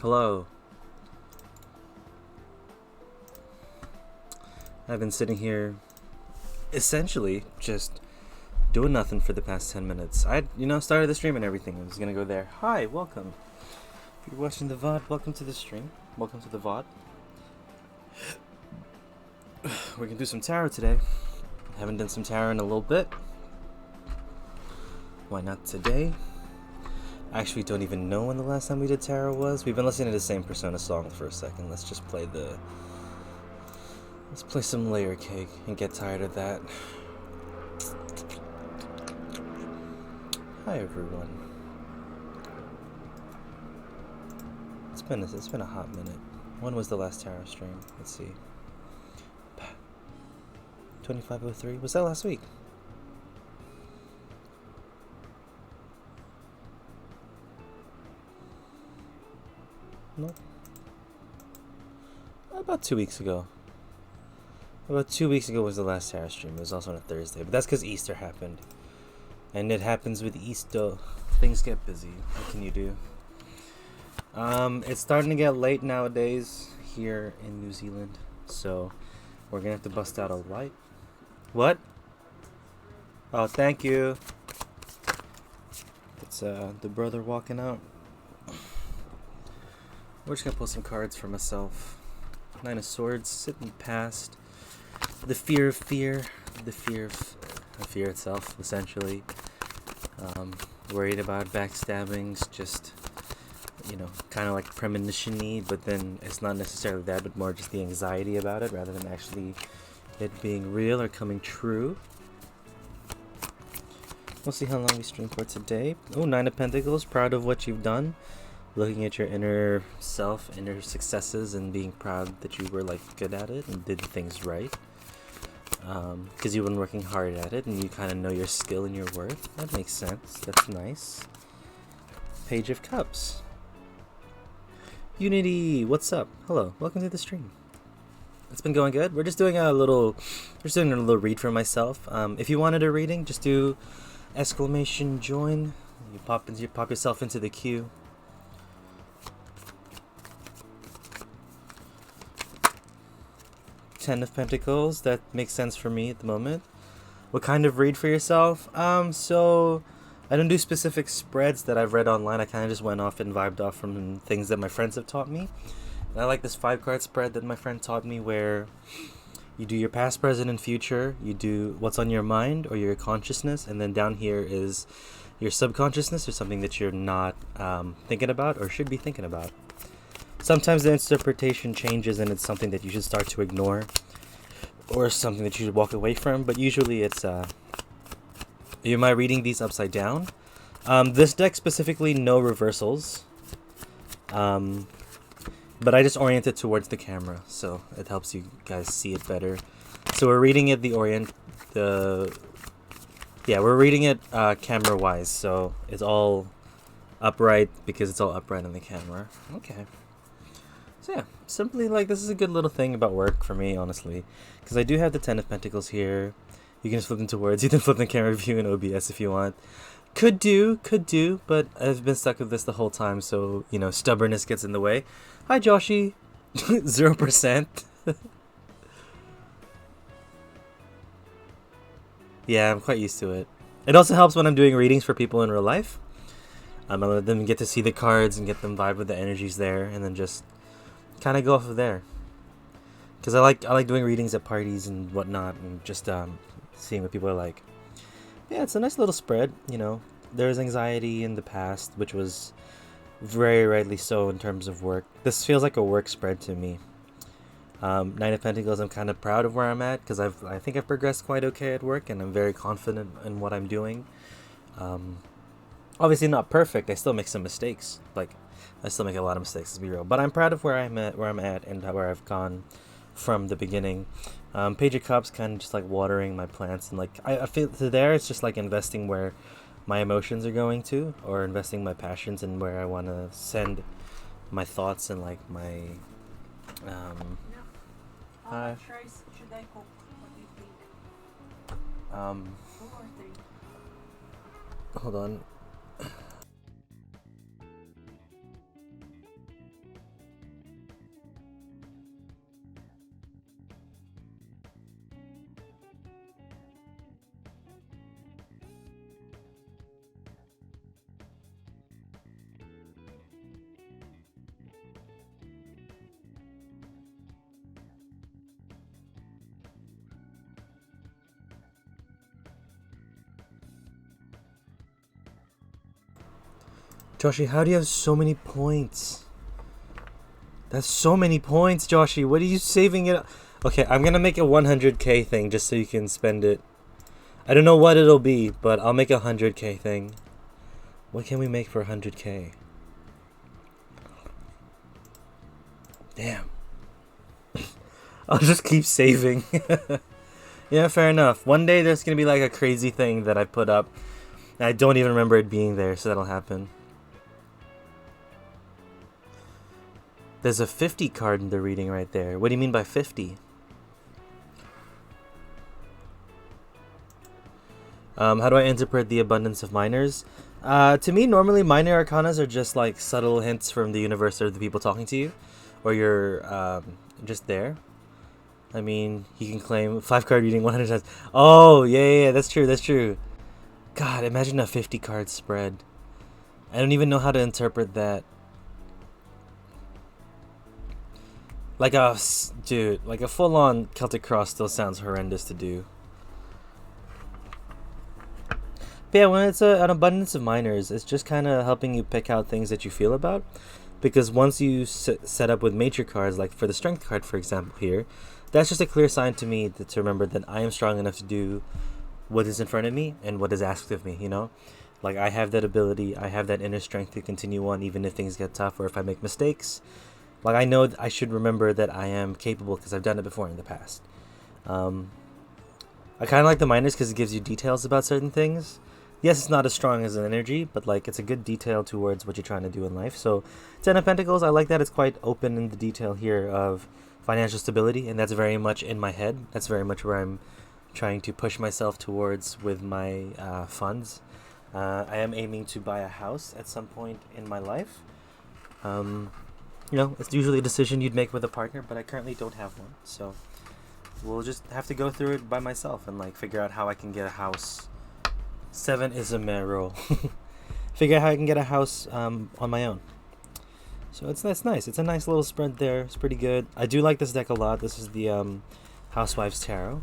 Hello. I've been sitting here essentially just doing nothing for the past 10 minutes. I started the stream and everything. I'm just gonna go there. Hi, welcome. If you're watching the VOD, welcome to the stream. Welcome to the VOD. We're gonna do some tarot today. Haven't done some tarot in a little bit. Why not today? I actually don't even know when the last time we did tarot was. We've been listening to the same Persona song for a second. Let's play some Layer Cake and get tired of that. Hi everyone. It's been a hot minute. When was the last tarot stream? Let's see. 2503? Was that last week? Nope. About 2 weeks ago. About 2 weeks ago was the last tarot stream. It was also on a Thursday, but that's because Easter happened. And it happens with Easter. Things get busy. What can you do? It's starting to get late nowadays here in New Zealand, so we're gonna have to bust out a light. What? Oh, thank you. It's the brother walking out. We're just gonna pull some cards for myself. Nine of Swords, sitting past the fear of fear, the fear itself, essentially. Worried about backstabbings, just, kind of like premonition-y, but then it's not necessarily that, but more just the anxiety about it, rather than actually it being real or coming true. We'll see how long we stream for today. Oh, Nine of Pentacles, proud of what you've done. Looking at your inner self, inner successes, and being proud that you were, good at it and did things right. Because you've been working hard at it, and you kind of know your skill and your worth. That makes sense. That's nice. Page of Cups. Unity, what's up? Hello, welcome to the stream. It's been going good. We're just doing a little read for myself. If you wanted a reading, just do !join. You pop yourself into the queue. Ten of Pentacles, that makes sense for me at the moment. What kind of read for yourself? So I don't do specific spreads that I've read online. I kind of just went off and vibed off from things that my friends have taught me. And I like this 5-card spread that my friend taught me, where you do your past, present, and future. You do what's on your mind or your consciousness, and then down here is your subconsciousness, or something that you're not thinking about or should be thinking about. Sometimes the interpretation changes and it's something that you should start to ignore or something that you should walk away from, but usually it's am I reading these upside down? This deck specifically, no reversals, but I just orient it towards the camera so it helps you guys see it better. So we're reading it we're reading it camera wise, so it's all upright because it's all upright on the camera. Okay. So yeah, simply this is a good little thing about work for me, honestly, because I do have the Ten of Pentacles here. You can just flip into words. You can flip the camera view in OBS if you want. Could do, but I've been stuck with this the whole time, so, stubbornness gets in the way. Hi, Joshy. 0%. Yeah, I'm quite used to it. It also helps when I'm doing readings for people in real life. I let them get to see the cards and get them vibe with the energies there, and then just kind of go off of there. Because I like doing readings at parties and whatnot, and just seeing what people are like. Yeah, it's a nice little spread. There's anxiety in the past, which was very rightly so in terms of work. This feels like a work spread to me. Nine of Pentacles, I'm kind of proud of where I'm at, because I think I've progressed quite okay at work, and I'm very confident in what I'm doing. Obviously not perfect. I still make some mistakes. I still make a lot of mistakes, to be real. But I'm proud of where I'm at, and where I've gone from the beginning. Page of Cups, kind of just watering my plants, and I feel there it's just investing where my emotions are going to, or investing my passions and where I want to send my thoughts and my Should I cook? What do you think? 2 or 3? Hold on. Joshi, how do you have so many points? That's so many points, Joshi. What are you saving it? Okay, I'm gonna make a 100k thing just so you can spend it. I don't know what it'll be, but I'll make a 100k thing. What can we make for 100k? Damn. I'll just keep saving. Yeah, fair enough. One day there's gonna be like a crazy thing that I put up. And I don't even remember it being there, so that'll happen. There's a 50 card in the reading right there. What do you mean by 50? How do I interpret the abundance of minors? To me, normally minor arcanas are just like subtle hints from the universe or the people talking to you. Or you're just there. I mean, you can claim 5 card reading 100 times. Oh, yeah, that's true. God, imagine a 50 card spread. I don't even know how to interpret that. Like a full-on Celtic Cross still sounds horrendous to do. But yeah, when it's an abundance of minors, it's just kind of helping you pick out things that you feel about. Because once you set up with major cards, like for the strength card, for example, here, that's just a clear sign to me to remember that I am strong enough to do what is in front of me and what is asked of me, you know? Like, I have that ability, I have that inner strength to continue on even if things get tough or if I make mistakes. Like, I know I should remember that I am capable because I've done it before in the past. I kind of like the minors because it gives you details about certain things. Yes, it's not as strong as an energy, but like it's a good detail towards what you're trying to do in life. So 10 of Pentacles, I like that it's quite open in the detail here of financial stability, and that's very much in my head. That's very much where I'm trying to push myself towards with my funds. I am aiming to buy a house at some point in my life. You know, it's usually a decision you'd make with a partner, but I currently don't have one. So we'll just have to go through it by myself and like figure out how I can get a house. 7 is a marrow. Figure out how I can get a house on my own. So that's nice. It's a nice little spread there. It's pretty good. I do like this deck a lot. This is the Housewives Tarot.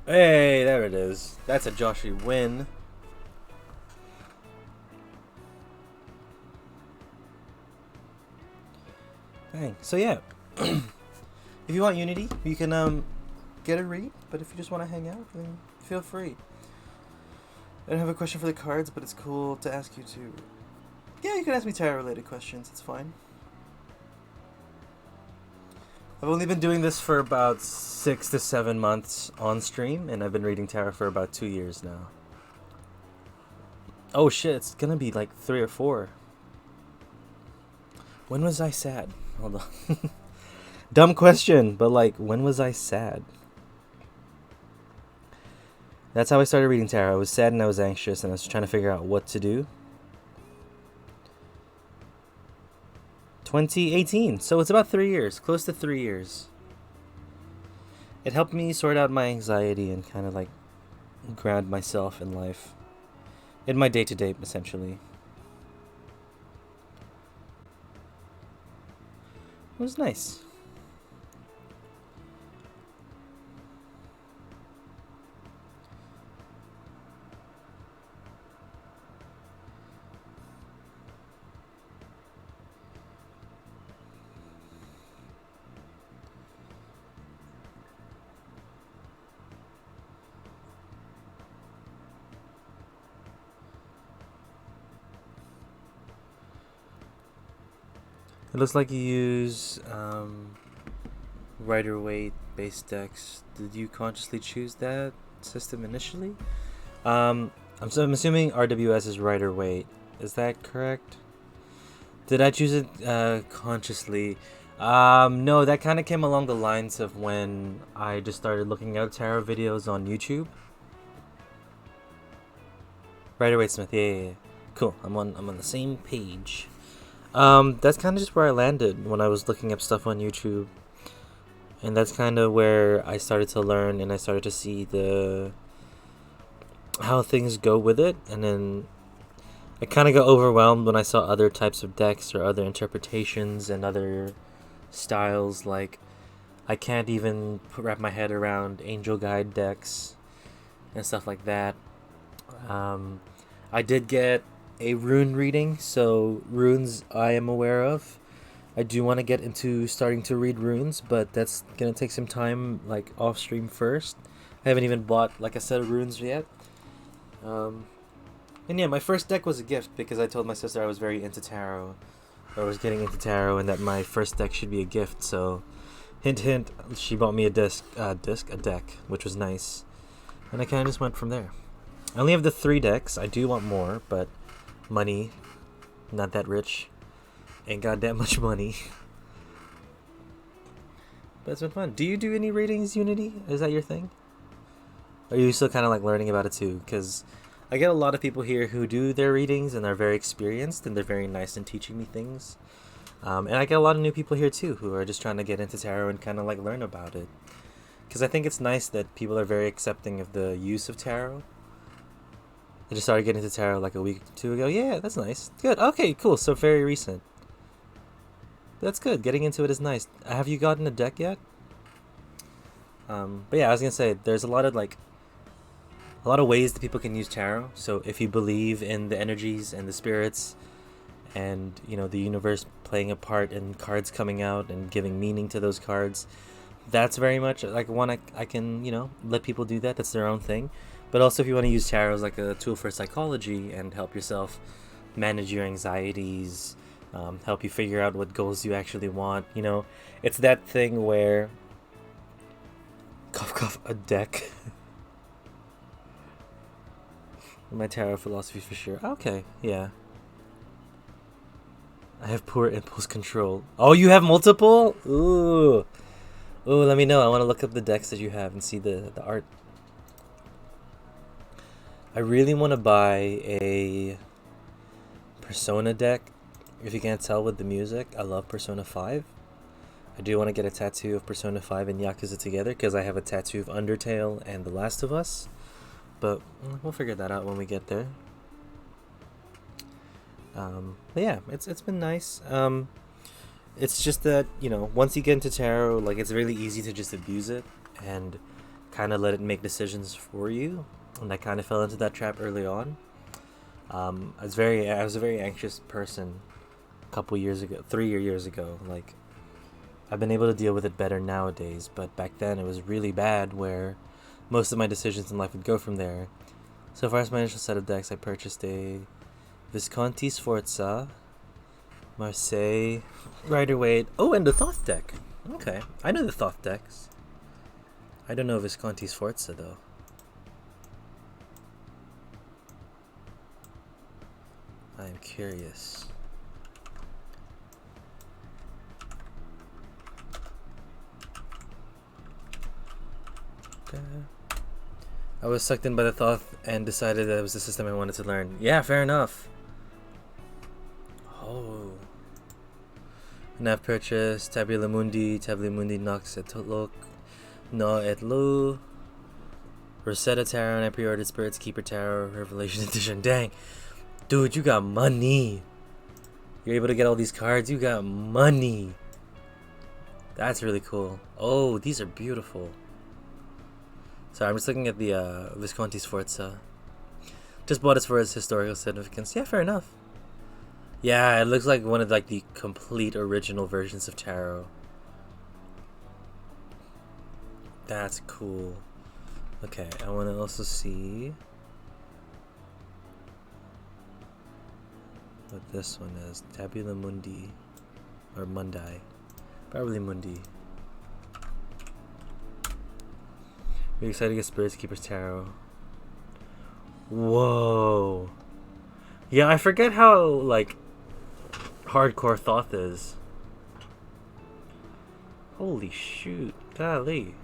Hey, there it is. That's a Joshi win. Dang. So yeah, if you want Unity, you can get a read. But if you just want to hang out, then feel free. I don't have a question for the cards, but it's cool to ask you to. Yeah, you can ask me tarot-related questions. It's fine. I've only been doing this for about 6 to 7 months on stream, and I've been reading tarot for about 2 years now. Oh shit, it's gonna be like 3 or 4. When was I sad? Hold on. Dumb question, but like, when was I sad? That's how I started reading tarot. I was sad and I was anxious, and I was trying to figure out what to do. 2018, so it's about 3 years, close to 3 years. It helped me sort out my anxiety and kind of like ground myself in life, in my day-to-day, essentially. It was nice. It looks like you use Rider-Waite base decks. Did you consciously choose that system initially? I'm assuming RWS is Rider-Waite. Is that correct? Did I choose it consciously? No, that kind of came along the lines of when I just started looking at tarot videos on YouTube. Rider-Waite Smith, yeah. Cool. I'm on the same page. That's kind of just where I landed when I was looking up stuff on YouTube. And that's kind of where I started to learn and I started to see how things go with it. And then I kind of got overwhelmed when I saw other types of decks or other interpretations and other styles. Like, I can't even wrap my head around angel guide decks and stuff like that. I did get a rune reading, so runes I am aware of. I do want to get into starting to read runes, but that's gonna take some time, like off stream first. I haven't even bought like a set of runes yet. And yeah, my first deck was a gift because I told my sister I was very into tarot, or I was getting into tarot, and that my first deck should be a gift. So, hint, hint, she bought me a deck, which was nice, and I kind of just went from there. I only have the 3 decks. I do want more, but money, not that rich, ain't got that much money. But it's been fun. Do you do any readings, Unity? Is that your thing? Or are you still kind of like learning about it too? Because I get a lot of people here who do their readings and they're very experienced and they're very nice in teaching me things. And I get a lot of new people here too who are just trying to get into tarot and kind of like learn about it. Because I think it's nice that people are very accepting of the use of tarot. I just started getting into tarot like a week or 2 ago. Yeah, that's nice. Good. Okay, cool. So very recent. That's good. Getting into it is nice. Have you gotten a deck yet? But yeah, I was gonna say there's a lot of ways that people can use tarot. So if you believe in the energies and the spirits, and the universe playing a part in cards coming out and giving meaning to those cards, that's very much like one I can let people do that. That's their own thing. But also if you want to use tarot as like a tool for psychology and help yourself manage your anxieties, help you figure out what goals you actually want, it's that thing where cough a deck. My tarot philosophy for sure. Okay, yeah. I have poor impulse control. Oh, you have multiple? Ooh, let me know. I want to look up the decks that you have and see the art. I really want to buy a Persona deck. If you can't tell with the music, I love Persona 5. I do want to get a tattoo of Persona 5 and Yakuza together because I have a tattoo of Undertale and The Last of Us. But we'll figure that out when we get there. But yeah, it's been nice. It's just that, once you get into tarot, like, it's really easy to just abuse it and kind of let it make decisions for you. And I kind of fell into that trap early on. I was a very anxious person a couple years ago, 3 years ago. Like, I've been able to deal with it better nowadays, but back then it was really bad where most of my decisions in life would go from there. So far as my initial set of decks, I purchased a Visconti Sforza, Marseille, Rider-Waite. Oh, and the Thoth deck. Okay, I know the Thoth decks. I don't know Visconti Sforza though. I'm curious. I was sucked in by the Thoth and decided that it was the system I wanted to learn. Yeah, fair enough. Oh. And I've purchased Tabula Mundi Nox et Loc, No et Lu, Rosetta Tarot, and I pre-ordered Spirit's Keeper Tarot Revelation Edition. Dang. Dude, you got money. You're able to get all these cards. You got money. That's really cool. Oh, these are beautiful. Sorry, I'm just looking at the Visconti Sforza. Just bought it for its historical significance. Yeah, fair enough. Yeah, it looks like one of the complete original versions of tarot. That's cool. Okay, I want to also see what this one is. Tabula Mundi. Or Mundi. Probably Mundi. We're excited to get Spirit's Keeper's Tarot. Whoa. Yeah, I forget how, hardcore Thoth is. Holy shoot. Golly.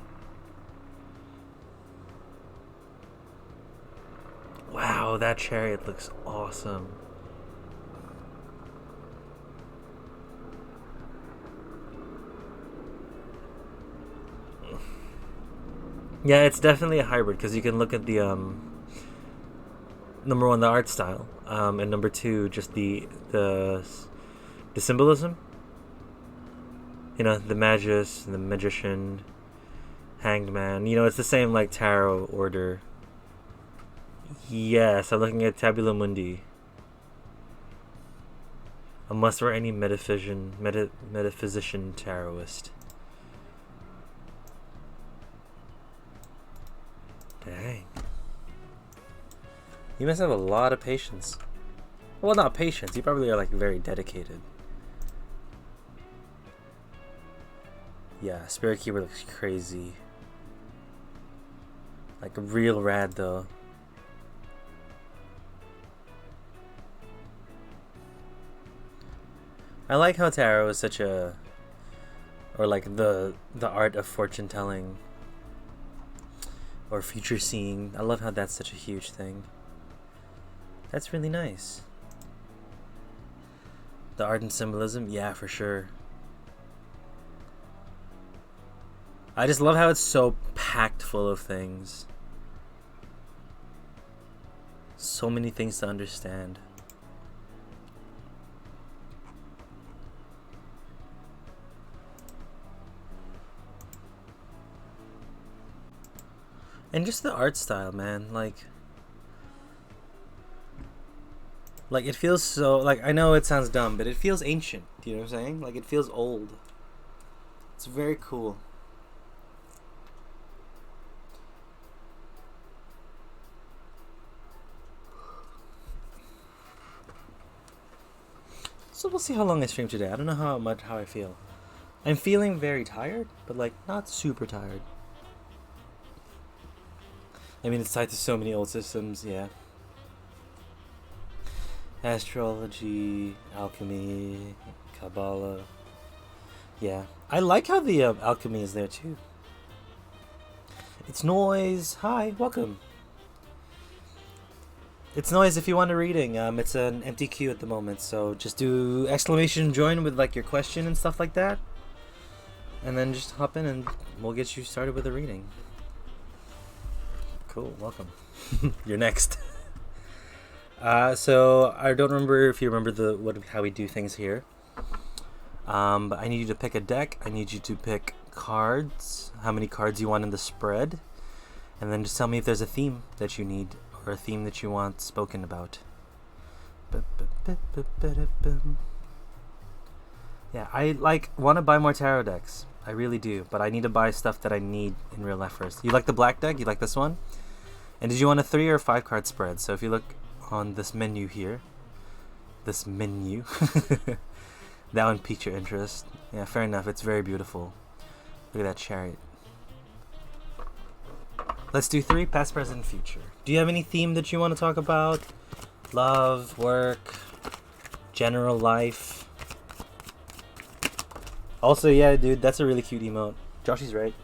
Wow, that chariot looks awesome. Yeah, it's definitely a hybrid because you can look at the number one, the art style. And number two, just the symbolism. You know, the Magus, the Magician, Hanged Man. You know, it's the same like tarot order. Yes, I'm looking at Tabula Mundi. A must for any metaphysician tarotist. Dang. You must have a lot of patience. Well, not patience. You probably are like very dedicated. Yeah, Spirit Keeper looks crazy. Like real rad though. I like how tarot is such a, or like the art of fortune telling or future seeing. I love how that's such a huge thing. That's really nice. The art and symbolism, yeah, for sure. I just love how it's so packed full of things. So many things to understand. And just the art style, man, like it feels so, like, I know it sounds dumb, but it feels ancient, do you know what I'm saying? Like, it feels old. It's very cool. So we'll see how long I stream today. I don't know how I feel. I'm feeling very tired, but like not super tired. I mean, it's tied to so many old systems, yeah. Astrology, alchemy, Kabbalah. Yeah. I like how the alchemy is there too. It's Noise. Hi, welcome. It's Noise if you want a reading. It's an empty queue at the moment, so just do exclamation join with like your question and stuff like that. And then just hop in and we'll get you started with a reading. Cool, welcome. You're next. So I don't remember if you remember how we do things here. But I need you to pick a deck. I need you to pick cards, how many cards you want in the spread, and then just tell me if there's a theme that you need or a theme that you want spoken about. Yeah, I want to buy more tarot decks. I really do, but I need to buy stuff that I need in real life first. You like the black deck? You like this one? And did you want a 3 or 5 card spread? So if you look on this menu here, that one piqued your interest. Yeah, fair enough. It's very beautiful. Look at that chariot. Let's do 3, past, present, future. Do you have any theme that you want to talk about? Love, work, general life. Also, yeah, dude, that's a really cute emote. Joshy's right.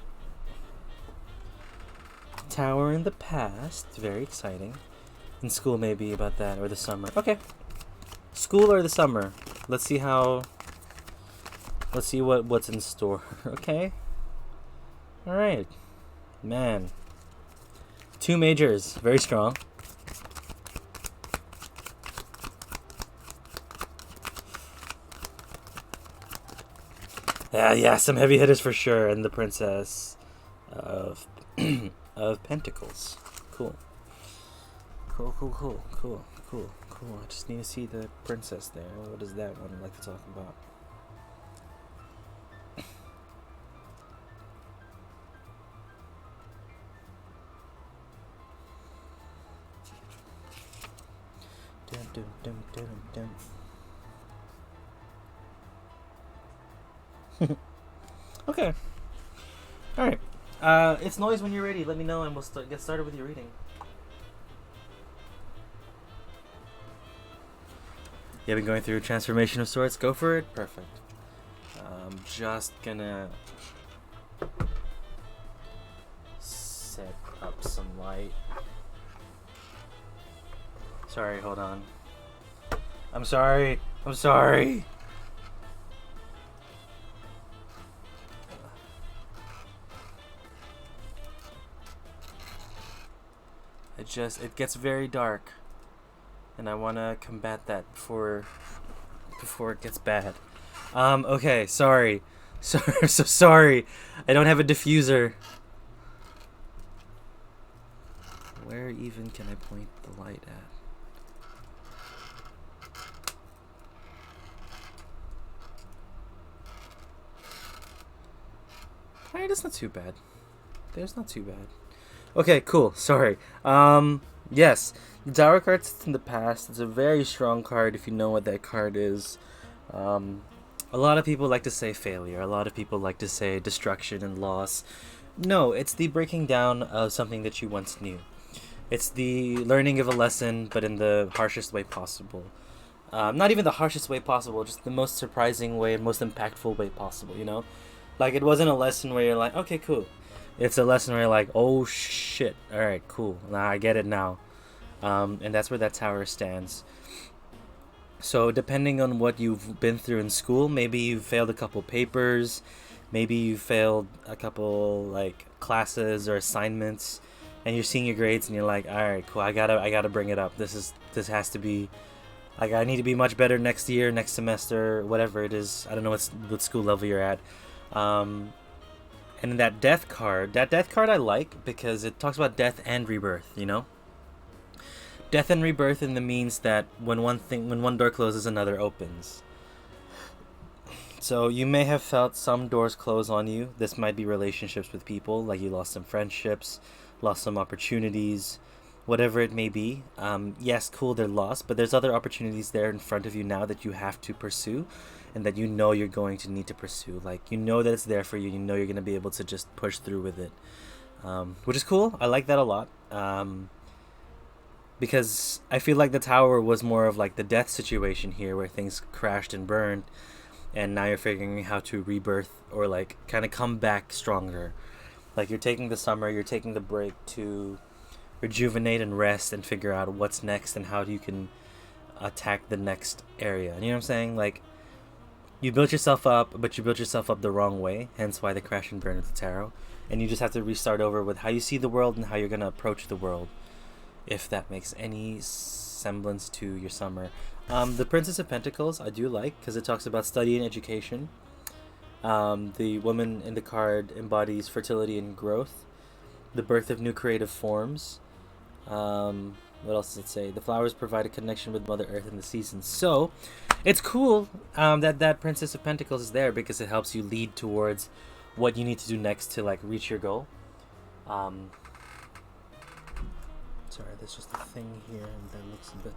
Tower in the past. Very exciting. In school, maybe, about that, or the summer. Okay. School or the summer. Let's see what's in store. Okay. Alright. Man. 2 majors. Very strong. Yeah, some heavy hitters for sure. And the Princess of of Pentacles. Cool. Cool. I just need to see the princess there. What does that one like to talk about? Okay. Alright. It's Noise when you're ready. Let me know and we'll get started with your reading. You have been going through a transformation of sorts? Go for it? Perfect. I'm just gonna set up some light. Sorry, hold on. I'm sorry. It gets very dark. and I want to combat that before it gets bad. Okay, sorry. Sorry, so sorry. I don't have a diffuser. Where even can I point the light at? Alright, that's not too bad. There's not too bad. Okay, cool. Sorry. Yes. The Tower card sits in the past. It's a very strong card if you know what that card is. A lot of people like to say failure. A lot of people like to say destruction and loss. No, it's the breaking down of something that you once knew. It's the learning of a lesson, but in the harshest way possible. Not even the harshest way possible, just the most surprising way and most impactful way possible, you know? Like, it wasn't a lesson where you're like, okay, cool. It's a lesson where you're like, oh shit, alright, cool. Now I get it now. And that's where that tower stands. So depending on what you've been through in school, maybe you failed a couple papers, maybe you failed a couple like classes or assignments, and you're seeing your grades and you're like, all right, cool, I gotta bring it up. This has to be, like, I need to be much better next year, next semester, whatever it is. I don't know what school level you're at. And that death card I like because it talks about death and rebirth, you know? Death and rebirth in the means that when one door closes, another opens. So you may have felt some doors close on you. This might be relationships with people, like you lost some friendships, lost some opportunities, whatever it may be. Yes, cool, they're lost, but there's other opportunities there in front of you now that you have to pursue and that you know you're going to need to pursue. Like, you know that it's there for you. You know you're going to be able to just push through with it, which is cool. I like that a lot. Because I feel like the tower was more of like the death situation here where things crashed and burned, and now you're figuring out how to rebirth or like kind of come back stronger. Like, you're taking the summer, you're taking the break to rejuvenate and rest and figure out what's next and how you can attack the next area. You know what I'm saying? Like, you built yourself up, but you built yourself up the wrong way, hence why the crash and burn of the tarot. And you just have to restart over with how you see the world and how you're going to approach the world, if that makes any semblance to your summer. The Princess of Pentacles I do like because it talks about study and education. The woman in the card embodies fertility and growth, the birth of new creative forms. What else does it say? The flowers provide a connection with Mother Earth and the seasons. So it's cool that Princess of Pentacles is there because it helps you lead towards what you need to do next to like reach your goal. Sorry, there's just a thing here and that looks a bit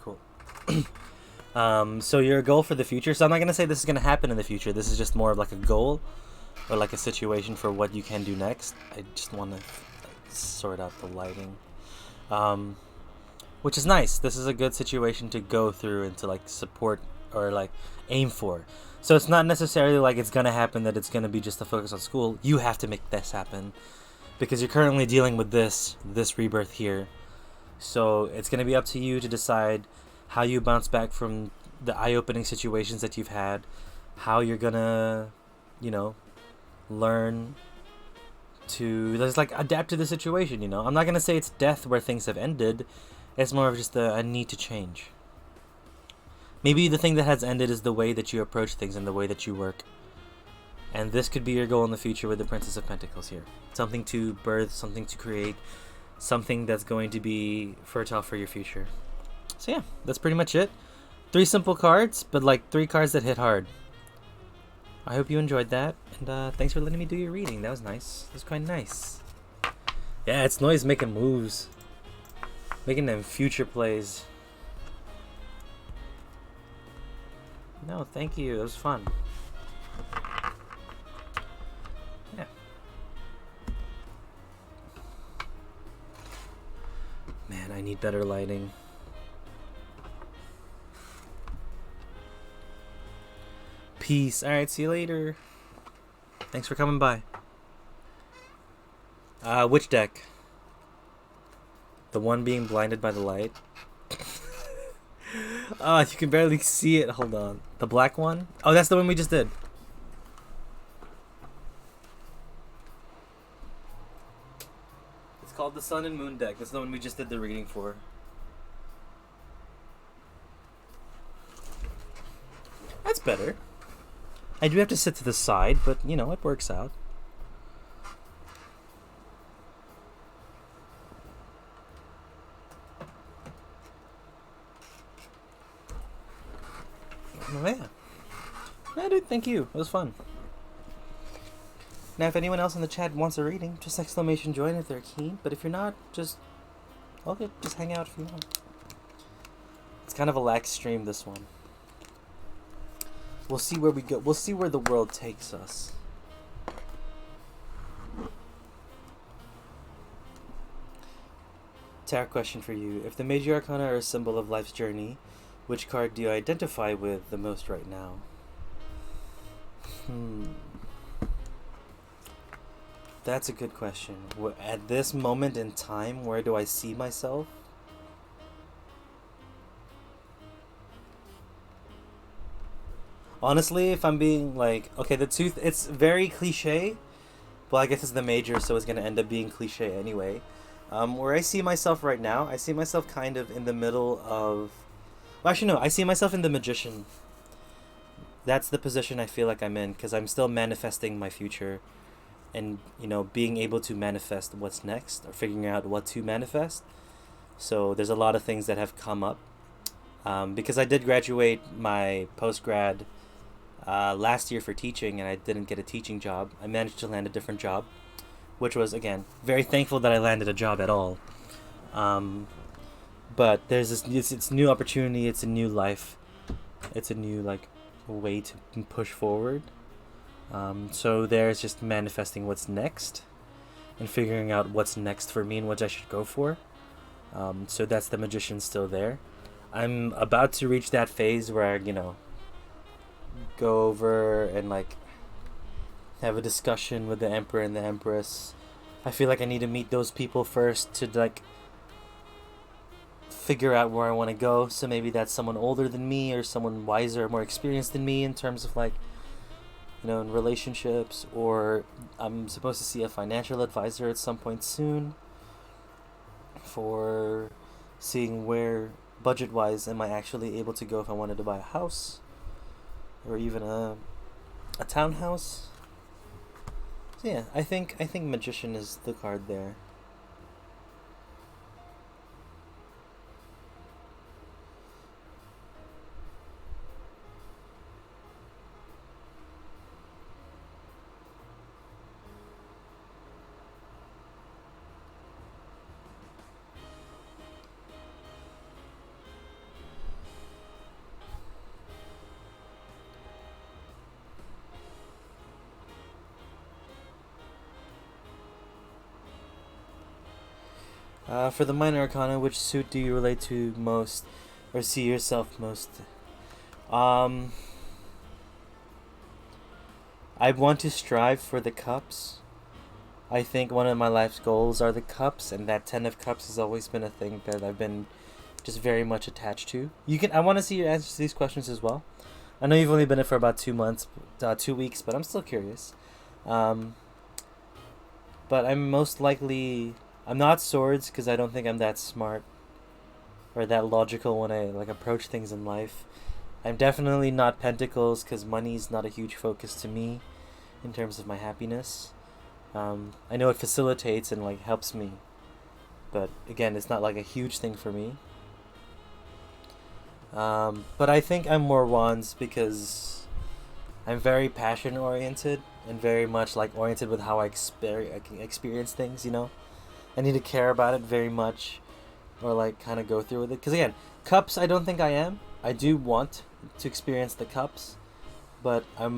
cool. So your goal for the future. So I'm not gonna say this is gonna happen in the future. This is just more of like a goal or like a situation for what you can do next. I just want to sort out the lighting, which is nice. This is a good situation to go through and to like support or like aim for. So it's not necessarily like it's gonna happen, that it's gonna be just a focus on school. You have to make this happen because you're currently dealing with this rebirth here. So it's gonna be up to you to decide how you bounce back from the eye-opening situations that you've had, how you're gonna, you know, learn to just like adapt to the situation. You know, I'm not gonna say it's death where things have ended. It's more of just a need to change. Maybe the thing that has ended is the way that you approach things and the way that you work. And this could be your goal in the future with the Princess of Pentacles here. Something to birth, something to create, something that's going to be fertile for your future. So yeah, that's pretty much it. 3 simple cards, but like 3 cards that hit hard. I hope you enjoyed that, and thanks for letting me do your reading. That was nice. That was quite nice. Yeah, it's Noise making moves. Making them future plays. No, thank you. It was fun. Yeah. Man, I need better lighting. Peace. Alright, see you later. Thanks for coming by. Which deck? The one being blinded by the light? Oh, you can barely see it. Hold on. The black one? Oh, that's the one we just did. It's called the Sun and Moon deck. That's the one we just did the reading for. That's better. I do have to sit to the side, but you know, it works out. Oh, yeah. Yeah, dude, thank you. It was fun. Now, if anyone else in the chat wants a reading, just exclamation join if they're keen. But if you're not, just okay, just hang out if you want. It's kind of a lax stream, this one. We'll see where we go. We'll see where the world takes us. Tarot question for you. If the major arcana are a symbol of life's journey, which card do you identify with the most right now? That's a good question. At this moment in time, where do I see myself? Honestly, if I'm being like, okay, the tooth, it's very cliche. Well, I guess it's the major, so it's going to end up being cliche anyway. Where I see myself right now, I see myself kind of in the middle of... Well, actually, no, I see myself in the Magician. That's the position I feel like I'm in, because I'm still manifesting my future. And, you know, being able to manifest what's next, or figuring out what to manifest. So there's a lot of things that have come up. Because I did graduate my post-grad last year for teaching, and I didn't get a teaching job. I managed to land a different job, which was, again, very thankful that I landed a job at all. But there's this, it's new opportunity, it's a new life, it's a new, like, way to push forward. So there's just manifesting what's next, and figuring out what's next for me and what I should go for. So that's the Magician still there. I'm about to reach that phase where I, you know, go over and like have a discussion with the Emperor and the Empress. I feel like I need to meet those people first to like figure out where I want to go. So maybe that's someone older than me or someone wiser, more experienced than me in terms of like, you know, in relationships, or I'm supposed to see a financial advisor at some point soon for seeing where budget-wise am I actually able to go if I wanted to buy a house or even a townhouse. So yeah, I think Magician is the card there. For the minor arcana, which suit do you relate to most or see yourself most? I want to strive for the cups. I think one of my life's goals are the cups, and that 10 of cups has always been a thing that I've been just very much attached to. I want to see your answers to these questions as well. I know you've only been in for about 2 months, 2 weeks, but I'm still curious. But I'm most likely... I'm not swords because I don't think I'm that smart or that logical when I like approach things in life. I'm definitely not pentacles because money's not a huge focus to me in terms of my happiness. I know it facilitates and like helps me, but again, it's not like a huge thing for me. But I think I'm more wands because I'm very passion oriented and very much like oriented with how I experience things, you know. I need to care about it very much, or like kind of go through with it. Because again, cups, I don't think I am. I do want to experience the cups, but I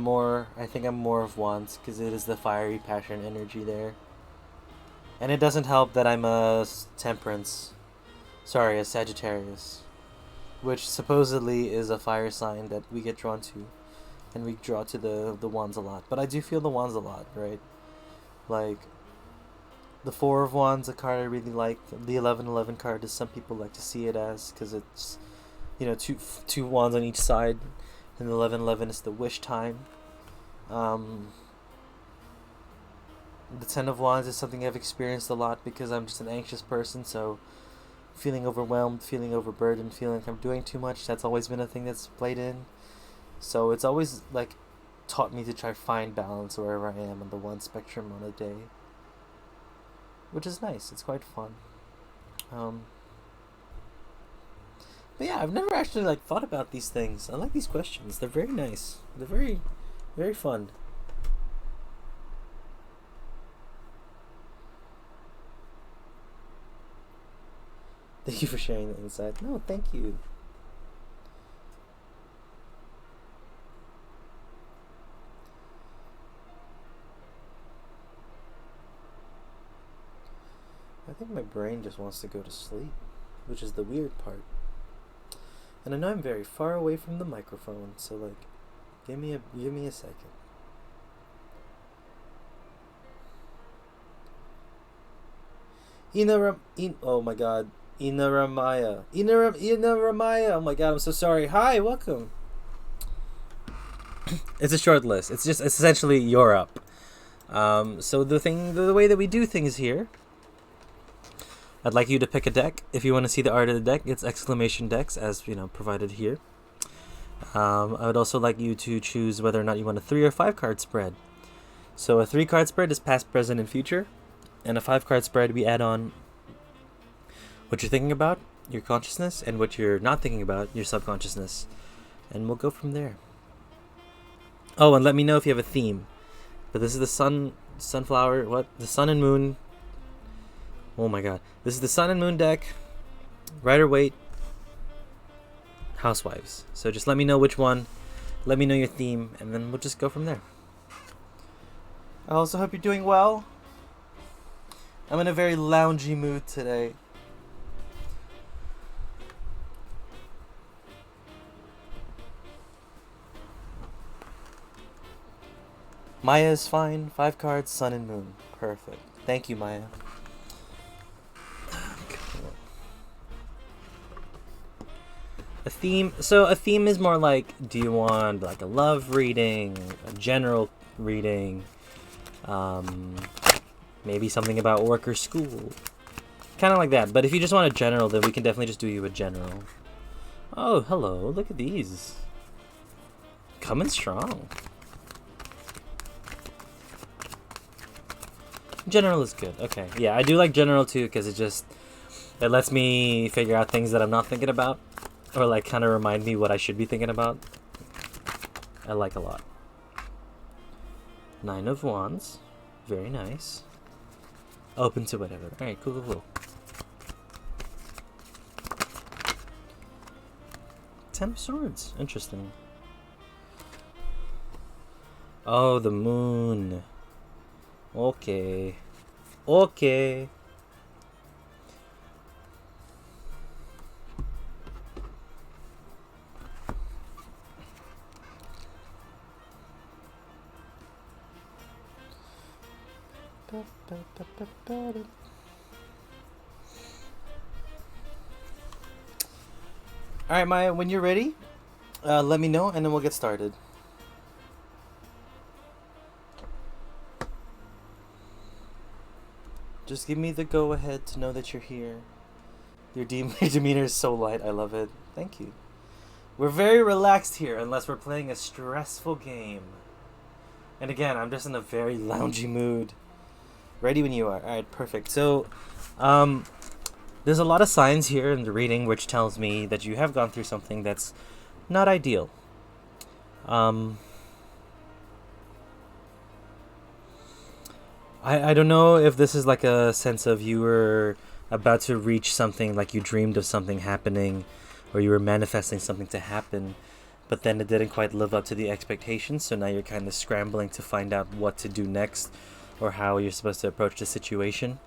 think I'm more of wands because it is the fiery passion energy there. And it doesn't help that I'm a Sagittarius, which supposedly is a fire sign that we get drawn to, and we draw to the wands a lot. But I do feel the wands a lot, right? Like, the Four of Wands, a card I really like. The 1111 card, as some people like to see it as, because it's, you know, two wands on each side, and the 1111 is the wish time. The Ten of Wands is something I've experienced a lot because I'm just an anxious person, so feeling overwhelmed, feeling overburdened, feeling like I'm doing too much, that's always been a thing that's played in. So it's always like taught me to try find balance wherever I am on the one spectrum on a day, which is nice. It's quite fun. But yeah, I've never actually like thought about these things. I like these questions. They're very nice. They're very, very fun. Thank you for sharing the insight. No, thank you. I think my brain just wants to go to sleep, which is the weird part. And I know I'm very far away from the microphone, so like, give me a second. Oh my god, Ina Ramaya. Ina Ramaya. Oh my god, I'm so sorry. Hi, welcome. It's a short list. It's essentially you're up. So the way that we do things here, I'd like you to pick a deck. If you want to see the art of the deck, it's exclamation decks, as provided here. I would also like you to choose whether or not you want a 3 or 5 card spread. So a 3 card spread is past, present, and future, and a 5 card spread we add on what you're thinking about, your consciousness, and what you're not thinking about, your subconsciousness, and we'll go from there. Oh, and let me know if you have a theme. But this is the sun and moon. Oh my god. This is the sun and moon deck. Rider-Waite. Housewives. So just let me know which one. Let me know your theme, and then we'll just go from there. I also hope you're doing well. I'm in a very loungy mood today. Maya is fine. 5 cards, sun and moon. Perfect. Thank you, Maya. A theme. So a theme is more like, do you want like a love reading, a general reading, maybe something about work or school, kind of like that. But if you just want a general, then we can definitely just do you a general. Oh, hello! Look at these. Coming strong. General is good. Okay, yeah, I do like general too because it lets me figure out things that I'm not thinking about. Or like kind of remind me what I should be thinking about. I like a lot. 9 of Wands. Very nice. Open to whatever. Alright, cool. 10 of Swords. Interesting. Oh, the moon. Okay. Alright, Maya, when you're ready, let me know and then we'll get started. Just give me the go-ahead to know that you're here. Your demeanor is so light, I love it. Thank you. We're very relaxed here unless we're playing a stressful game. And again, I'm just in a very loungy mood. Ready when you are. Alright, perfect. So, there's a lot of signs here in the reading which tells me that you have gone through something that's not ideal. I don't know if this is like a sense of you were about to reach something, like you dreamed of something happening, or you were manifesting something to happen, but then it didn't quite live up to the expectations, so now you're kind of scrambling to find out what to do next, or how you're supposed to approach the situation.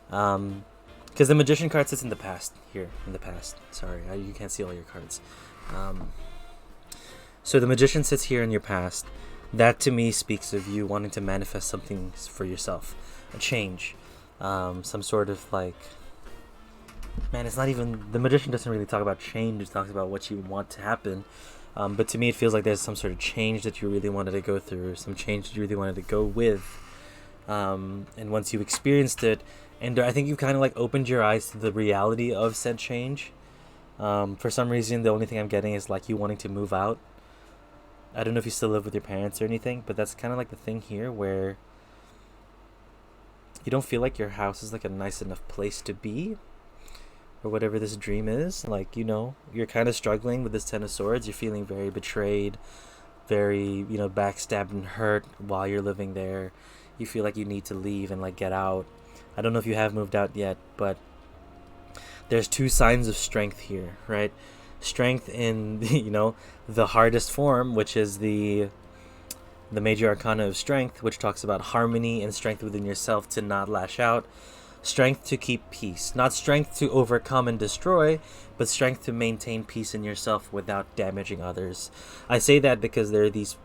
Because the Magician card sits in the past, here, in the past. Sorry, you can't see all your cards. So the Magician sits here in your past. That to me speaks of you wanting to manifest something for yourself. A change. Some sort of like... Man, it's not even... The Magician doesn't really talk about change. It talks about what you want to happen. But to me it feels like there's some sort of change that you really wanted to go through. Some change that you really wanted to go with. And once you've experienced it, and I think you've kind of like opened your eyes to the reality of said change. For some reason, the only thing I'm getting is like you wanting to move out. I don't know if you still live with your parents or anything, but that's kind of like the thing here where you don't feel like your house is like a nice enough place to be, or whatever this dream is. Like, you're kind of struggling with this Ten of Swords. You're feeling very betrayed, very, backstabbed and hurt while you're living there. You feel like you need to leave and like get out. I don't know if you have moved out yet, but there's two signs of strength here, right? Strength in the hardest form, which is the major arcana of strength, which talks about harmony and strength within yourself to not lash out. Strength to keep peace, not strength to overcome and destroy, but strength to maintain peace in yourself without damaging others. I say that because there are these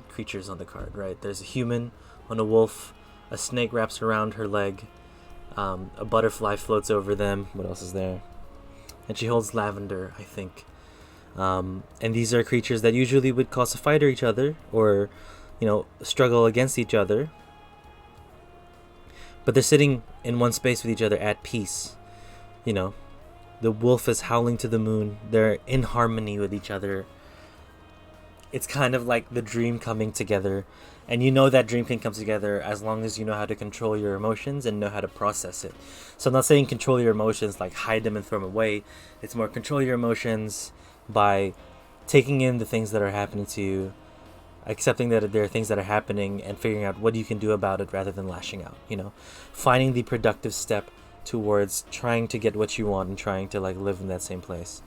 creatures on the card, right? There's a human on a wolf, a snake wraps around her leg, a butterfly floats over them. What else is there? And she holds lavender, I think. And these are creatures that usually would cause a fight or each other, or struggle against each other. But they're sitting in one space with each other at peace. The wolf is howling to the moon. They're in harmony with each other. It's kind of like the dream coming together. And that dream can come together as long as you know how to control your emotions and know how to process it. So I'm not saying control your emotions like hide them and throw them away. It's more control your emotions by taking in the things that are happening to you, accepting that there are things that are happening, and figuring out what you can do about it rather than lashing out. Finding the productive step towards trying to get what you want and trying to like live in that same place.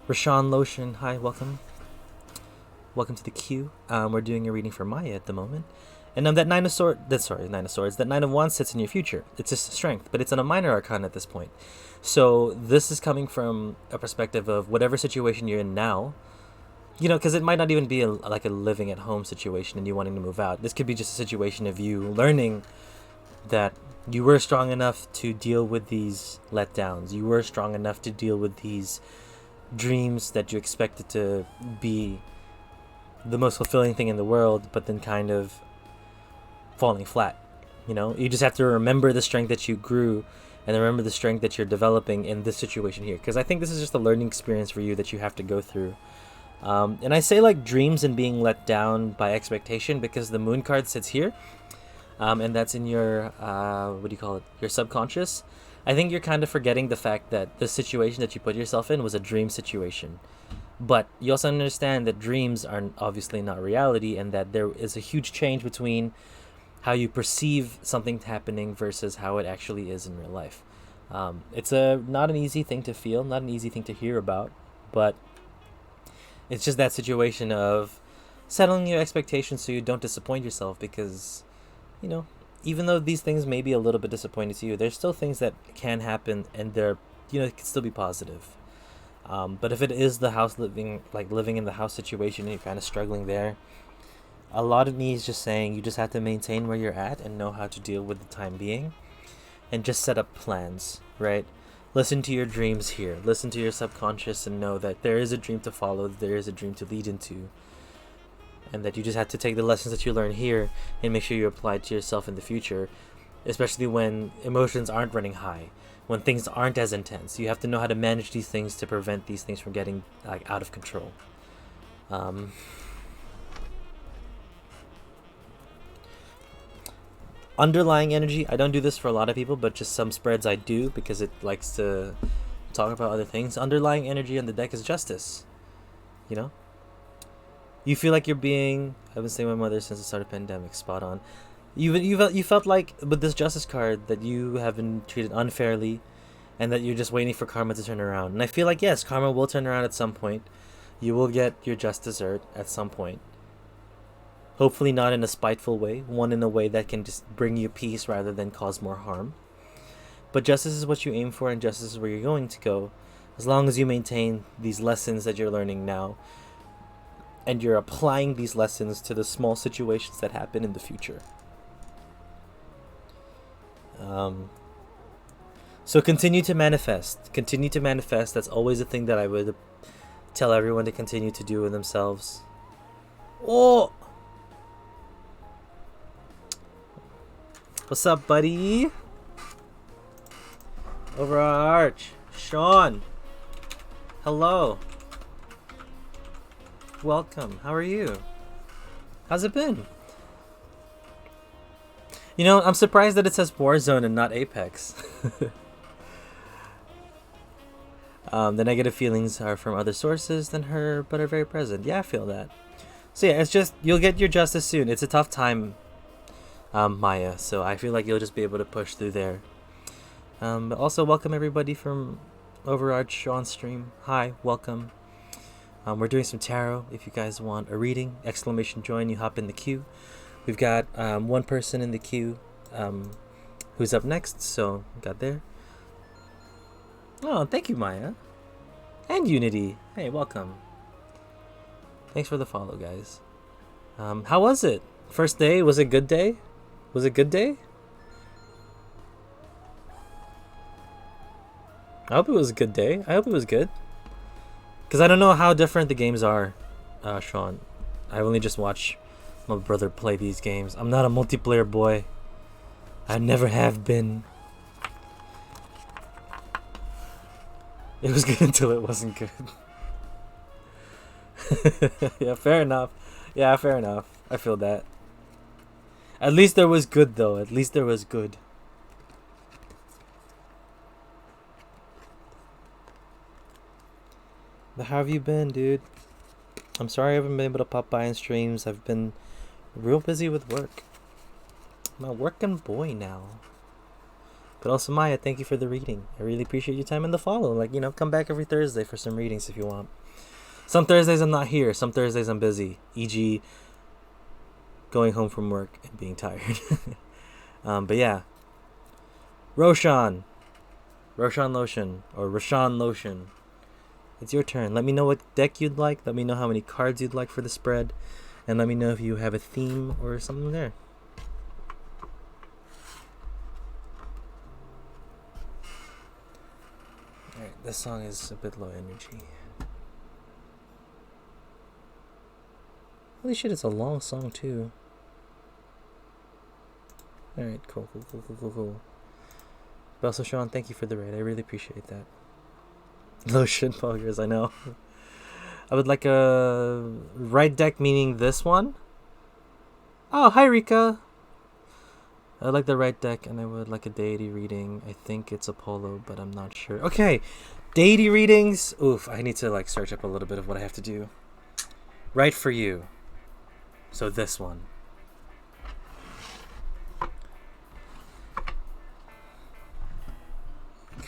Rashawn Lotion, hi, welcome to the queue. We're doing a reading for Maya at the moment, and that Nine of Swords, that Nine of Wands sits in your future. It's just strength, but it's on a minor arcana at this point. So this is coming from a perspective of whatever situation you're in now. Because it might not even be like a living at home situation and you wanting to move out. This could be just a situation of you learning that you were strong enough to deal with these letdowns. You were strong enough to deal with these dreams that you expected to be the most fulfilling thing in the world, but then kind of falling flat. You just have to remember the strength that you grew and remember the strength that you're developing in this situation here. Because I think this is just a learning experience for you that you have to go through. And I say like dreams and being let down by expectation because the moon card sits here. And that's in your, your subconscious. I think you're kind of forgetting the fact that the situation that you put yourself in was a dream situation. But you also understand that dreams are obviously not reality, and that there is a huge change between how you perceive something happening versus how it actually is in real life. It's not an easy thing to feel, not an easy thing to hear about, but it's just that situation of settling your expectations so you don't disappoint yourself, because, even though these things may be a little bit disappointing to you, there's still things that can happen, and they're, it can still be positive. But if it is the house living in the house situation and you're kind of struggling there, a lot of me is just saying you just have to maintain where you're at and know how to deal with the time being, and just set up plans, right? Listen to your dreams here. Listen to your subconscious and know that there is a dream to follow, there is a dream to lead into, and that you just have to take the lessons that you learn here and make sure you apply it to yourself in the future, especially when emotions aren't running high, when things aren't as intense. You have to know how to manage these things to prevent these things from getting out of control. Underlying energy, I don't do this for a lot of people, but just some spreads I do because it likes to talk about other things. Underlying energy on the deck is justice. You feel like you're being, I've been saying my mother since the start of the pandemic, spot on. You felt like with this justice card that you have been treated unfairly, and that you're just waiting for karma to turn around. And I feel like, yes, karma will turn around at some point. You will get your just dessert at some point. Hopefully not in a spiteful way, one in a way that can just bring you peace rather than cause more harm. But justice is what you aim for, and justice is where you're going to go, as long as you maintain these lessons that you're learning now, and you're applying these lessons to the small situations that happen in the future. So continue to manifest. Continue to manifest. That's always a thing that I would tell everyone to continue to do with themselves. Oh! What's up, buddy? Overarch. Sean. Hello. Welcome. How are you? How's it been? You know, I'm surprised that it says Warzone and not Apex. The negative feelings are from other sources than her, but are very present. Yeah, I feel that. So yeah, it's just, you'll get your justice soon. It's a tough time, Maya, so I feel like you'll just be able to push through there. But also welcome everybody from Overarch on stream. Hi, welcome. We're doing some tarot. If you guys want a reading, exclamation join, you hop in the queue. We've got one person in the queue who's up next, so got there. Oh, thank you, Maya. And Unity. Hey, welcome. Thanks for the follow, guys. How was it? First day? Was it a good day? Was it a good day? I hope it was a good day. I hope it was good. Because I don't know how different the games are, Sean. I only just watch my brother play these games. I'm not a multiplayer boy. I never have been. It was good until it wasn't good. Yeah, fair enough. Yeah, fair enough. I feel that. At least there was good, though. At least there was good. But how have you been, dude? I'm sorry I haven't been able to pop by in streams. I've been real busy with work. I'm a working boy now. But also, Maya, thank you for the reading. I really appreciate your time and the follow. Like, you know, come back every Thursday for some readings if you want. Some Thursdays I'm not here. Some Thursdays I'm busy. E.g., going home from work and being tired. But yeah. Roshan Lotion. Or Roshan Lotion. It's your turn. Let me know what deck you'd like. Let me know how many cards you'd like for the spread. And let me know if you have a theme or something there. Alright, this song is a bit low energy. Holy shit, it's a long song too. Alright, cool. But also, Sean, thank you for the raid. I really appreciate that. Lotion poggers, I know. I would like a right deck, meaning this one. Oh, hi Rika. I like the right deck, and I would like a deity reading. I think it's Apollo, but I'm not sure. Okay, deity readings. Oof, I need to like search up a little bit of what I have to do. Right for you. So this one.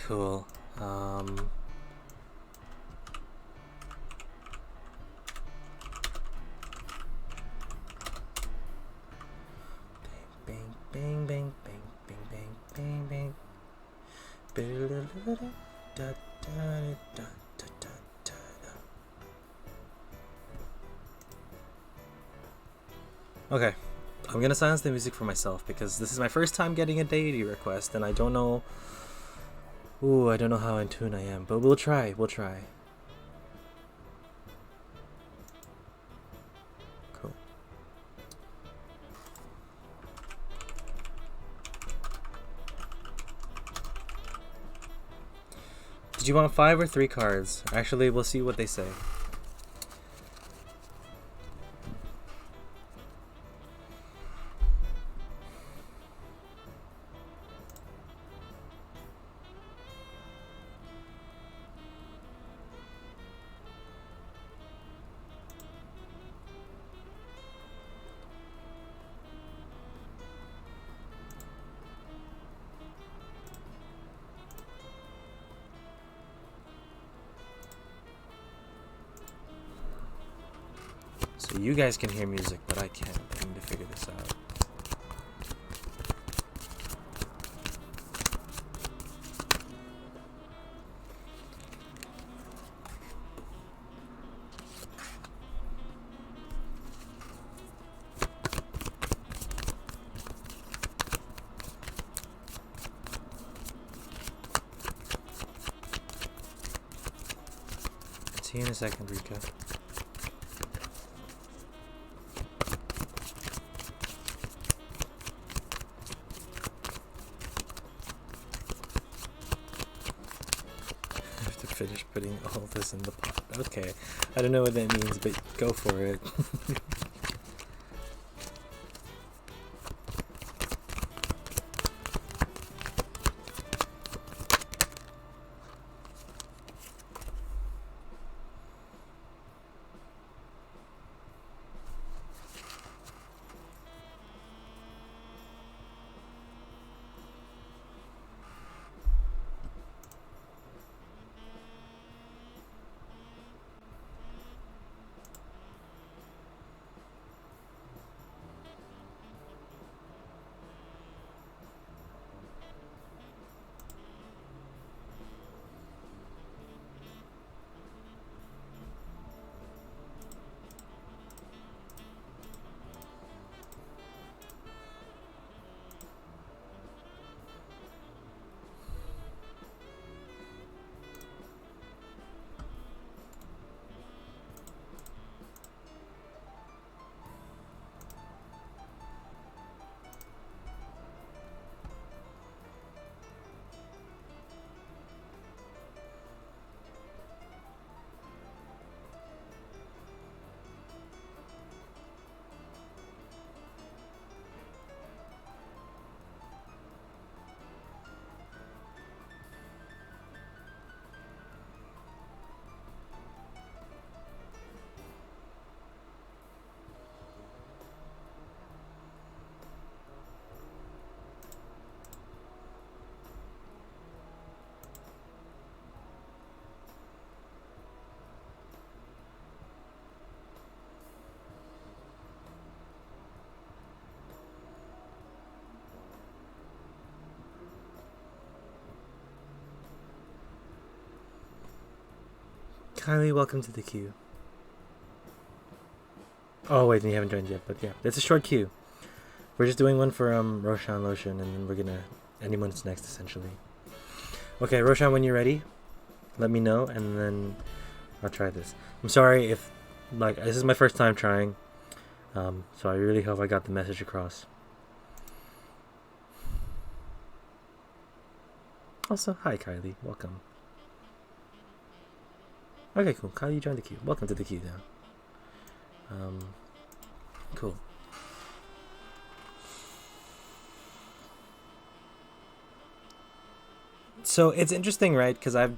Cool. Bang, bang, bang, bang, bang, bang, bang. Okay, I'm gonna silence the music for myself because this is my first time getting a deity request and I don't know. Ooh, I don't know how in tune I am, but we'll try. Cool. Did you want 5 or 3 cards? Actually, we'll see what they say. So you guys can hear music, but I can't. I need to figure this out. See you in a second, Rika. putting all this in the pot. Okay, I don't know what that means, but go for it. Kylie, welcome to the queue. Oh wait, you haven't joined yet, but yeah, it's a short queue. We're just doing one for Roshan Lotion, and then we're gonna anyone's next essentially. Okay, Roshan, when you're ready, let me know, and then I'll try this. I'm sorry if this is my first time trying, so I really hope I got the message across. Also, hi Kylie, welcome. Okay, cool. Kyle, you joined the queue. Welcome to the queue now. Cool. So it's interesting, right? Because I've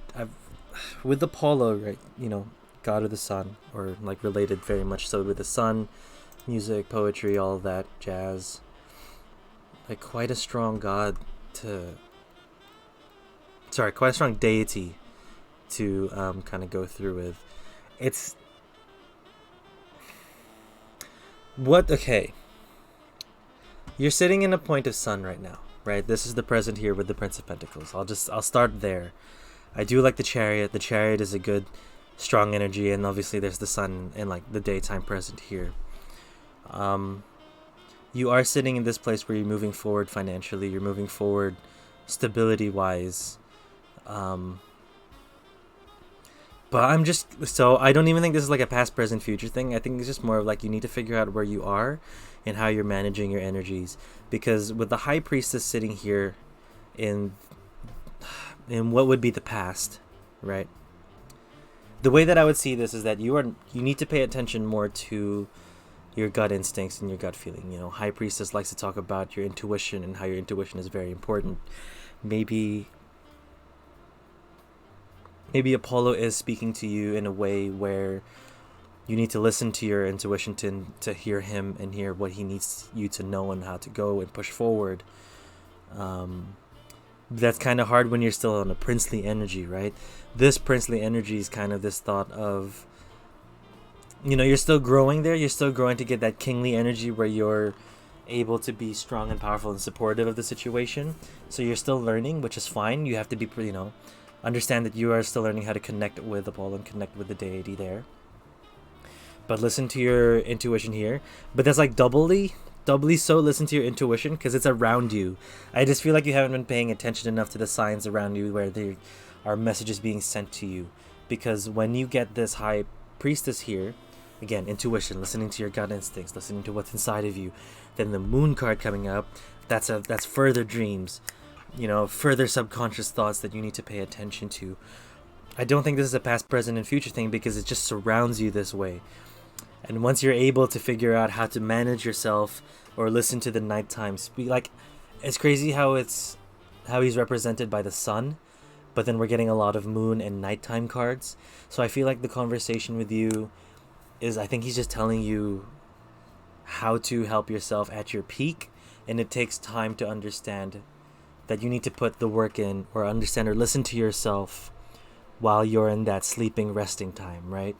with Apollo, right? You know, god of the sun, or like related very much so with the sun, music, poetry, all of that jazz. Like quite a strong god to. Sorry, quite a strong deity to kind of go through with. It's what okay, you're sitting in a point of sun right now, right? This is the present here with the Prince of Pentacles. I'll start there. I do like the Chariot. The Chariot is a good strong energy, and obviously there's the sun in like the daytime present here. You are sitting in this place where you're moving forward financially, you're moving forward stability wise. But I don't even think this is like a past, present, future thing. I think it's just more of like you need to figure out where you are and how you're managing your energies. Because with the High Priestess sitting here in what would be the past, right? The way that I would see this is that you need to pay attention more to your gut instincts and your gut feeling. You know, High Priestess likes to talk about your intuition and how your intuition is very important. Maybe Apollo is speaking to you in a way where you need to listen to your intuition to hear him and hear what he needs you to know and how to go and push forward. That's kind of hard when you're still on a princely energy, right? This princely energy is kind of this thought of, you know, you're still growing there. You're still growing to get that kingly energy where you're able to be strong and powerful and supportive of the situation. So you're still learning, which is fine. You have to be, understand that you are still learning how to connect with Apollo and connect with the deity there. But listen to your intuition here. But that's like doubly so listen to your intuition because it's around you. I just feel like you haven't been paying attention enough to the signs around you where there are messages being sent to you. Because when you get this High Priestess here, again, intuition, listening to your gut instincts, listening to what's inside of you, then the Moon card coming up, that's further dreams. Further subconscious thoughts that you need to pay attention to. I don't think this is a past, present, and future thing because it just surrounds you this way. And once you're able to figure out how to manage yourself or listen to the nighttime speak, like, it's crazy how he's represented by the sun, but then we're getting a lot of moon and nighttime cards. So I feel like the conversation with you is, I think he's just telling you how to help yourself at your peak, and it takes time to understand that you need to put the work in or understand or listen to yourself while you're in that sleeping, resting time, right?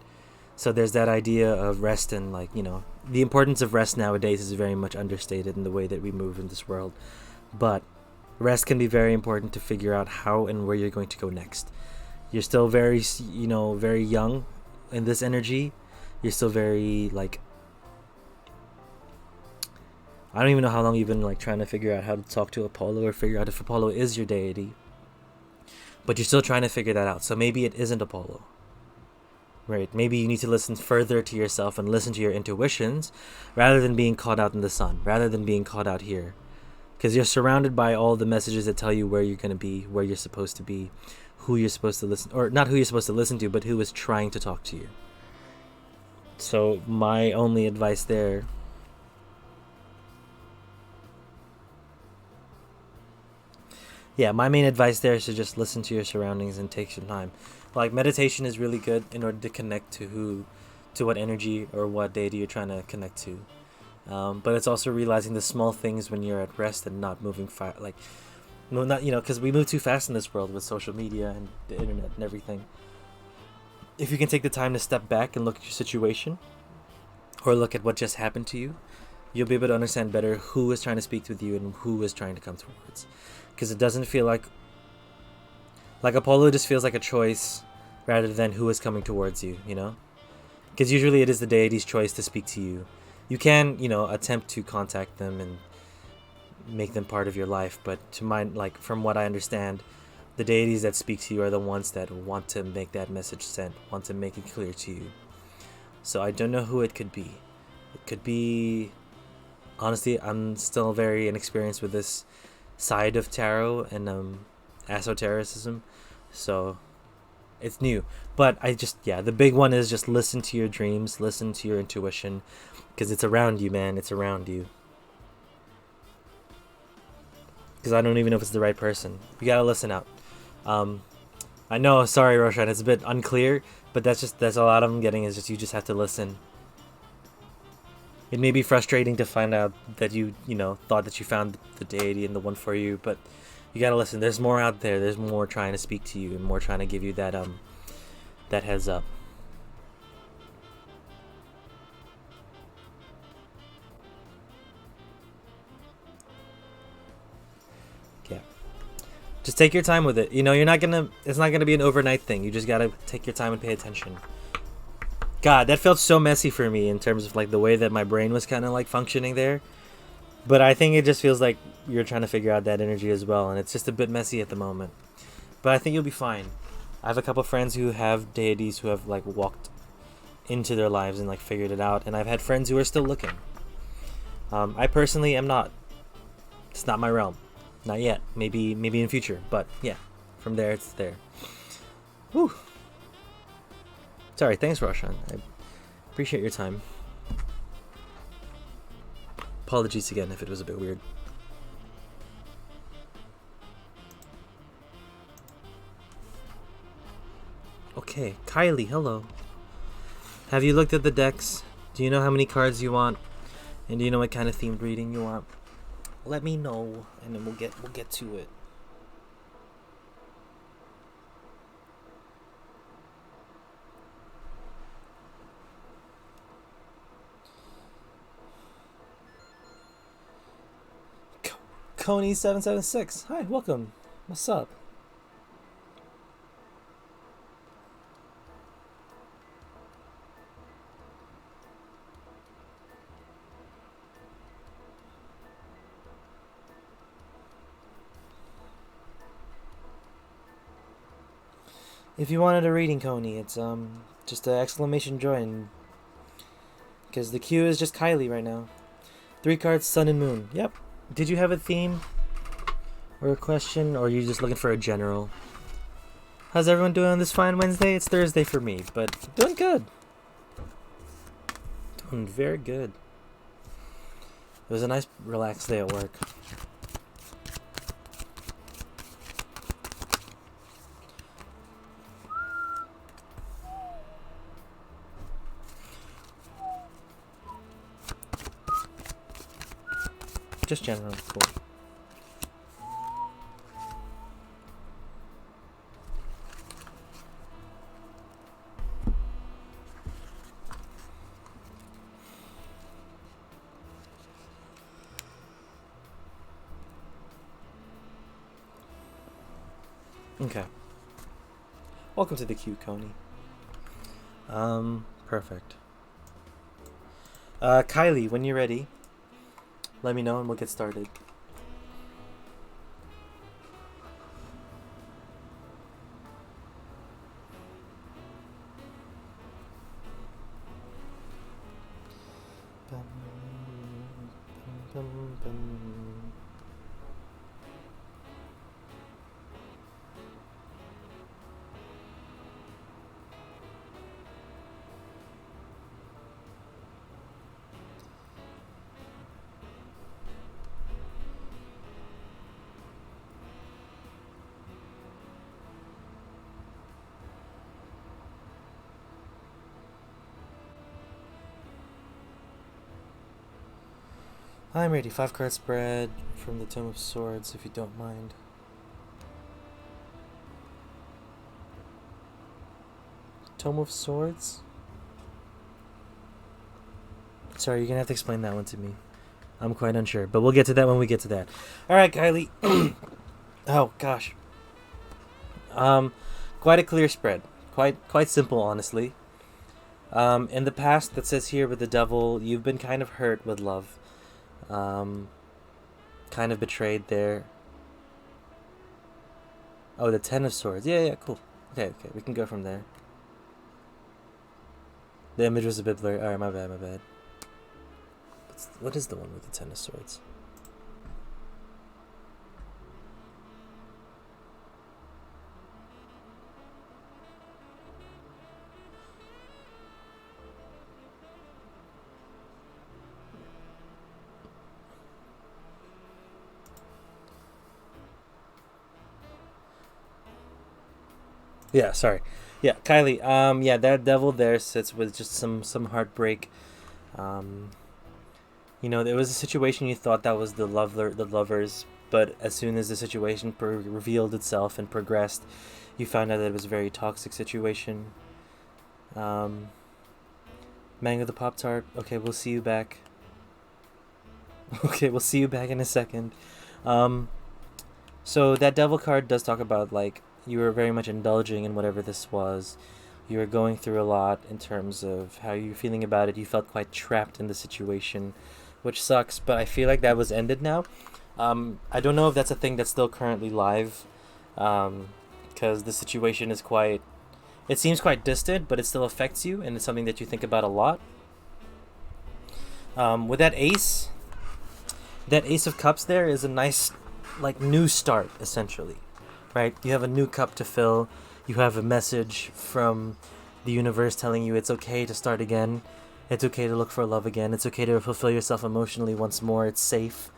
So there's that idea of rest, and like, the importance of rest nowadays is very much understated in the way that we move in this world. But rest can be very important to figure out how and where you're going to go next. You're still very, very young in this energy. You're still very, like, I don't even know how long you've been, like, trying to figure out how to talk to Apollo or figure out if Apollo is your deity. But you're still trying to figure that out. So maybe it isn't Apollo. Right? Maybe you need to listen further to yourself and listen to your intuitions rather than being caught out in the sun, rather than being caught out here. Because you're surrounded by all the messages that tell you where you're going to be, where you're supposed to be, who you're supposed to listen, or not who you're supposed to listen to, but who is trying to talk to you. So my only advice there, my main advice there is to just listen to your surroundings and take some time. Like, meditation is really good in order to connect to what energy or what deity you're trying to connect to. But it's also realizing the small things when you're at rest and not moving fast. Like, no, not, because we move too fast in this world with social media and the internet and everything. If you can take the time to step back and look at your situation, or look at what just happened to you, you'll be able to understand better who is trying to speak with you and who is trying to come towards. Because it doesn't feel like Apollo just feels like a choice rather than who is coming towards you, Because usually it is the deity's choice to speak to you. You can, attempt to contact them and make them part of your life, but from what I understand, the deities that speak to you are the ones that want to make that message sent, want to make it clear to you. So I don't know who it could be. It could be, honestly, I'm still very inexperienced with this side of tarot and esotericism, so it's new. But the big one is just listen to your dreams, listen to your intuition, because it's around you, man. It's around you. Because I don't even know if it's the right person. You gotta listen out. I know, sorry, Roshan, it's a bit unclear, but that's a lot I'm getting, is just you just have to listen. It may be frustrating to find out that you thought that you found the deity and the one for you, but you gotta listen. There's more out there. There's more trying to speak to you and more trying to give you that heads up. Yeah. Just take your time with it. It's not gonna be an overnight thing. You just gotta take your time and pay attention. God, that felt so messy for me in terms of like the way that my brain was kind of like functioning there. But I think it just feels like you're trying to figure out that energy as well, and it's just a bit messy at the moment. But I think you'll be fine. I have a couple friends who have deities who have like walked into their lives and like figured it out, and I've had friends who are still looking. I personally am not. It's not my realm. Not yet. Maybe in future. But yeah, from there it's there. Whew. Sorry, thanks, Roshan. I appreciate your time. Apologies again if it was a bit weird. Okay, Kylie, hello. Have you looked at the decks? Do you know how many cards you want? And do you know what kind of themed reading you want? Let me know, and then we'll get to it. Coney776. Hi, welcome. What's up? If you wanted a reading, Coney, it's just an exclamation join. Because the queue is just Kylie right now. 3 cards, Sun and Moon. Yep. Did you have a theme or a question, or are you just looking for a general? How's everyone doing on this fine Wednesday? It's Thursday for me, but doing good. Doing very good. It was a nice, relaxed day at work. Just generally cool. Okay. Welcome to the queue, Coney. Perfect. Kylie, when you're ready, let me know and we'll get started. I'm ready. 5-card spread from the Tome of Swords, if you don't mind. Tome of Swords? Sorry, you're gonna have to explain that one to me. I'm quite unsure, but we'll get to that when we get to that. Alright, Kylie. Oh, gosh. Quite a clear spread. Quite simple, honestly. In the past, that says here with the devil, you've been kind of hurt with love. Kind of betrayed there. Oh, the 10 of Swords. Yeah, cool. Okay, we can go from there. The image was a bit blurry. Alright, my bad. What is the one with the 10 of Swords? Yeah, sorry. Yeah, Kylie. Yeah, that devil there sits with just some heartbreak. There was a situation you thought that was the lovers, but as soon as the situation revealed itself and progressed, you found out that it was a very toxic situation. Mango the Pop-Tart. Okay, we'll see you back. Okay, we'll see you back in a second. So that devil card does talk about, like, you were very much indulging in whatever this was. You were going through a lot in terms of how you were feeling about it. You felt quite trapped in the situation, which sucks, but I feel like that was ended now. I don't know if that's a thing that's still currently live, because the situation is it seems quite distant, but it still affects you, and it's something that you think about a lot. With that Ace of Cups there is a nice, like, new start, essentially. Right? You have a new cup to fill. You have a message from the universe telling you it's okay to start again. It's okay to look for love again. It's okay to fulfill yourself emotionally once more. It's safe.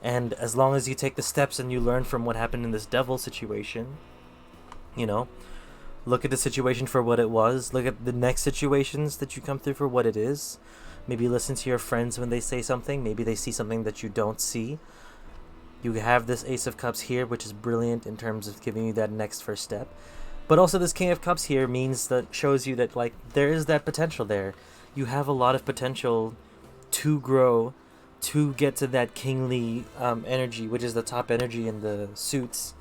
And as long as you take the steps and you learn from what happened in this devil situation, look at the situation for what it was. Look at the next situations that you come through for what it is. Maybe listen to your friends when they say something. Maybe they see something that you don't see. You have this Ace of Cups here, which is brilliant in terms of giving you that next first step. But also this King of Cups here shows you that, like, there is that potential there. You have a lot of potential to grow, to get to that kingly energy, which is the top energy in the suits.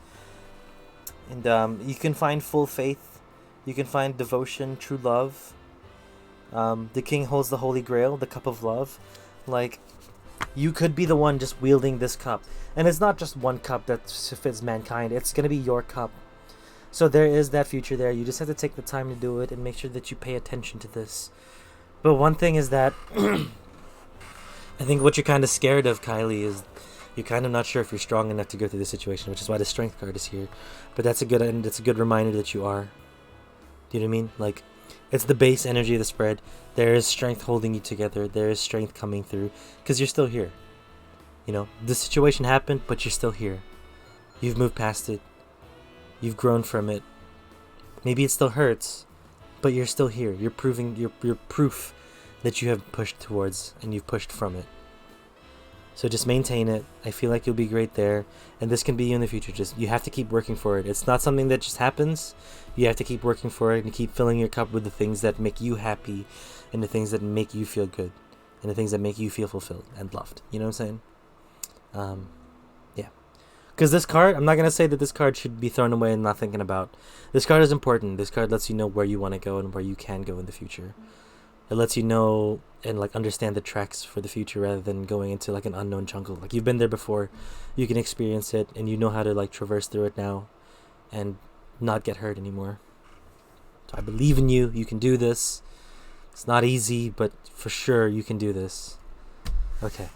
And you can find full faith. You can find devotion, true love. The king holds the Holy Grail, the cup of love. Like, you could be the one just wielding this cup. And it's not just one cup that fits mankind. It's going to be your cup. So there is that future there. You just have to take the time to do it and make sure that you pay attention to this. But one thing is that I think what you're kind of scared of, Kylie, is You're kind of not sure if you're strong enough to go through the situation, which is why the strength card is here. But that's a good reminder that you are. Do you know what I mean? Like, it's the base energy of the spread. There is strength holding you together. There is strength coming through because you're still here. You know, the situation happened, but you're still here. You've moved past it. You've grown from it. Maybe it still hurts, but you're still here. You're proving you're proof that you have pushed towards and you've pushed from it. So just maintain it. I feel like you'll be great there, and this can be you in the future. Just you have to keep working for it. It's not something that just happens. You have to keep working for it and keep filling your cup with the things that make you happy, and the things that make you feel good, and the things that make you feel fulfilled and loved. You know what I'm saying? Yeah. Because this card, I'm not gonna say that this card should be thrown away and not thinking about. This card is important. This card lets you know where you want to go and where you can go in the future. It lets you know and like understand the tracks for the future rather than going into like an unknown jungle. Like you've been there before, you can experience it and you know how to like traverse through it now and not get hurt anymore. So I believe in you. You can do this. It's not easy, but for sure you can do this. Okay.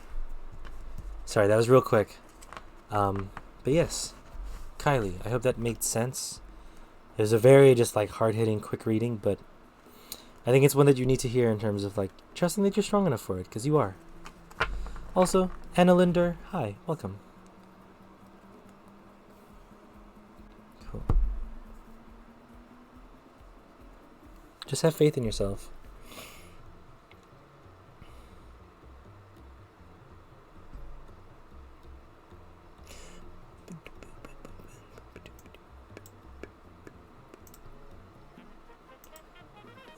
Sorry, that was real quick. But yes, Kylie, I hope that made sense. It was a very just like hard-hitting, quick reading, but I think it's one that you need to hear in terms of like trusting that you're strong enough for it, because you are. Also, Anna Linder, hi, welcome. Cool. Just have faith in yourself.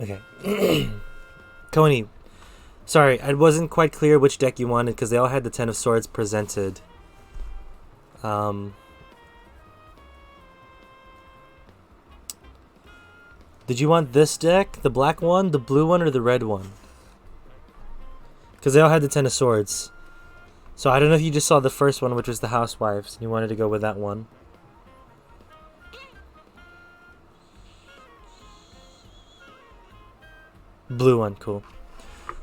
Okay. Coney, sorry, I wasn't quite clear which deck you wanted because they all had the Ten of Swords presented. Did you want this deck, the black one, the blue one, or the red one? Because they all had the Ten of Swords. So I don't know if you just saw the first one, which was the Housewives, and you wanted to go with that one. Blue one, cool.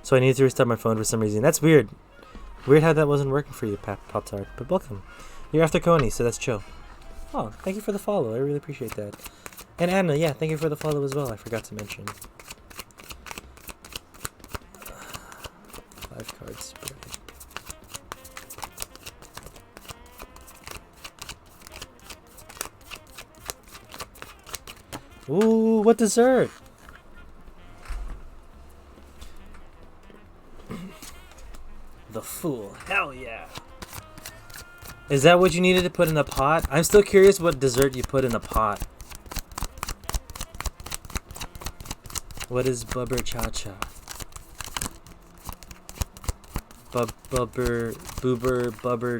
So I need to restart my phone for some reason. That's weird. Weird how that wasn't working for you, Pop-Tart. But welcome. You're after Coney, so that's chill. Oh, thank you for the follow. I really appreciate that. And Anna, yeah, thank you for the follow as well. I forgot to mention. 5 cards spread. Ooh, what dessert? The Fool. Hell yeah. Is that what you needed to put in a pot? I'm still curious what dessert you put in a pot. What is Bubber Cha Cha? Bubber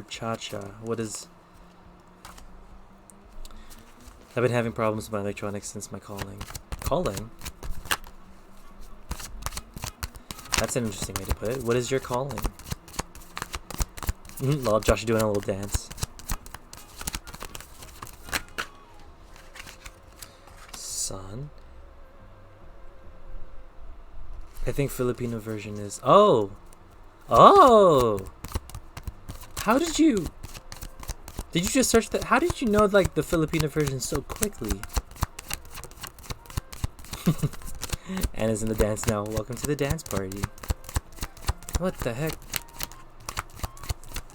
Cha Cha. What is... I've been having problems with my electronics since my calling. Calling? That's an interesting way to put it. What is your calling? Lol, Josh doing a little dance. Son. I think Filipino version is... Oh! Oh! How did you... Did you just search that? How did you know like the Filipino version so quickly? Anna's in the dance now. Welcome to the dance party. What the heck?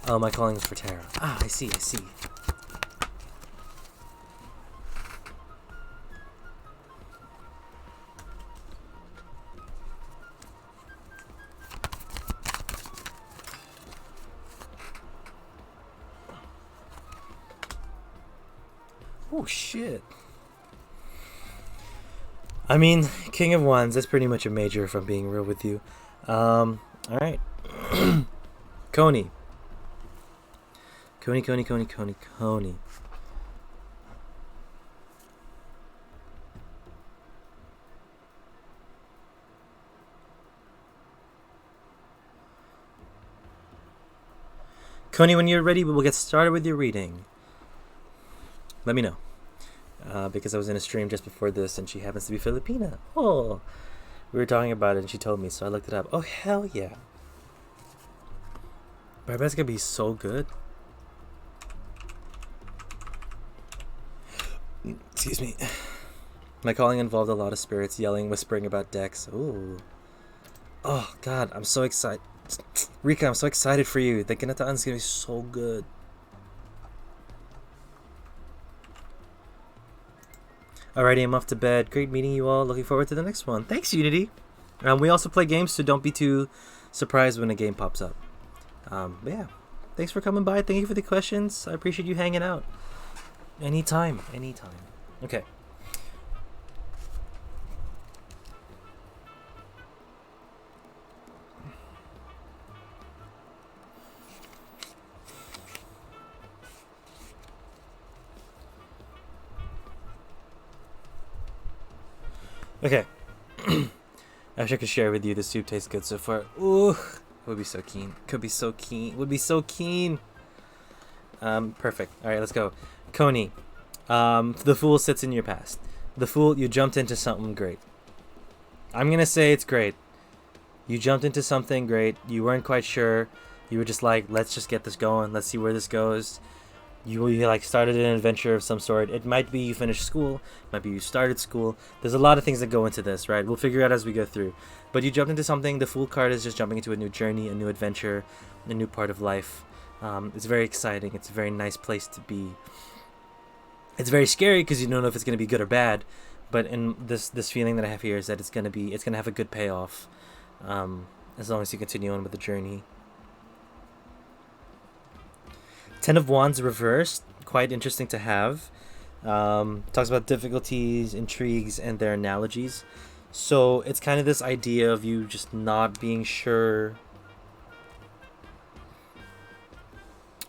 Oh, my calling is for Tara. Ah, I see. Oh, shit. I mean, King of Wands, that's pretty much a major if I'm being real with you. Alright. Coney. Coney. Coney, when you're ready, we'll get started with your reading. Let me know. Because I was in a stream just before this, and she happens to be Filipina. Oh, we were talking about it, and she told me, so I looked it up. Oh, hell yeah. Barbara's gonna be so good. Excuse me. My calling involved a lot of spirits yelling, whispering about decks. Ooh. Oh, God, I'm so excited. Rika, I'm so excited for you. The Ginataan is going to be so good. Alrighty, I'm off to bed. Great meeting you all. Looking forward to the next one. Thanks, Unity. We also play games, so don't be too surprised when a game pops up. But yeah, thanks for coming by. Thank you for the questions. I appreciate you hanging out. Anytime. Okay. Okay. I wish I could share with you. The soup tastes good so far. Ooh, would be so keen. Could be so keen. Would be so keen. Perfect. All right, let's go. Coney, the fool sits in your past. The fool, you jumped into something great. I'm gonna say it's great. You jumped into something great. You weren't quite sure. You were just like, let's just get this going. Let's see where this goes. You like started an adventure of some sort. It might be you finished school. It might be you started school. There's a lot of things that go into this, right? We'll figure out as we go through. But you jumped into something. The Fool card is just jumping into a new journey, a new adventure, a new part of life. It's very exciting. It's a very nice place to be. It's very scary because you don't know if it's going to be good or bad. But in this feeling that I have here is that it's going to have a good payoff, as long as you continue on with the journey. Ten of Wands reversed, quite interesting to have. Talks about difficulties, intrigues, and their analogies. So it's kind of this idea of you just not being sure.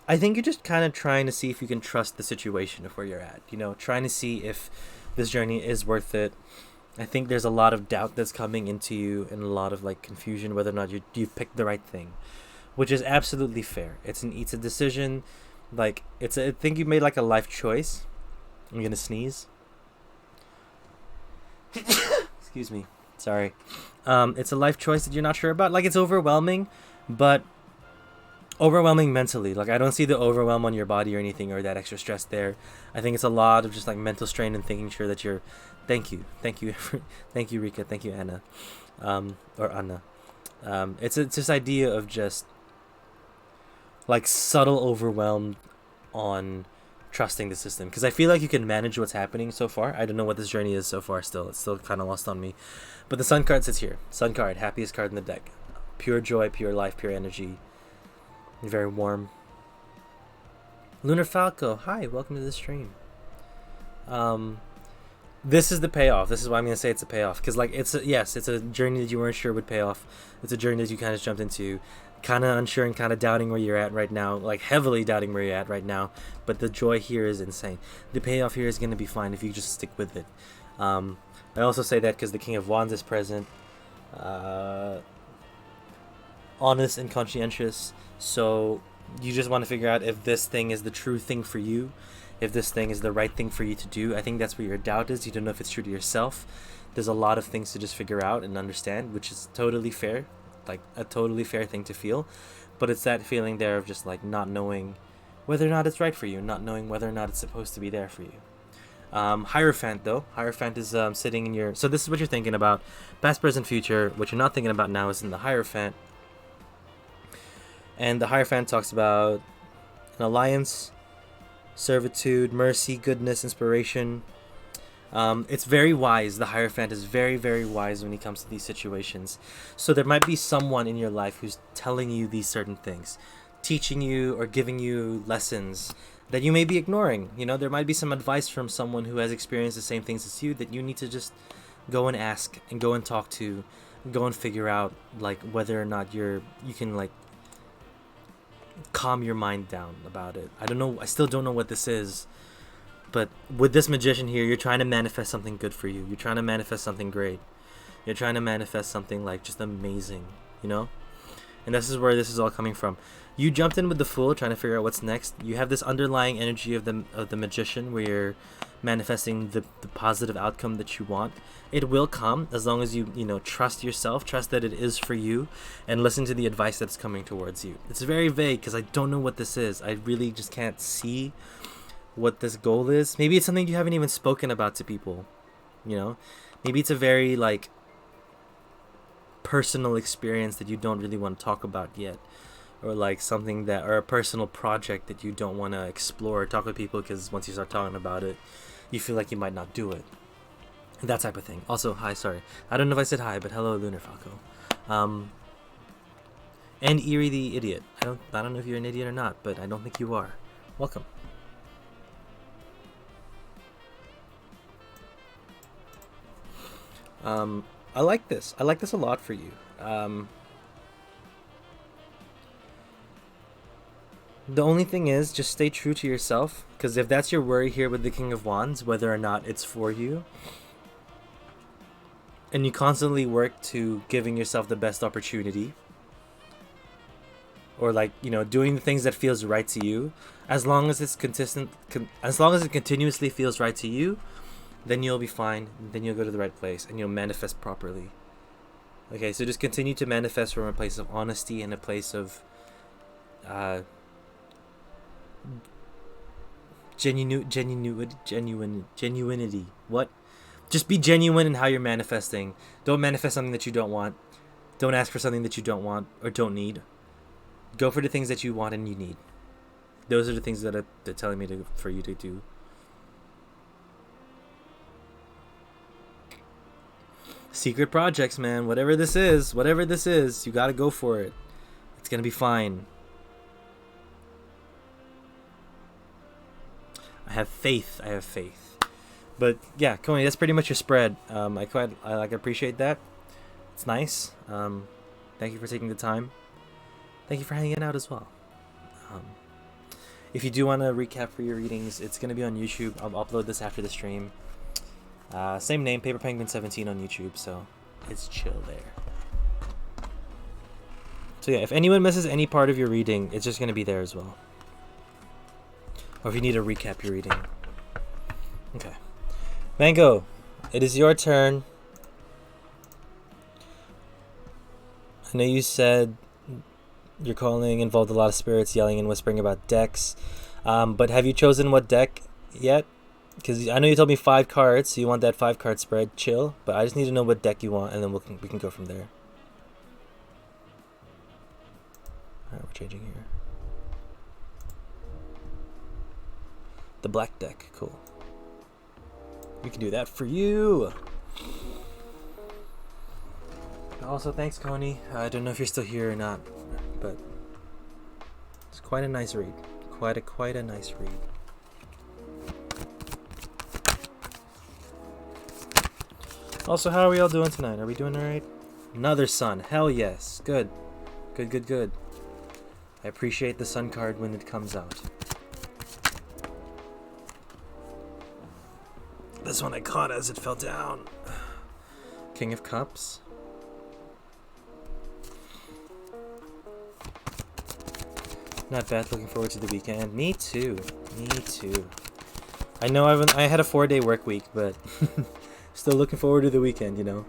I think you're just kind of trying to see if you can trust the situation of where you're at. You know, trying to see if this journey is worth it. I think there's a lot of doubt that's coming into you and a lot of like confusion whether or not you've picked the right thing, which is absolutely fair. It's a decision, like I think you made like a life choice. I'm gonna sneeze. Excuse me. Sorry. It's a life choice that you're not sure about. Like it's overwhelming, but overwhelming mentally. Like I don't see the overwhelm on your body or anything or that extra stress there. I think it's a lot of just like mental strain and thinking sure that you're. Thank you, thank you, Rika. Thank you, Anna, or Anna. It's this idea of just like subtle overwhelm on trusting the system, because I feel like you can manage what's happening so far. I don't know what this journey is so far. It's still kind of lost on me. But the Sun card sits here. Sun card, happiest card in the deck. Pure joy, pure life, pure energy. Very warm. Lunar Falco, hi, welcome to the stream. This is the payoff. This is why I'm gonna say it's a payoff, because like it's a journey that you weren't sure would pay off. It's a journey that you kind of jumped into, kind of unsure and kind of doubting where you're at right now, like heavily doubting where you're at right now. But the joy here is insane. The payoff here is gonna be fine if you just stick with it. I also say that because the King of Wands is present, honest and conscientious. So you just want to figure out if this thing is the true thing for you, if this thing is the right thing for you to do. I think that's where your doubt is. You don't know if it's true to yourself. There's a lot of things to just figure out and understand, which is totally fair, like a totally fair thing to feel. But it's that feeling there of just like not knowing whether or not it's right for you, not knowing whether or not it's supposed to be there for you. Hierophant though. Hierophant is sitting in your... So this is what you're thinking about. Past, present, future. What you're not thinking about now is in the Hierophant. And the Hierophant talks about an alliance, servitude, mercy, goodness, inspiration. It's very wise. The Hierophant is very, very wise when it comes to these situations. So there might be someone in your life who's telling you these certain things, teaching you or giving you lessons that you may be ignoring. You know, there might be some advice from someone who has experienced the same things as you that you need to just go and ask and go and talk to, go and figure out like whether or not you can like calm your mind down about it. I don't know. I still don't know what this is. But with this magician here, you're trying to manifest something good for you. You're trying to manifest something great. You're trying to manifest something like just amazing, you know? And this is where this is all coming from. You jumped in with the Fool, trying to figure out what's next. You have this underlying energy of the magician where you're manifesting the positive outcome that you want. It will come as long as you trust yourself, trust that it is for you, and listen to the advice that's coming towards you. It's very vague because I don't know what this is. I really just can't see what this goal is. Maybe it's something you haven't even spoken about to people, you know? Maybe it's a very, like, personal experience that you don't really want to talk about yet, or like something that, or a personal project that you don't want to explore or talk with people, because once you start talking about it, you feel like you might not do it. That type of thing. Also, hi, sorry. I don't know if I said hi, but hello, Lunar Falco. And Eerie the Idiot. I don't know if you're an idiot or not, but I don't think you are. Welcome. I like this. I like this a lot for you. The only thing is, just stay true to yourself, because if that's your worry here with the King of Wands, whether or not it's for you, and you constantly work to giving yourself the best opportunity, or like, you know, doing the things that feels right to you, as long as it's consistent, as long as it continuously feels right to you, then you'll be fine. Then you'll go to the right place and you'll manifest properly. Okay, so just continue to manifest from a place of honesty and a place of genuinity. What? Just be genuine in how you're manifesting. Don't manifest something that you don't want. Don't ask for something that you don't want or don't need. Go for the things that you want and you need. Those are the things that they're telling me for you to do. Secret projects, man. Whatever this is, you gotta go for it. It's gonna be fine. I have faith. But yeah, Coney, that's pretty much your spread. I appreciate that. It's nice. Thank you for taking the time. Thank you for hanging out as well. If you do want to recap for your readings, it's gonna be on YouTube. I'll upload this after the stream. Same name, Paper Penguin 17 on YouTube, so it's chill there. So yeah, if anyone misses any part of your reading, it's just gonna be there as well. Or if you need to recap your reading. Okay. Mango, it is your turn. I know you said your calling involved a lot of spirits yelling and whispering about decks, but have you chosen what deck yet? Because I know you told me 5 cards, so you want that 5 card spread. Chill, but I just need to know what deck you want, and then we can go from there. Alright, we're changing here. The black deck, cool. We can do that for you. Also, thanks, Coney. I don't know if you're still here or not, but it's quite a nice read. Quite a nice read. Also, how are we all doing tonight? Are we doing alright? Another sun. Hell yes. Good. Good. I appreciate the sun card when it comes out. This one I caught as it fell down. King of Cups. Not bad. Looking forward to the weekend. Me too. I know I had a 4-day work week, but still looking forward to the weekend, you know.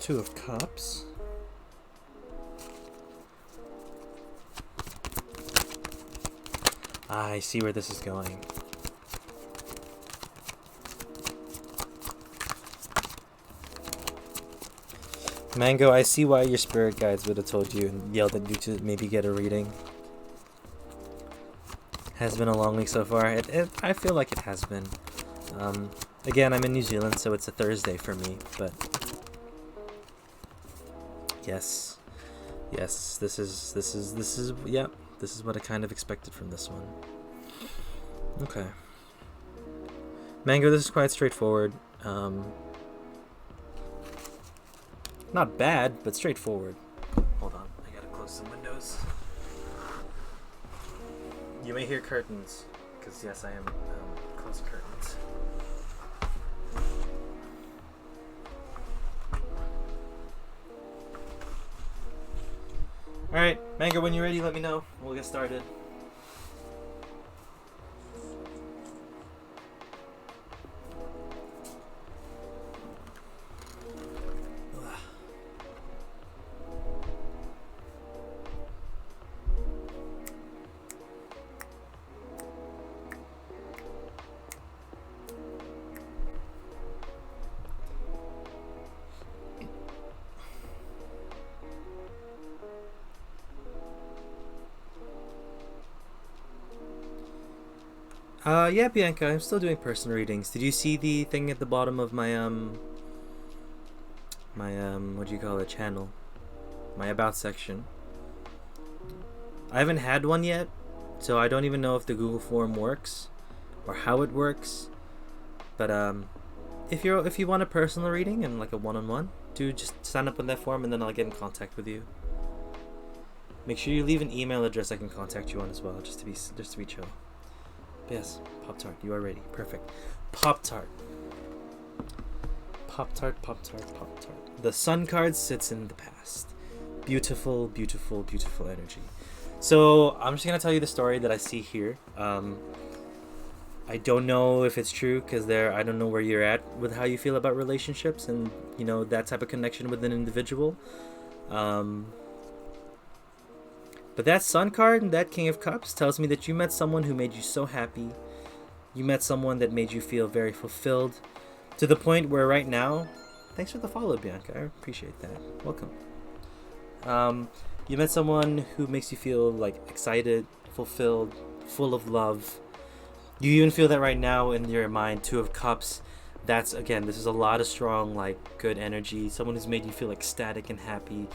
Two of Cups. I see where this is going. Mango, I see why your spirit guides would have told you and yelled at you to maybe get a reading. Has been a long week so far. I feel like it has been. Again, I'm in New Zealand, so it's a Thursday for me, but yes, this is what I kind of expected from this one. Okay. Mango, this is quite straightforward. Not bad, but straightforward. Hold on, I gotta close some windows. You may hear curtains, because yes, I am close curtains. Alright, Mango, when you're ready, let me know. We'll get started. Yeah, Bianca, I'm still doing personal readings. Did you see the thing at the bottom of my what do you call it, channel? My about section. I haven't had one yet, so I don't even know if the Google form works or how it works. But if you want a personal reading and like a one-on-one, do just sign up on that form and then I'll get in contact with you. Make sure you leave an email address I can contact you on as well, just to be chill. But yes, Pop-Tart, you are ready. Perfect. Pop-Tart. Pop-Tart, Pop-Tart, Pop-Tart. The Sun card sits in the past. Beautiful, beautiful, beautiful energy. So I'm just gonna tell you the story that I see here. I don't know if it's true because I don't know where you're at with how you feel about relationships and that type of connection with an individual. But that Sun card and that King of Cups tells me that you met someone who made you so happy. You met someone that made you feel very fulfilled, to the point where right now, thanks for the follow, Bianca. I appreciate that. Welcome. You met someone who makes you feel like excited, fulfilled, full of love. You even feel that right now in your mind. Two of Cups. This is a lot of strong, like, good energy. Someone who's made you feel ecstatic and happy.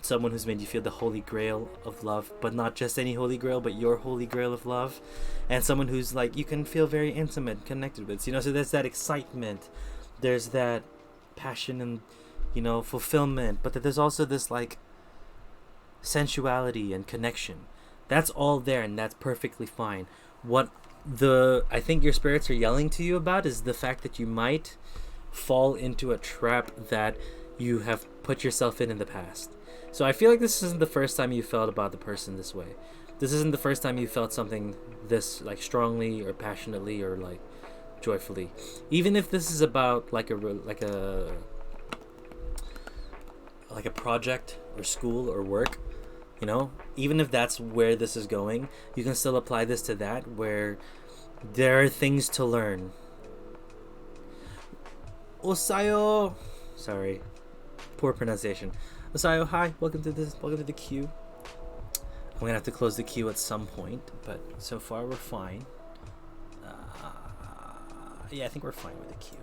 Someone who's made you feel the holy grail of love, but not just any holy grail, but your holy grail of love. And someone who's like, you can feel very intimate, connected with. So there's that excitement. There's that passion and, fulfillment. But there's also this, like, sensuality and connection. That's all there, and that's perfectly fine. What I think your spirits are yelling to you about is the fact that you might fall into a trap that you have put yourself in the past. So I feel like this isn't the first time you felt about the person this way. This isn't the first time you felt something this, like, strongly or passionately or, like, joyfully. Even if this is about like a project or school or work, even if that's where this is going, you can still apply this to that, where there are things to learn. Osayo, sorry, poor pronunciation. Osayo, hi, welcome to the queue. I'm gonna have to close the queue at some point, but so far we're fine. Yeah, I think we're fine with the queue.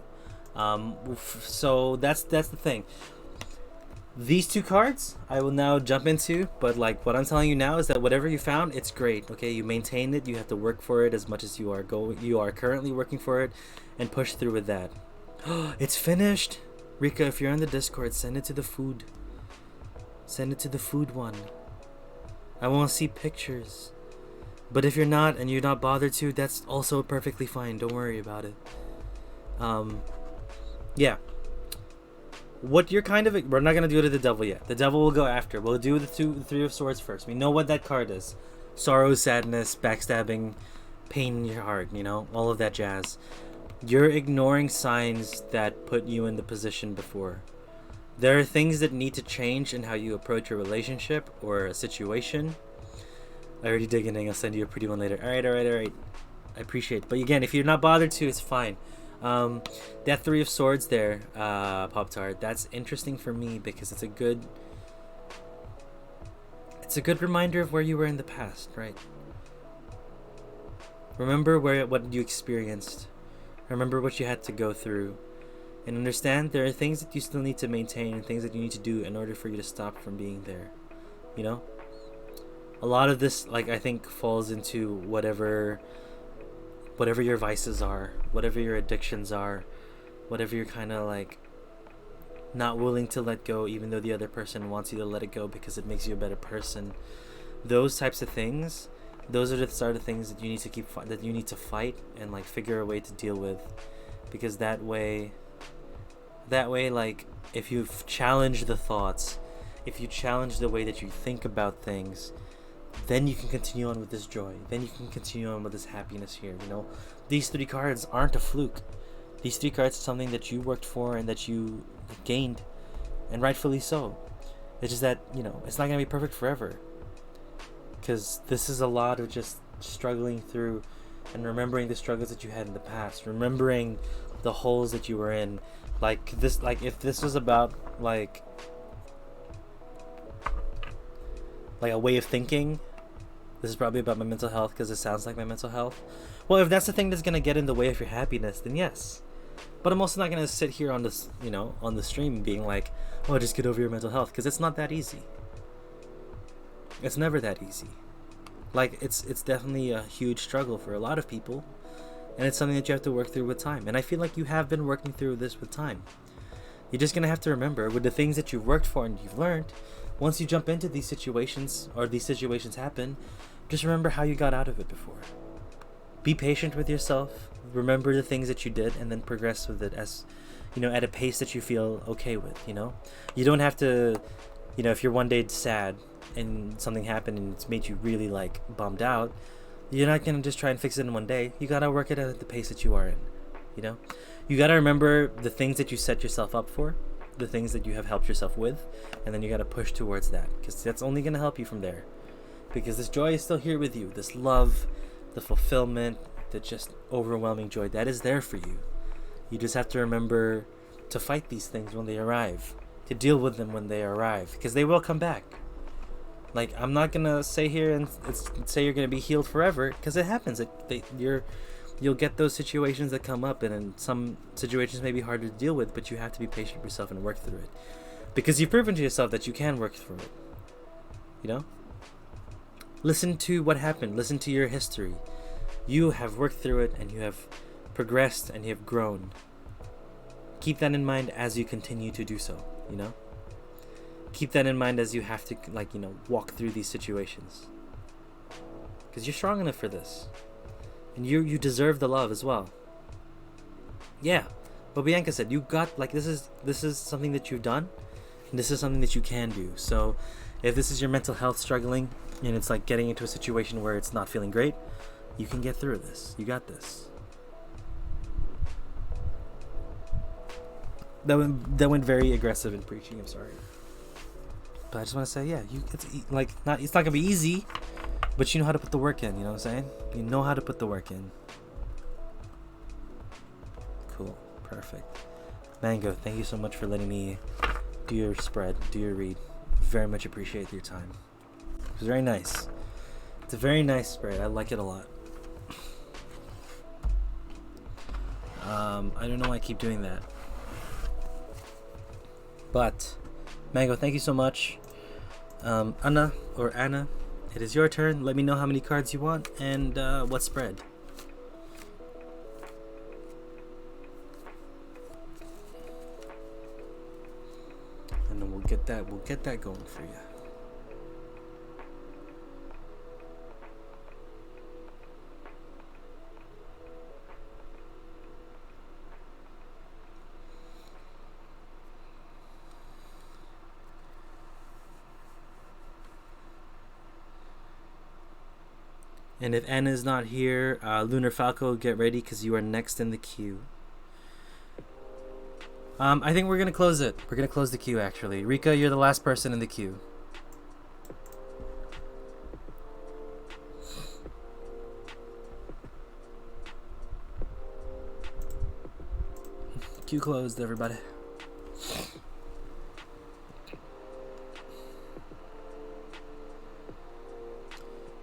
So that's the thing. These two cards I will now jump into, but like what I'm telling you now is that whatever you found, it's great. Okay, you maintain it. You have to work for it as much as you are currently working for it, and push through with that. It's finished. Rika, if you're on the Discord, send it to the food. Send it to the food one. I want to see pictures. But if you're not and you're not bothered to, that's also perfectly fine. Don't worry about it. Yeah. What you're we're not gonna do it to the devil yet. The devil will go after. We'll do the Three of Swords first. We know what that card is: sorrow, sadness, backstabbing, pain in your heart. All of that jazz. You're ignoring signs that put you in the position before. There are things that need to change in how you approach a relationship or a situation. I already digging in. I'll send you a pretty one later. All right. I appreciate it. But again, if you're not bothered to, it's fine. That Three of Swords there, Pop-Tart, that's interesting for me because it's a good reminder of where you were in the past, right? Remember what you experienced. Remember what you had to go through. And understand there are things that you still need to maintain and things that you need to do in order for you to stop from being there. A lot of this, like, I think falls into whatever your vices are, whatever your addictions are, whatever you're kind of like not willing to let go, even though the other person wants you to let it go because it makes you a better person. Those types of things, those are the sort of things that you need to fight and like figure a way to deal with, because that way, like, if you challenge the thoughts, if you challenge the way that you think about things, then you can continue on with this joy. Then you can continue on with this happiness here. These three cards aren't a fluke. These three cards are something that you worked for and that you gained, and rightfully so. It's just that, it's not going to be perfect forever. Because this is a lot of just struggling through and remembering the struggles that you had in the past. Remembering the holes that you were in. Like, if this was about, like a way of thinking, This is probably about my mental health because it sounds like my mental health. Well, if that's the thing that's gonna get in the way of your happiness, then yes. But I'm also not gonna sit here on this, on the stream being like, "Oh, just get over your mental health," because it's not that easy. It's never that easy. Like it's definitely a huge struggle for a lot of people, and it's something that you have to work through with time. And I feel like you have been working through this with time. You're just gonna have to remember with the things that you've worked for and you've learned. Once you jump into these situations or these situations happen, just remember how you got out of it before. Be patient with yourself. Remember the things that you did and then progress with it as, at a pace that you feel okay with, You don't have to, if you're one day sad and something happened and it's made you really like bummed out, you're not going to just try and fix it in one day. You got to work it at the pace that you are in, You got to remember the things that you set yourself up for, the things that you have helped yourself with, and then you got to push towards that because that's only going to help you from there. Because this joy is still here with you. This love, the fulfillment, the just overwhelming joy, that is there for you. You just have to remember to fight these things when they arrive, to deal with them when they arrive, because they will come back. Like, I'm not going to say here and say you're going to be healed forever, because it happens. You'll get those situations that come up, and in some situations may be harder to deal with, but you have to be patient with yourself and work through it. Because you've proven to yourself that you can work through it. Listen to what happened. Listen to your history. You have worked through it, and you have progressed, and you have grown. Keep that in mind as you continue to do so, Keep that in mind as you have to, walk through these situations. Because you're strong enough for this. And you deserve the love as well. Yeah. But Bianca said, you got, this is something that you've done, and this is something that you can do. So if this is your mental health struggling, and it's like getting into a situation where it's not feeling great, you can get through this. You got this. That went very aggressive in preaching. I'm sorry. But I just want to say, yeah, it's not gonna be easy, but you know how to put the work in. You know what I'm saying? You know how to put the work in. Cool, perfect. Mango, thank you so much for letting me do your spread, do your read. Very much appreciate your time. It was very nice. It's a very nice spread. I like it a lot. I don't know why I keep doing that. But, Mango, thank you so much. Anna, it is your turn. Let me know how many cards you want and what spread. And then we'll get that going for you. And if Anna's not here, Lunar Falco, get ready because you are next in the queue. I think we're going to close it. We're going to close the queue, actually. Rika, you're the last person in the queue. Queue closed, everybody.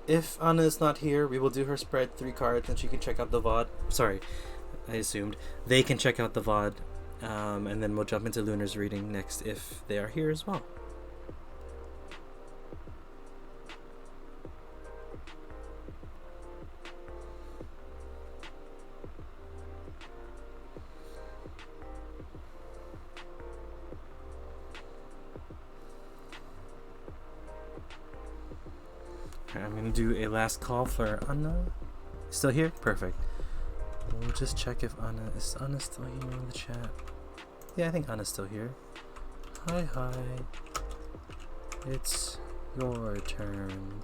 If Anna is not here, we will do her spread 3 cards and she can check out the VOD. Sorry, I assumed. They can check out the VOD. And then we'll jump into Lunar's reading next if they are here as well. I'm going to do a last call for Anna. Still here? Perfect. We'll just check if Anna... Is Anna still here in the chat? Yeah, I think Anna's still here. Hi. It's your turn.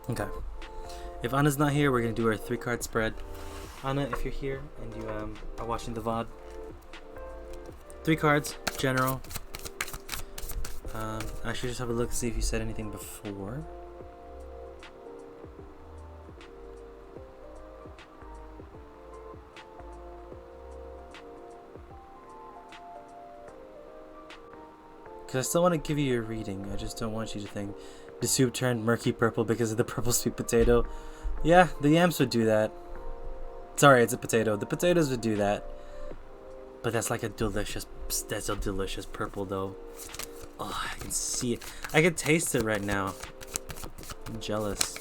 Okay. If Anna's not here, we're going to do our 3-card spread. Anna, if you're here and you are watching the VOD, 3 cards, general. I should just have a look to see if you said anything before. Because I still want to give you your reading. I just don't want you to think the soup turned murky purple because of the purple sweet potato. Yeah, the yams would do that. Sorry, it's a potato. The potatoes would do that. But that's like that's a delicious purple though. Oh, I can see it. I can taste it right now. I'm jealous.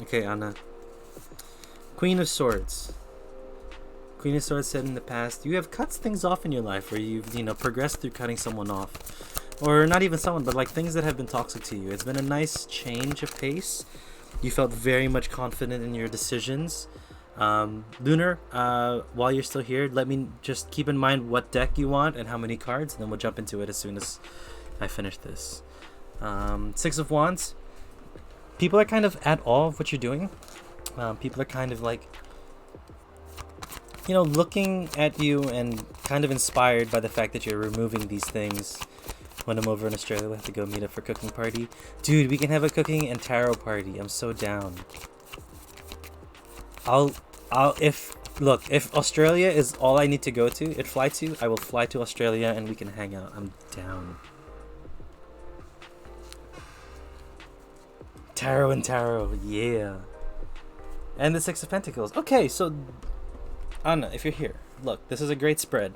Okay, Anna. Queen of Swords. Queen of Swords said in the past, you have cut things off in your life where you've, progressed through cutting someone off. Or not even someone, but like things that have been toxic to you. It's been a nice change of pace. You felt very much confident in your decisions. Lunar, while you're still here, let me just keep in mind what deck you want and how many cards, and then we'll jump into it as soon as I finish this. 6 of Wands. People are kind of at awe of what you're doing. People are kind of like, looking at you and kind of inspired by the fact that you're removing these things. When I'm over in Australia, we'll have to go meet up for cooking party. Dude, we can have a cooking and tarot party. I'm so down. If Australia is all I need to go to, I will fly to Australia and we can hang out. I'm down. Tarot, yeah. And the 6 of Pentacles. Okay, so Anna, if you're here, look, this is a great spread.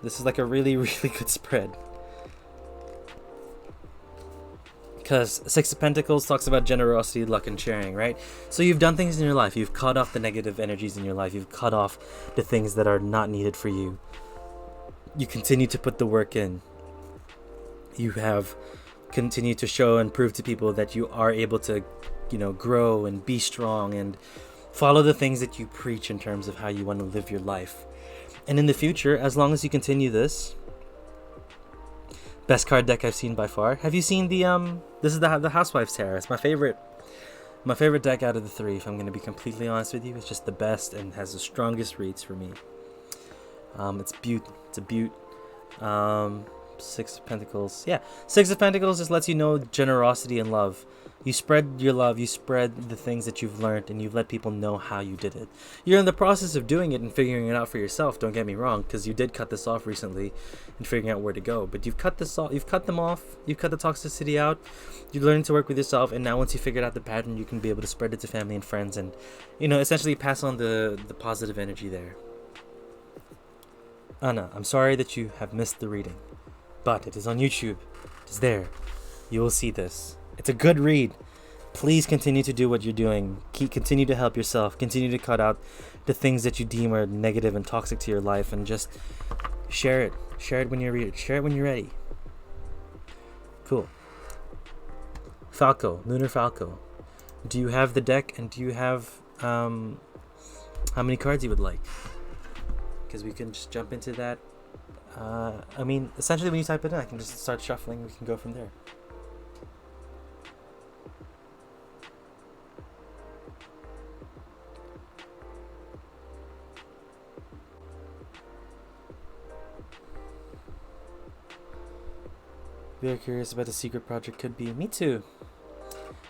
This is like a really, really good spread. Because 6 of Pentacles talks about generosity, luck, and sharing, right? So you've done things in your life. You've cut off the negative energies in your life. You've cut off the things that are not needed for you. You continue to put the work in. You have continued to show and prove to people that you are able to, grow and be strong and follow the things that you preach in terms of how you want to live your life. And in the future, as long as you continue this, best card deck I've seen by far. Have you seen this is the Housewives Tarot. It's my favorite deck out of the 3, if I'm going to be completely honest with you. It's just the best and has the strongest reads for me. It's a beaut. 6 of Pentacles. Yeah, 6 of Pentacles just lets you know generosity and love. You spread your love, you spread the things that you've learned, and you've let people know how you did it. You're in the process of doing it and figuring it out for yourself, don't get me wrong, because you did cut this off recently and figuring out where to go. But you've cut them off, you've cut the toxicity out, you're learning to work with yourself, and now once you figured out the pattern, you can be able to spread it to family and friends and, essentially pass on the positive energy there. Anna, I'm sorry that you have missed the reading, but it is on YouTube. It is there. You will see this. It's a good read. Please continue to do what you're doing. Continue to help yourself. Continue to cut out the things that you deem are negative and toxic to your life, and just share it. Share it when you read it. Share it when you're ready. Cool. Falco, Lunar Falco. Do you have the deck, and do you have how many cards you would like? Because we can just jump into that. Essentially when you type it in, I can just start shuffling. We can go from there. Very curious about the secret project could be. Me too.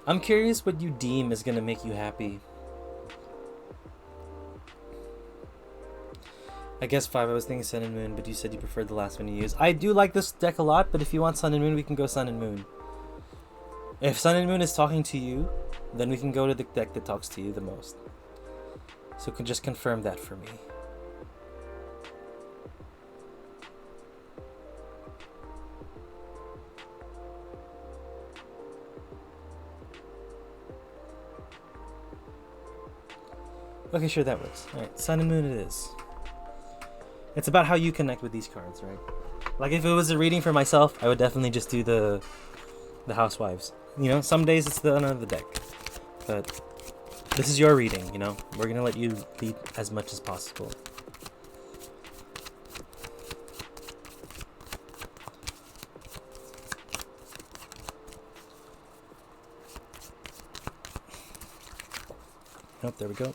I'm curious what you deem is going to make you happy. I guess 5, I was thinking Sun and Moon, but you said you preferred the last one you used. I do like this deck a lot, but if you want Sun and Moon, we can go Sun and Moon. If Sun and Moon is talking to you, then we can go to the deck that talks to you the most. So can just confirm that for me. Okay, sure, that works. Alright, Sun and Moon it is. It's about how you connect with these cards, right? Like if it was a reading for myself, I would definitely just do the Housewives. Some days it's the another deck. But this is your reading, We're gonna let you lead as much as possible. Oh, there we go.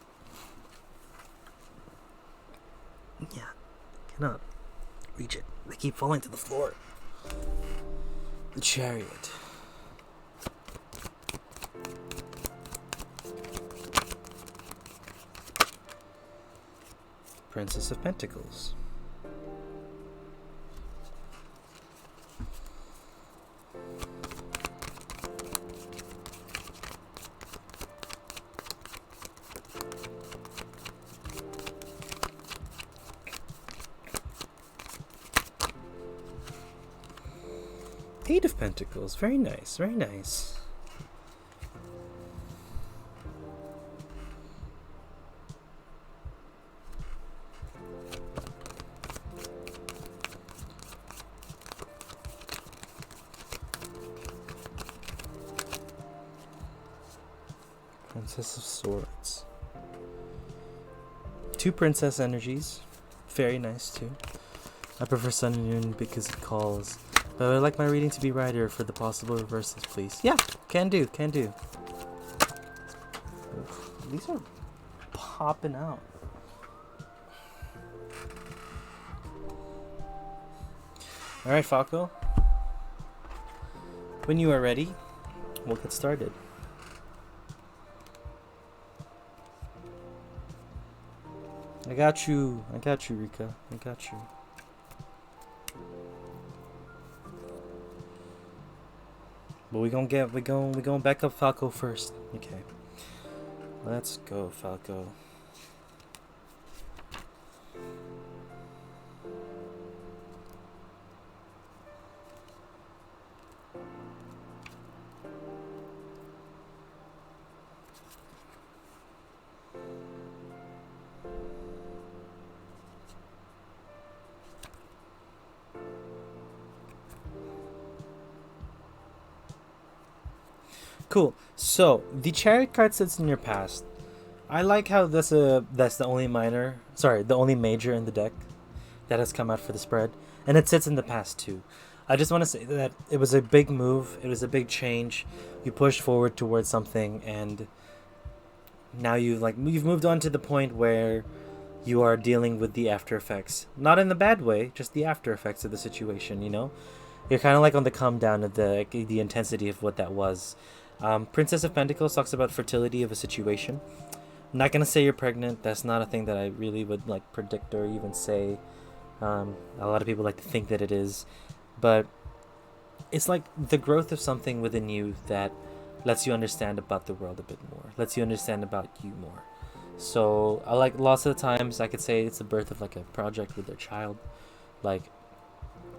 Yeah, cannot. Reach it. They keep falling to the floor. The Chariot. Princess of Pentacles. Eight of Pentacles. Very nice, very nice. Princess of Swords. Two princess energies. Very nice too. I prefer Sun and Moon because it calls. But I would like my reading to be righter for the possible reverses, please. Yeah, can do, can do. Oof, these are popping out. Alright, Falco. When you are ready, we'll get started. I got you, Rika. I got you. But we gonna back up Falco first. Okay. Let's go, Falco. Cool. So the Chariot card sits in your past. I like how that's the only the only major in the deck that has come out for the spread, and it sits in the past too. I just want to say that it was a big move. It was a big change. You pushed forward towards something, and now you've moved on to the point where you are dealing with the after effects. Not in the bad way, just the after effects of the situation. You know, you're kind of like on the come down of the intensity of what that was. Princess of Pentacles talks about fertility of a situation. I'm not gonna say you're pregnant. That's not a thing that I really would like predict or even say. A lot of people like to think that it is, but it's like the growth of something within you that lets you understand about the world a bit more, lets you understand about you more. So I like lots of the times I could say it's the birth of like a project with their child, like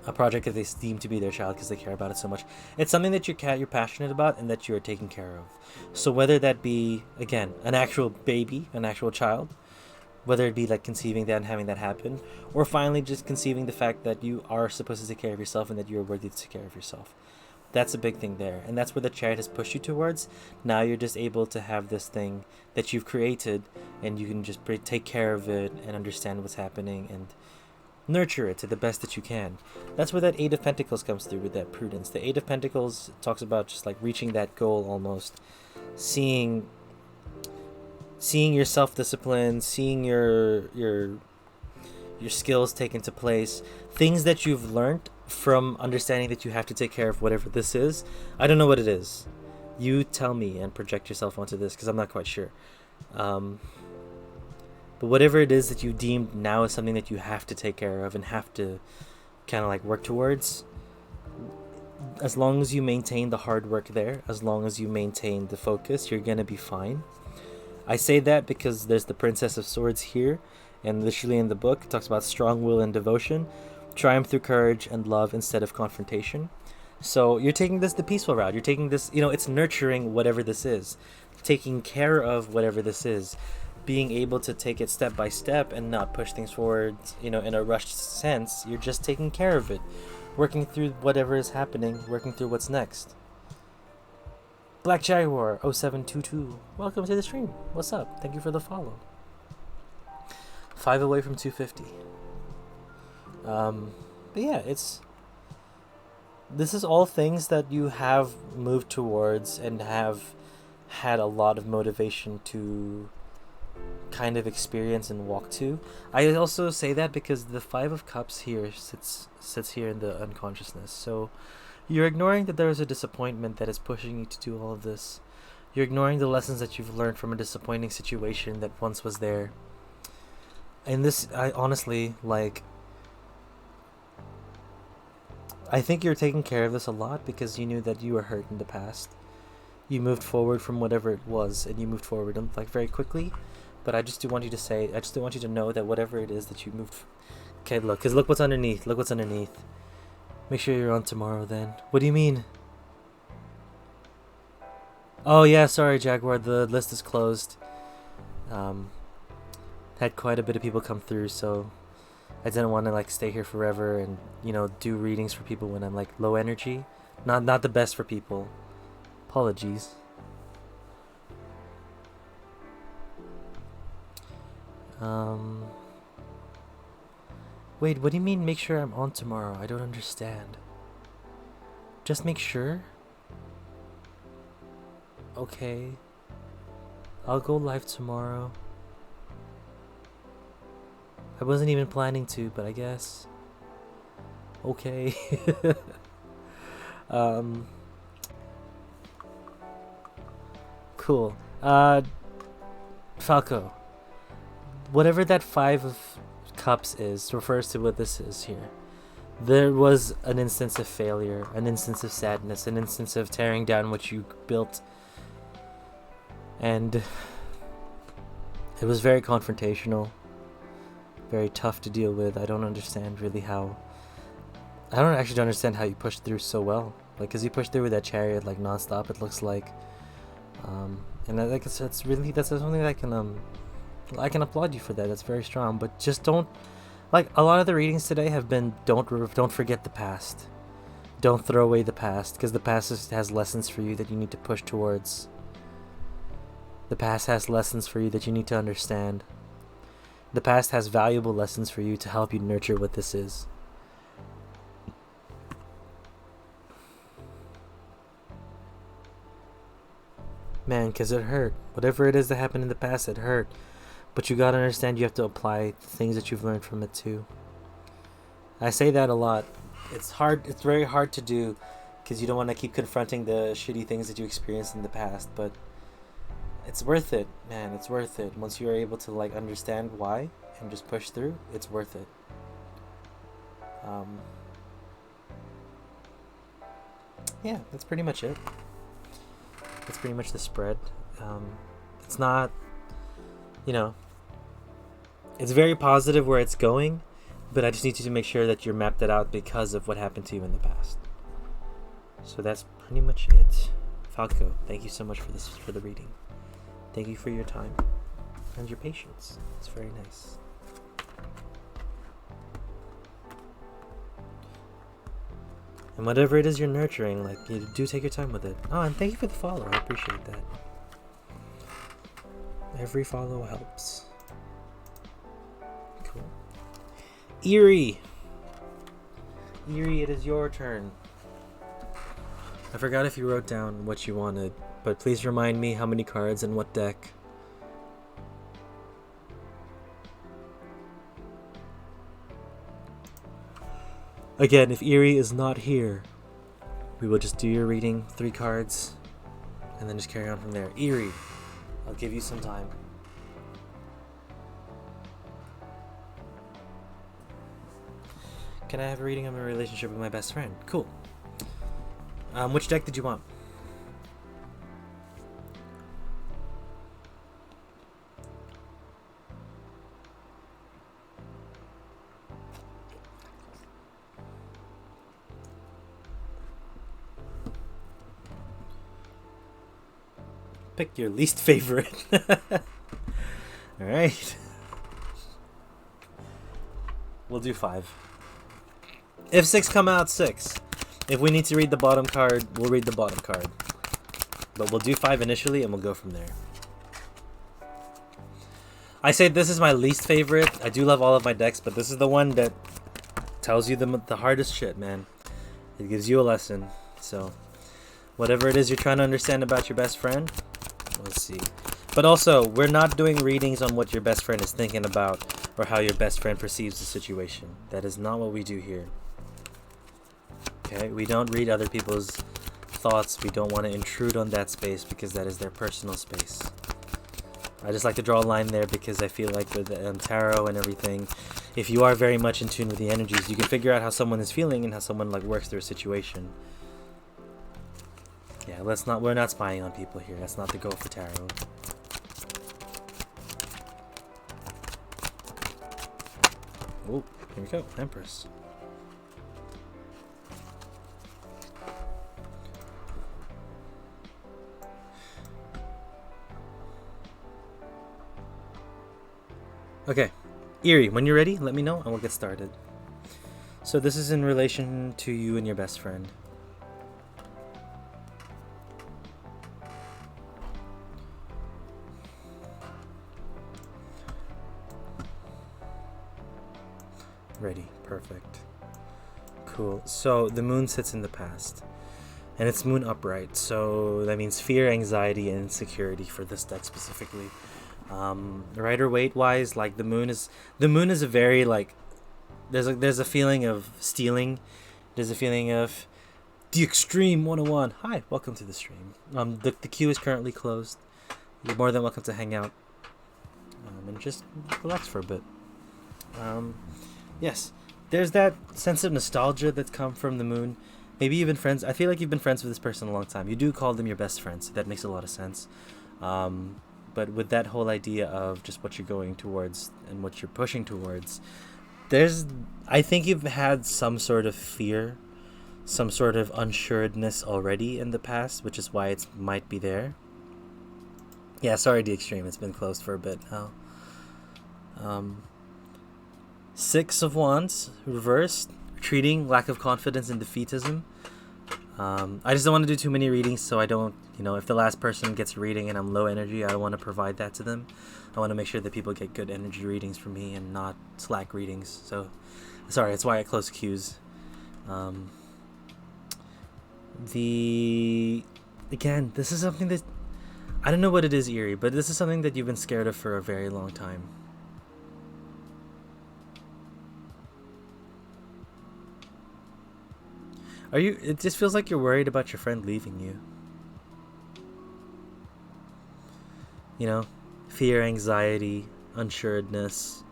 a project that they deem to be their child because they care about it so much. It's something that you're passionate about and that you're taking care of. So whether that be, again, an actual baby, an actual child, whether it be like conceiving that and having that happen, or finally just conceiving the fact that you are supposed to take care of yourself and that you're worthy to take care of yourself. That's a big thing there. And that's where the Chariot has pushed you towards. Now you're just able to have this thing that you've created and you can just take care of it and understand what's happening and nurture it to the best that you can. That's where that Eight of Pentacles comes through with that prudence. The Eight of Pentacles talks about just like reaching that goal almost. Seeing your self-discipline, seeing your skills take into place, things that you've learned from understanding that you have to take care of whatever this is. I don't know what it is. You tell me and project yourself onto this because I'm not quite sure. But whatever it is that you deemed now is something that you have to take care of and have to kind of like work towards, as long as you maintain the hard work there, as long as you maintain the focus, you're going to be fine. I say that because there's the Princess of Swords here, and literally in the book it talks about strong will and devotion, triumph through courage and love instead of confrontation. So you're taking this the peaceful route. You're taking this, it's nurturing whatever this is, taking care of whatever this is, being able to take it step by step and not push things forward, in a rushed sense. You're just taking care of it, working through whatever is happening, working through what's next. Black Jaguar 0722, welcome to the stream. What's up? Thank you for the follow. 5 away from 250. But yeah, this is all things that you have moved towards and have had a lot of motivation to kind of experience and walk to. I also say that because the Five of Cups here sits here in the unconsciousness. So you're ignoring that there is a disappointment that is pushing you to do all of this. You're ignoring the lessons that you've learned from a disappointing situation that once was there. And this, I honestly, like, I think you're taking care of this a lot because you knew that you were hurt in the past. You moved forward from whatever it was, and you moved forward like very quickly. But I just do want you to say, I just do want you to know that whatever it is that you moved. Okay, look, because look what's underneath. Look what's underneath. Make sure you're on tomorrow then. What do you mean? Oh yeah, sorry Jaguar, the list is closed. Had quite a bit of people come through, so I didn't want to like stay here forever and, you know, do readings for people when I'm like low energy. Not the best for people. Apologies. Wait, what do you mean make sure I'm on tomorrow? I don't understand. Just make sure? Okay. I'll go live tomorrow. I wasn't even planning to, but I guess. Okay. Cool. Falco. Whatever that Five of Cups is refers to what this is here. There was an instance of failure, an instance of sadness, an instance of tearing down what you built. And it was very confrontational, very tough to deal with. I don't understand really how. I don't actually understand how you pushed through so well. Like, cause you pushed through with that chariot like nonstop. It looks like, and I think that's really something that I can applaud you for that. That's very strong. But just don't, like, a lot of the readings today have been don't forget the past, don't throw away the past, because the past has lessons for you that you need to push towards. The past has lessons for you that you need to understand. The past has valuable lessons for you to help you nurture what this is. Man, because it hurt. Whatever it is that happened in the past, it hurt. But you gotta understand you have to apply the things that you've learned from it too. I say that a lot. It's hard. It's very hard to do because you don't want to keep confronting the shitty things that you experienced in the past. But it's worth it, man. It's worth it. Once you are able to like understand why and just push through, it's worth it. Yeah, that's pretty much it. That's pretty much the spread. It's not, you know, it's very positive where it's going, but I just need you to make sure that you're mapped it out because of what happened to you in the past. So that's pretty much it. Falco, thank you so much for the reading. Thank you for your time and your patience. It's very nice. And whatever it is you're nurturing, like, you do take your time with it. Oh, and thank you for the follow. I appreciate that. Every follow helps. Cool. Eerie, it is your turn. I forgot if you wrote down what you wanted, but please remind me how many cards and what deck. Again, if Eerie is not here, we will just do your reading, 3 cards, and then just carry on from there. Eerie, I'll give you some time. Can I have a reading on my relationship with my best friend? Cool. Which deck did you want? Pick your least favorite. Alright. We'll do 5. If 6 come out, 6. If we need to read the bottom card, we'll read the bottom card. But we'll do 5 initially and we'll go from there. I say this is my least favorite. I do love all of my decks, but this is the one that tells you the hardest shit, man. It gives you a lesson. So, whatever it is you're trying to understand about your best friend, let's see. But also, we're not doing readings on what your best friend is thinking about or how your best friend perceives the situation. That is not what we do here. Okay? We don't read other people's thoughts. We don't want to intrude on that space because that is their personal space. I just like to draw a line there because I feel like with tarot and everything, if you are very much in tune with the energies, you can figure out how someone is feeling and how someone like works through a situation. Yeah, we're not spying on people here. That's not the goal for tarot. Oh, here we go. Empress. Okay, Eerie, when you're ready, let me know and we'll get started. So this is in relation to you and your best friend. Ready, perfect. Cool. So the moon sits in the past. And it's moon upright, so that means fear, anxiety, and insecurity for this deck specifically. Rider weight wise, like the moon is a very like there's a feeling of stealing. There's a feeling of the extreme 101. Hi, welcome to the stream. The queue is currently closed. You're more than welcome to hang out and just relax for a bit. Yes, there's that sense of nostalgia that's come from the moon. Maybe you've been friends. I feel like you've been friends with this person a long time. You do call them your best friends. So that makes a lot of sense. But with that whole idea of just what you're going towards and what you're pushing towards, I think you've had some sort of fear, some sort of unsuredness already in the past, which is why it might be there. Yeah, sorry, the extreme. It's been closed for a bit now. Six of Wands, reversed, retreating, lack of confidence and defeatism. I just don't want to do too many readings, so I don't, if the last person gets a reading and I'm low energy, I don't want to provide that to them. I want to make sure that people get good energy readings from me and not slack readings. So, sorry, that's why I close queues. Again, this is something that, I don't know what it is, Eerie, but this is something that you've been scared of for a very long time. It just feels like you're worried about your friend leaving you. Fear, anxiety, unsuredness,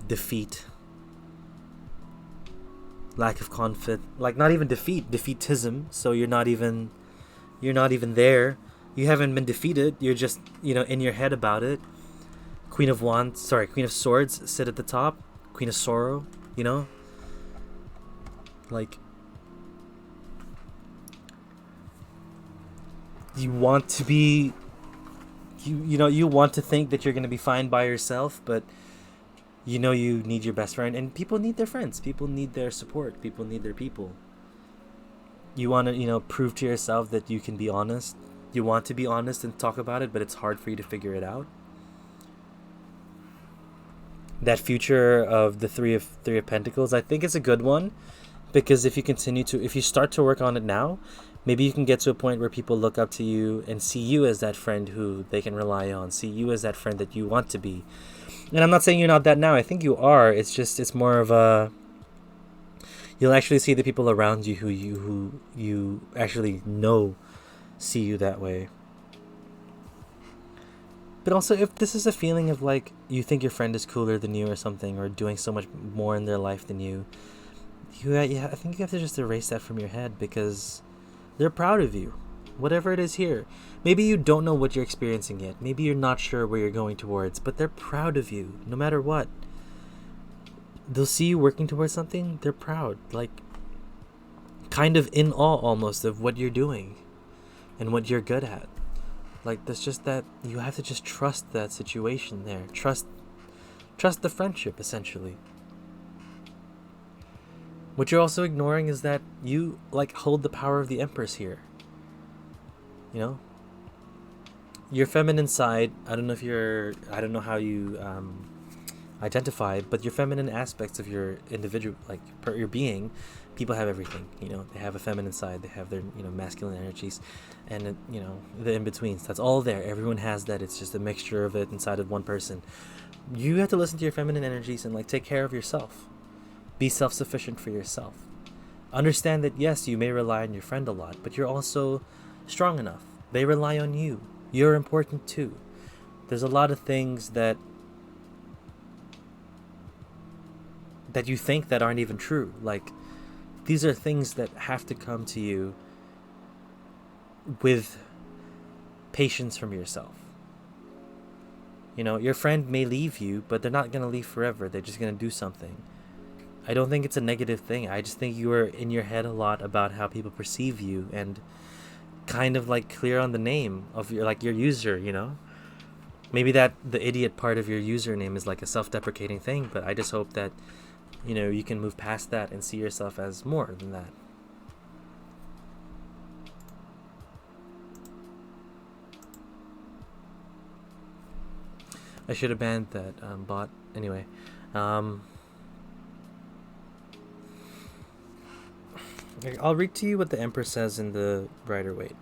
defeat, lack of confidence, like not even defeatism. So you're not even there. You haven't been defeated. You're just, in your head about it. Queen of Swords sit at the top. Queen of Sorrow, like you want to be you want to think that you're going to be fine by yourself, but you need your best friend, and people need their friends, people need their support, people need their people. You want to prove to yourself that you can be honest. You want to be honest and talk about it, but it's hard for you to figure it out. That future of the three of Pentacles, I think it's a good one. Because if you start to work on it now, maybe you can get to a point where people look up to you and see you as that friend who they can rely on, see you as that friend that you want to be. And I'm not saying you're not that now. I think you are. It's more of a, you'll actually see the people around you who you actually know see you that way. But also, if this is a feeling of like you think your friend is cooler than you or something, or doing so much more in their life than you, I think you have to just erase that from your head, because they're proud of you, whatever it is here. Maybe you don't know what you're experiencing yet. Maybe you're not sure where you're going towards, but they're proud of you no matter what. They'll see you working towards something. They're proud, like kind of in awe almost of what you're doing and what you're good at. Like, there's just that you have to just trust that situation there. Trust the friendship, essentially. What you're also ignoring is that you hold the power of the Empress here. Your feminine side, I don't know how you identify, but your feminine aspects of your individual, like your being, people have everything. You know, they have a feminine side, they have their, you know, masculine energies, and you know, the in-betweens. That's all there. Everyone has that. It's just a mixture of it inside of one person. You have to listen to your feminine energies and like take care of yourself. Be self-sufficient for yourself. Understand that yes, you may rely on your friend a lot, but you're also strong enough. They rely on you. You're important too. There's a lot of things that you think that aren't even true. Like, these are things that have to come to you with patience from yourself. You know, your friend may leave you, but they're not going to leave forever. They're just going to do something. I don't think it's a negative thing. I just think you are in your head a lot about how people perceive you, and kind of like clear on the name of your, like, your user, you know? Maybe that the idiot part of your username is like a self-deprecating thing, but I just hope that, you know, you can move past that and see yourself as more than that. I should have banned that bot. Anyway, I'll read to you what the Emperor says in the Rider-Waite.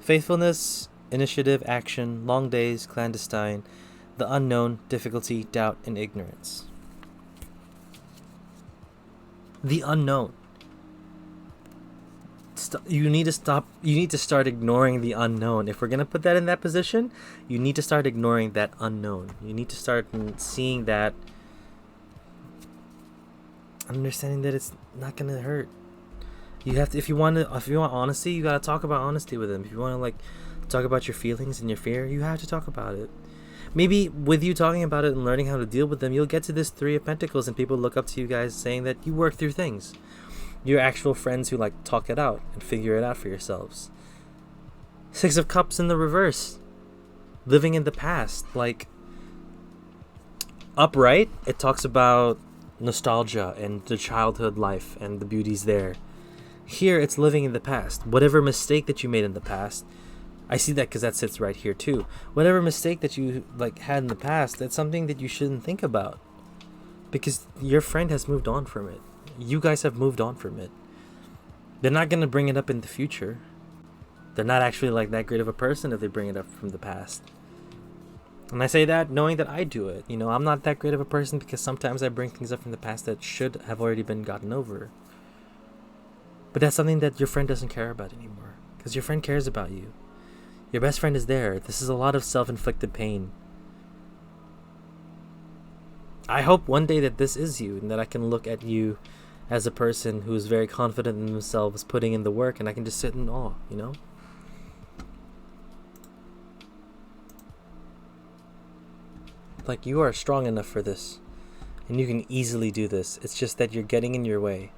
Faithfulness, initiative, action, long days, clandestine, the unknown, difficulty, doubt, and ignorance. The unknown. You need to start ignoring the unknown. If we're going to put that in that position, you need to start ignoring that unknown. You need to start seeing that, understanding that it's not going to hurt. You have to, if you want honesty, you got to talk about honesty with them. If you want to like talk about your feelings and your fear, you have to talk about it. Maybe with you talking about it and learning how to deal with them, you'll get to this 3 of Pentacles and people look up to you guys saying that you work through things. You're actual friends who like talk it out and figure it out for yourselves. 6 of Cups in the reverse. Living in the past. Like, upright, it talks about nostalgia and the childhood life and the beauties there. Here, it's living in the past. Whatever mistake that you made in the past, I see that because that sits right here too. Whatever mistake that you like had in the past, that's something that you shouldn't think about, because your friend has moved on from it. You guys have moved on from it. They're not going to bring it up in the future. They're not actually like that great of a person if they bring it up from the past. And I say that knowing that I do it. You know, I'm not that great of a person because sometimes I bring things up from the past that should have already been gotten over. But that's something that your friend doesn't care about anymore, because your friend cares about you. Your best friend is there. This is a lot of self-inflicted pain. I hope one day that this is you, and that I can look at you as a person who is very confident in themselves, putting in the work, and I can just sit in awe, you know? Like, you are strong enough for this, and you can easily do this. It's just that you're getting in your way.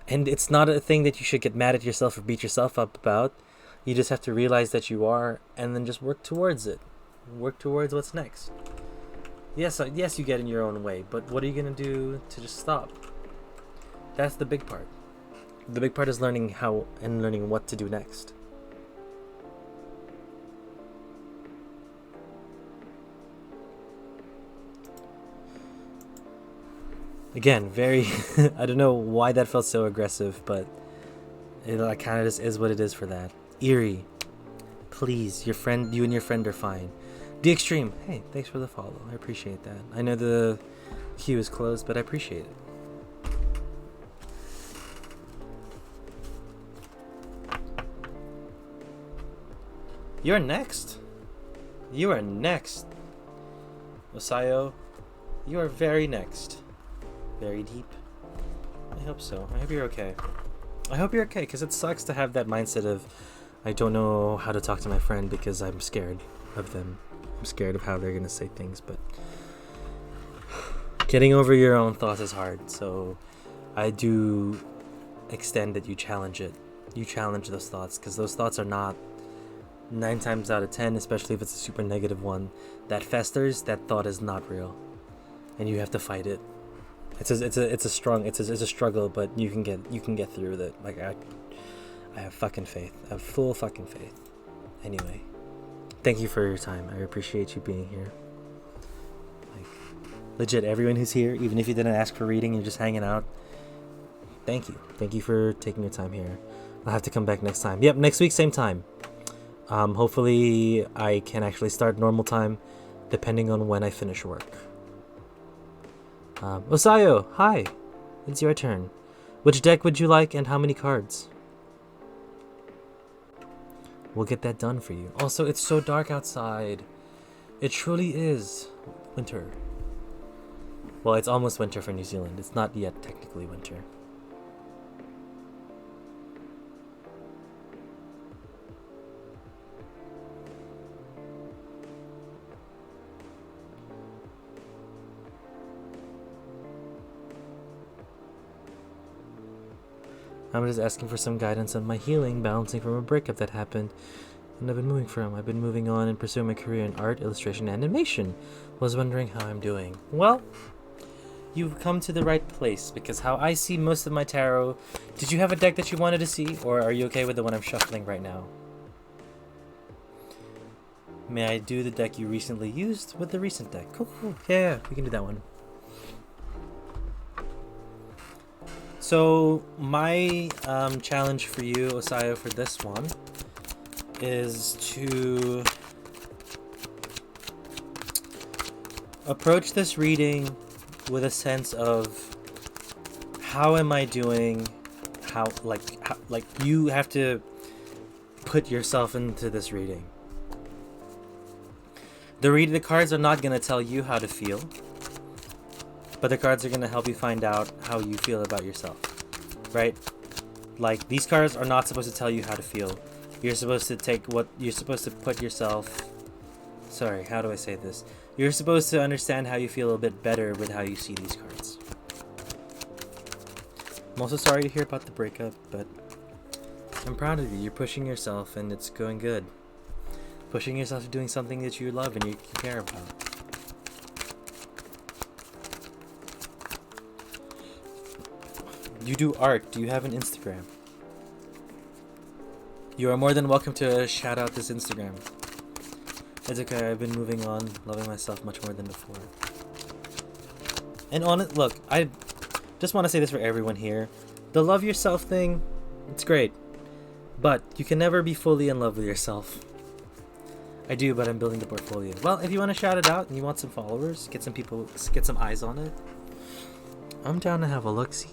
And it's not a thing that you should get mad at yourself or beat yourself up about. You just have to realize that you are, and then just work towards it. Work towards what's next. Yes, you get in your own way, but what are you going to do to just stop? That's the big part. The big part is learning how and learning what to do next. Again, very... I don't know why that felt so aggressive, but it like, kind of just is what it is for that. Eerie. Please, you and your friend are fine. The Extreme. Hey, thanks for the follow. I appreciate that. I know the queue is closed, but I appreciate it. You're next. You are next. Osayo, you are very next. Very deep. I hope so. I hope you're okay. I hope you're okay, because it sucks to have that mindset of, I don't know how to talk to my friend because I'm scared of them. I'm scared of how they're going to say things, but getting over your own thoughts is hard. So I do extend that you challenge it. You challenge those thoughts, because those thoughts are not, 9 times out of 10, especially if it's a super negative one, that festers, that thought is not real. And you have to fight it. It's a struggle, but you can get through with it. Like I have fucking faith. I have full fucking faith. Anyway, thank you for your time. I appreciate you being here. Like, legit, everyone who's here, even if you didn't ask for reading, you're just hanging out. Thank you. Thank you for taking your time here. I'll have to come back next time. Yep, next week, same time. Hopefully I can actually start normal time, depending on when I finish work. Osayo, hi. It's your turn. Which deck would you like and how many cards? We'll get that done for you. Also, it's so dark outside. It truly is winter. Well, it's almost winter for New Zealand. It's not yet technically winter. I'm just asking for some guidance on my healing, balancing from a breakup that happened, and I've been moving from. I've been moving on and pursuing my career in art, illustration, and animation. Was wondering how I'm doing. Well, you've come to the right place, because how I see most of my tarot... Did you have a deck that you wanted to see, or are you okay with the one I'm shuffling right now? May I do the deck you recently used with the recent deck? Cool, cool. Yeah, we can do that one. So my challenge for you, Osayo, for this one is to approach this reading with a sense of how am I doing? How you have to put yourself into this reading. The cards are not going to tell you how to feel. But the cards are going to help you find out how you feel about yourself, right? Like, these cards are not supposed to tell you how to feel. You're supposed to put yourself... Sorry, how do I say this? You're supposed to understand how you feel a bit better with how you see these cards. I'm also sorry to hear about the breakup, but I'm proud of you. You're pushing yourself and it's going good. Pushing yourself to doing something that you love and you care about. You do art. Do you have an Instagram? You are more than welcome to shout out this Instagram. It's okay, I've been moving on, loving myself much more than before. And look, I just want to say this for everyone here. The love yourself thing, it's great. But you can never be fully in love with yourself. I do, but I'm building the portfolio. Well, if you want to shout it out and you want some followers, get some eyes on it, I'm down to have a look-see.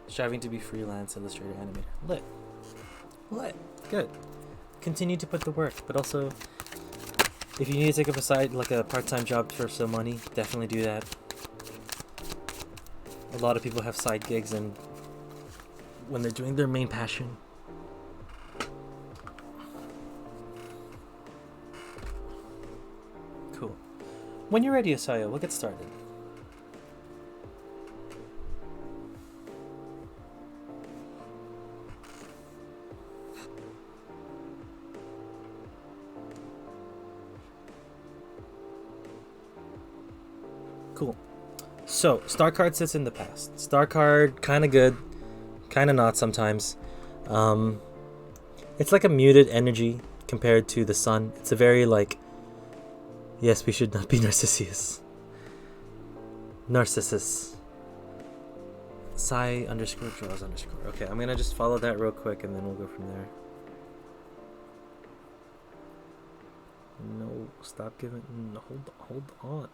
Striving to be freelance illustrator animator. Lit. Good. Continue to put the work, but also if you need to take up a side, like a part-time job for some money, definitely do that. A lot of people have side gigs and when they're doing their main passion. Cool. When you're ready, Osayo, we'll get started. Cool. So, Star card sits in the past. Star card, kind of good, kind of not sometimes. It's like a muted energy compared to the sun. It's a very yes, we should not be Narcissus. Psy_draws_. Okay, I'm gonna just follow that real quick and then we'll go from there. No, stop giving. No, hold on.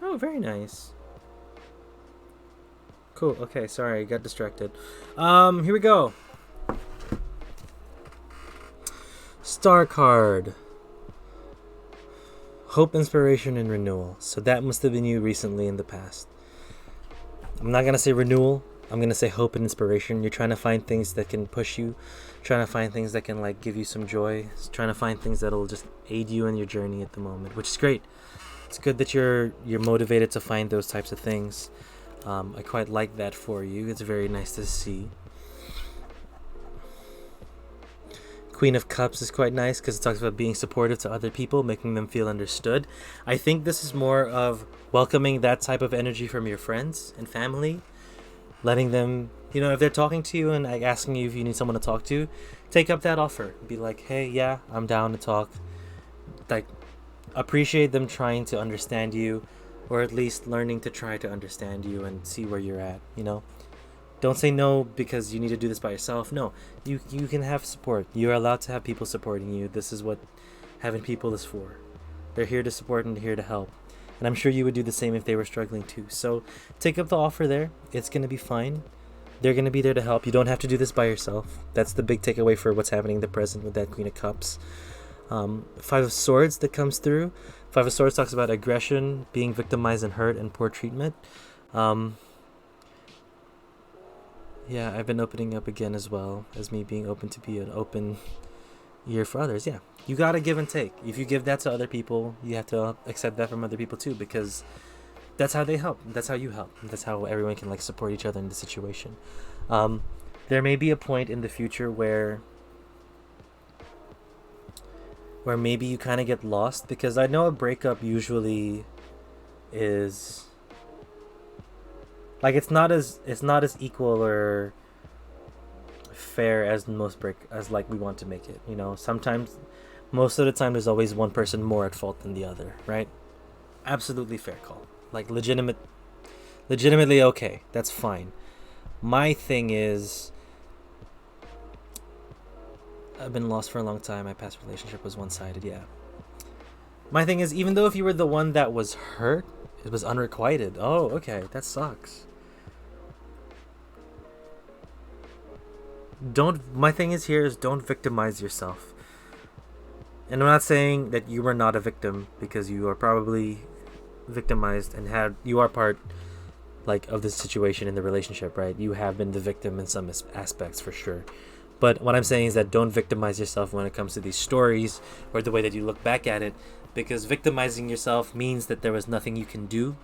Oh, very nice. Cool. Okay, sorry, I got distracted. Here we go. Star card. Hope, inspiration, and renewal. So that must have been you recently in the past. I'm not gonna say renewal. I'm gonna say hope and inspiration. You're trying to find things that can push you. trying to find things that can like give you some joy, trying to find things that'll just aid you in your journey at the moment, which is great. It's good that you're motivated to find those types of things. I quite like that for you. It's very nice to see. Queen of Cups is quite nice because it talks about being supportive to other people, making them feel understood. I think this is more of welcoming that type of energy from your friends and family, letting them, you know, if they're talking to you and like asking you if you need someone to talk to, take up that offer. Be like, hey, yeah, I'm down to talk. Like, appreciate them trying to understand you, or at least learning to try to understand you and see where you're at, you know? Don't say no because you need to do this by yourself. No, you can have support. You're allowed to have people supporting you. This is what having people is for. They're here to support and here to help. And I'm sure you would do the same if they were struggling too. So take up the offer there. It's going to be fine. They're going to be there to help. You don't have to do this by yourself. That's the big takeaway for what's happening in the present with that Queen of Cups. Five of Swords that comes through. Five of Swords talks about aggression, being victimized and hurt, and poor treatment. Yeah, I've been opening up again as well as me being open to be an open ear for others. Yeah, you gotta give and take. If you give that to other people, you have to accept that from other people too, because that's how they help. That's how you help. That's how everyone can like support each other in the situation. There may be a point in the future where maybe you kind of get lost, because I know a breakup usually is like it's not as equal or fair as like we want to make it, you know. Sometimes, most of the time, there's always one person more at fault than the other, right? Absolutely fair call. Like legitimately okay, that's fine. My thing is, I've been lost for a long time. My past relationship was one-sided. Yeah, my thing is, even though if you were the one that was hurt, it was unrequited. Oh, okay, that sucks. My thing is here is don't victimize yourself. And I'm not saying that you were not a victim, because you are probably victimized and you are part like of this situation in the relationship, right? You have been the victim in some aspects for sure. But what I'm saying is that don't victimize yourself when it comes to these stories or the way that you look back at it, because victimizing yourself means that there was nothing you can do.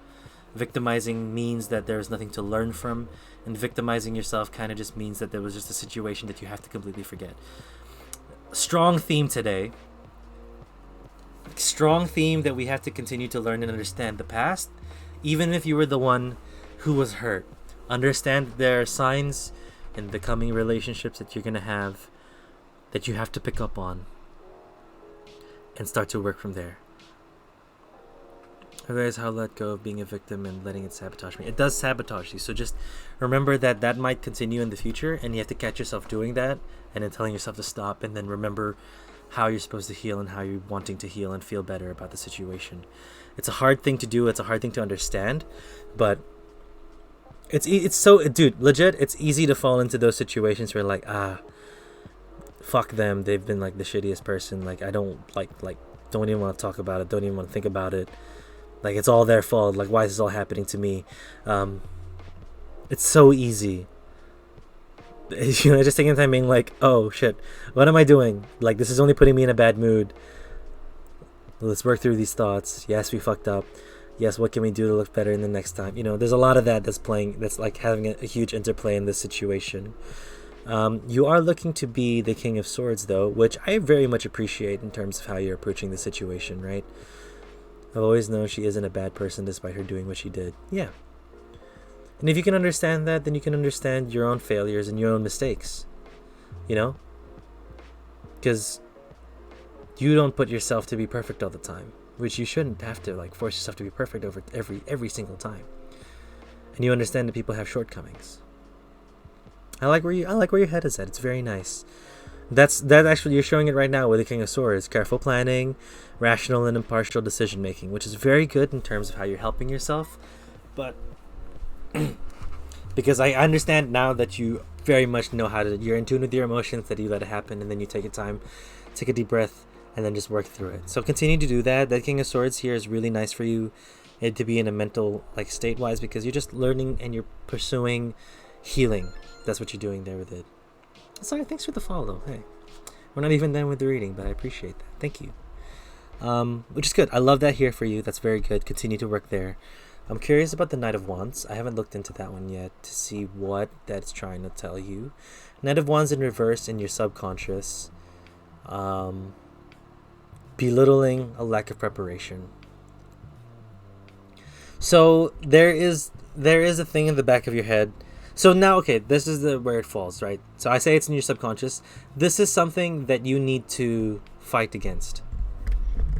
Victimizing means that there is nothing to learn from, and victimizing yourself kind of just means that there was just a situation that you have to completely forget. Strong theme today. Strong theme that we have to continue to learn and understand the past, even if you were the one who was hurt. Understand that there are signs in the coming relationships that you're going to have that you have to pick up on and start to work from there. Otherwise, how let go of being a victim and letting it sabotage me. It does sabotage you, so just remember that might continue in the future, and you have to catch yourself doing that and then telling yourself to stop, and then remember how you're supposed to heal and how you're wanting to heal and feel better about the situation. It's a hard thing to do. It's a hard thing to understand, but it's so, dude, legit, it's easy to fall into those situations where like, fuck them. They've been like the shittiest person. Like, I don't like don't even want to talk about it. Don't even want to think about it. Like, it's all their fault. Like, why is this all happening to me? It's so easy. You know, just taking time being like, oh shit, what am I doing? Like, this is only putting me in a bad mood. Let's work through these thoughts. Yes, we fucked up. Yes, what can we do to look better in the next time? You know, there's a lot of that's playing, that's like having a huge interplay in this situation. You are looking to be the King of Swords, though, which I very much appreciate in terms of how you're approaching the situation, right? I've always known she isn't a bad person despite her doing what she did. Yeah. And if you can understand that, then you can understand your own failures and your own mistakes. You know? Because you don't put yourself to be perfect all the time, which you shouldn't have to like force yourself to be perfect over every single time. And you understand that people have shortcomings. I like where your head is at. It's very nice. That actually, you're showing it right now with the King of Swords. Careful planning, rational and impartial decision making, which is very good in terms of how you're helping yourself. But because I understand now that you very much know you're in tune with your emotions, that you let it happen, and then you take your time, take a deep breath, and then just work through it. So continue to do that. That King of Swords here is really nice for you to be in a mental like state wise, because you're just learning and you're pursuing healing. That's what you're doing there with it. Sorry, thanks for the follow. Hey, we're not even done with the reading, but I appreciate that. Thank you. Which is good. I love that here for you. That's very good. Continue to work there. I'm curious about the Knight of Wands. I haven't looked into that one yet to see what that's trying to tell you. Knight of Wands in reverse in your subconscious. Belittling a lack of preparation. So there is a thing in the back of your head. So now, okay, this is where it falls, right? So I say it's in your subconscious. This is something that you need to fight against.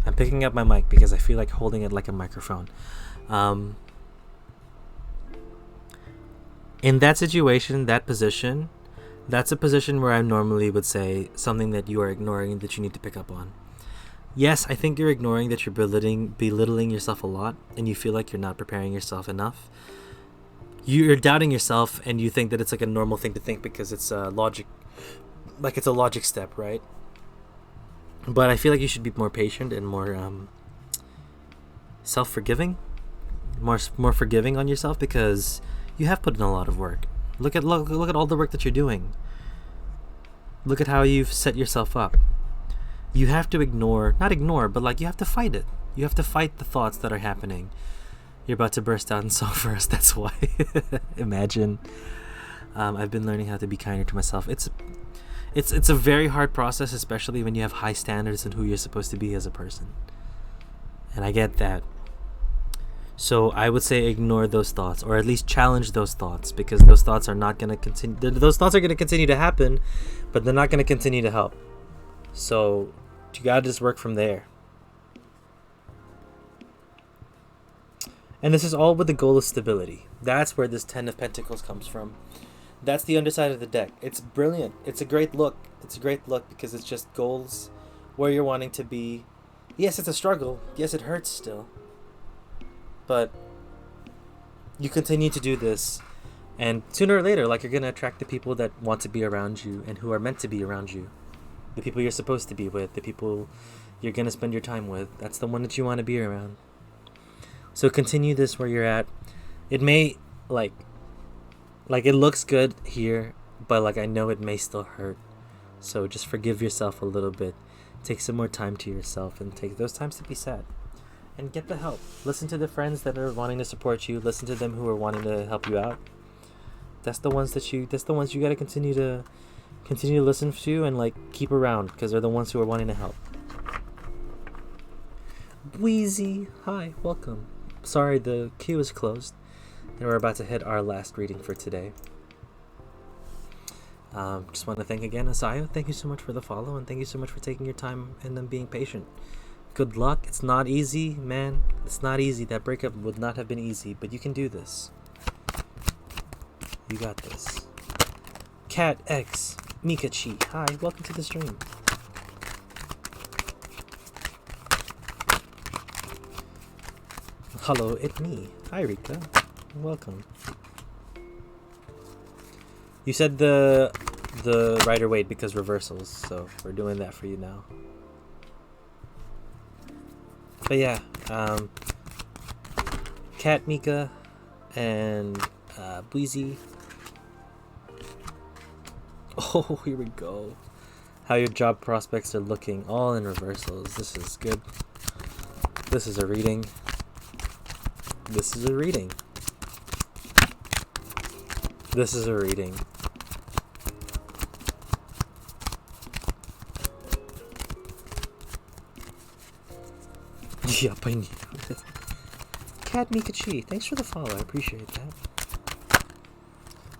I'm picking up my mic because I feel like holding it like a microphone. In that situation, that position, that's a position where I normally would say something that you are ignoring that you need to pick up on. Yes, I think you're ignoring that you're belittling yourself a lot, and you feel like you're not preparing yourself enough. You're doubting yourself, and you think that it's like a normal thing to think because it's a logic step, right? But I feel like you should be more patient and more self-forgiving, more forgiving on yourself, because you have put in a lot of work. Look at all the work that you're doing. Look at how you've set yourself up. You have to not ignore, but like you have to fight it. You have to fight the thoughts that are happening. You're about to burst out in song first. That's why. Imagine. I've been learning how to be kinder to myself. It's a very hard process, especially when you have high standards in who you're supposed to be as a person. And I get that. So I would say ignore those thoughts, or at least challenge those thoughts, because those thoughts are not going to continue. Those thoughts are going to continue to happen, but they're not going to continue to help. So you got to just work from there. And this is all with the goal of stability. That's where this 10 of Pentacles comes from. That's the underside of the deck. It's brilliant. It's a great look. It's a great look because it's just goals where you're wanting to be. Yes, it's a struggle. Yes, it hurts still. But you continue to do this, and sooner or later, like, you're going to attract the people that want to be around you and who are meant to be around you. The people you're supposed to be with, the people you're going to spend your time with. That's the one that you want to be around. So continue this where you're at. It may, like it looks good here, but like I know it may still hurt. So just forgive yourself a little bit. Take some more time to yourself and take those times to be sad. And get the help. Listen to the friends that are wanting to support you. Listen to them who are wanting to help you out. That's the ones you got to continue to listen to and like keep around, because they're the ones who are wanting to help. Wheezy, hi, welcome. Sorry, the queue is closed, and we're about to hit our last reading for today. Just want to thank again Asayo. Thank you so much for the follow, and thank you so much for taking your time and then being patient. Good luck. It's not easy, man. It's not easy. That breakup would not have been easy, but you can do this. You got this. Cat X Mikachi, hi, welcome to the stream. Hello, it's me. Hi, Rika. Welcome. You said the Rider Waite because reversals, so we're doing that for you now. But yeah, Kat, Mika, and Bweezy. Oh, here we go. How your job prospects are looking, all in reversals. This is good. This is a reading. This is a reading. This is a reading. Yup, I knew. Cat Mikachi, thanks for the follow. I appreciate that.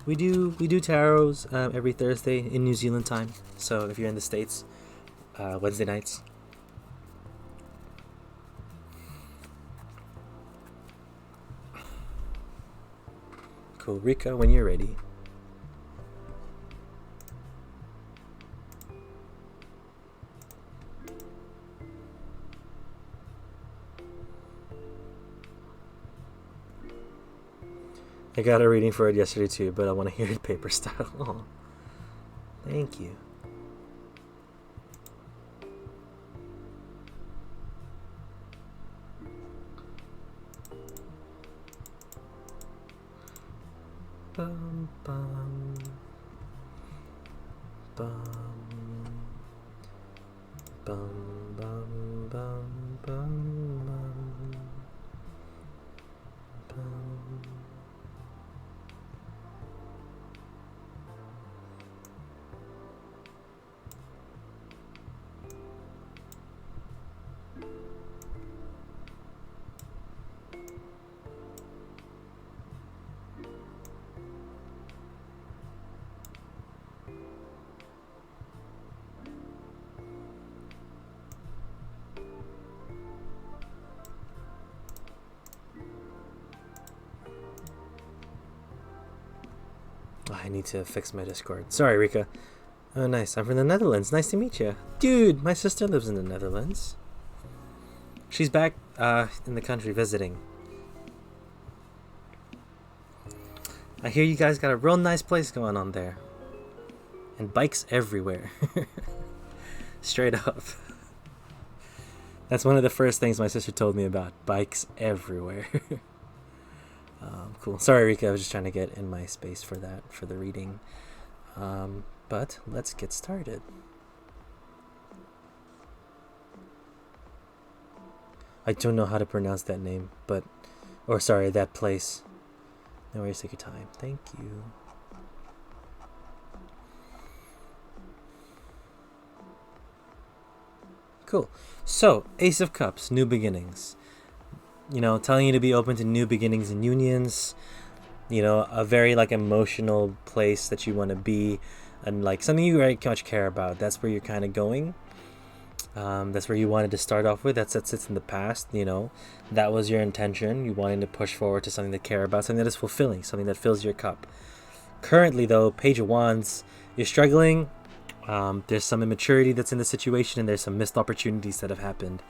We do tarots every Thursday in New Zealand time. So if you're in the States, Wednesday nights. Cool, Rika, when you're ready. I got a reading for it yesterday too, but I want to hear it paper style. Oh, thank you. Bum, bum. bum, bum, bum, bum, bum, bum. I need to fix my Discord. Sorry, Rika. Oh, nice. I'm from the Netherlands. Nice to meet you. Dude, my sister lives in the Netherlands. She's back in the country visiting. I hear you guys got a real nice place going on there. And bikes everywhere. Straight up. That's one of the first things my sister told me about. Bikes everywhere. Cool. Sorry, Rika. I was just trying to get in my space for that, for the reading. But let's get started. I don't know how to pronounce that name, but... Or sorry, that place. No worries, take your time. Thank you. Cool. So, Ace of Cups, new beginnings. You know, telling you to be open to new beginnings and unions. You know, a very, like, emotional place that you want to be. And, like, something you very much care about. That's where you're kind of going. That's where you wanted to start off with. That sits in the past, you know. That was your intention. You wanted to push forward to something to care about. Something that is fulfilling. Something that fills your cup. Currently, though, Page of Wands, you're struggling. There's some immaturity that's in the situation. And there's some missed opportunities that have happened.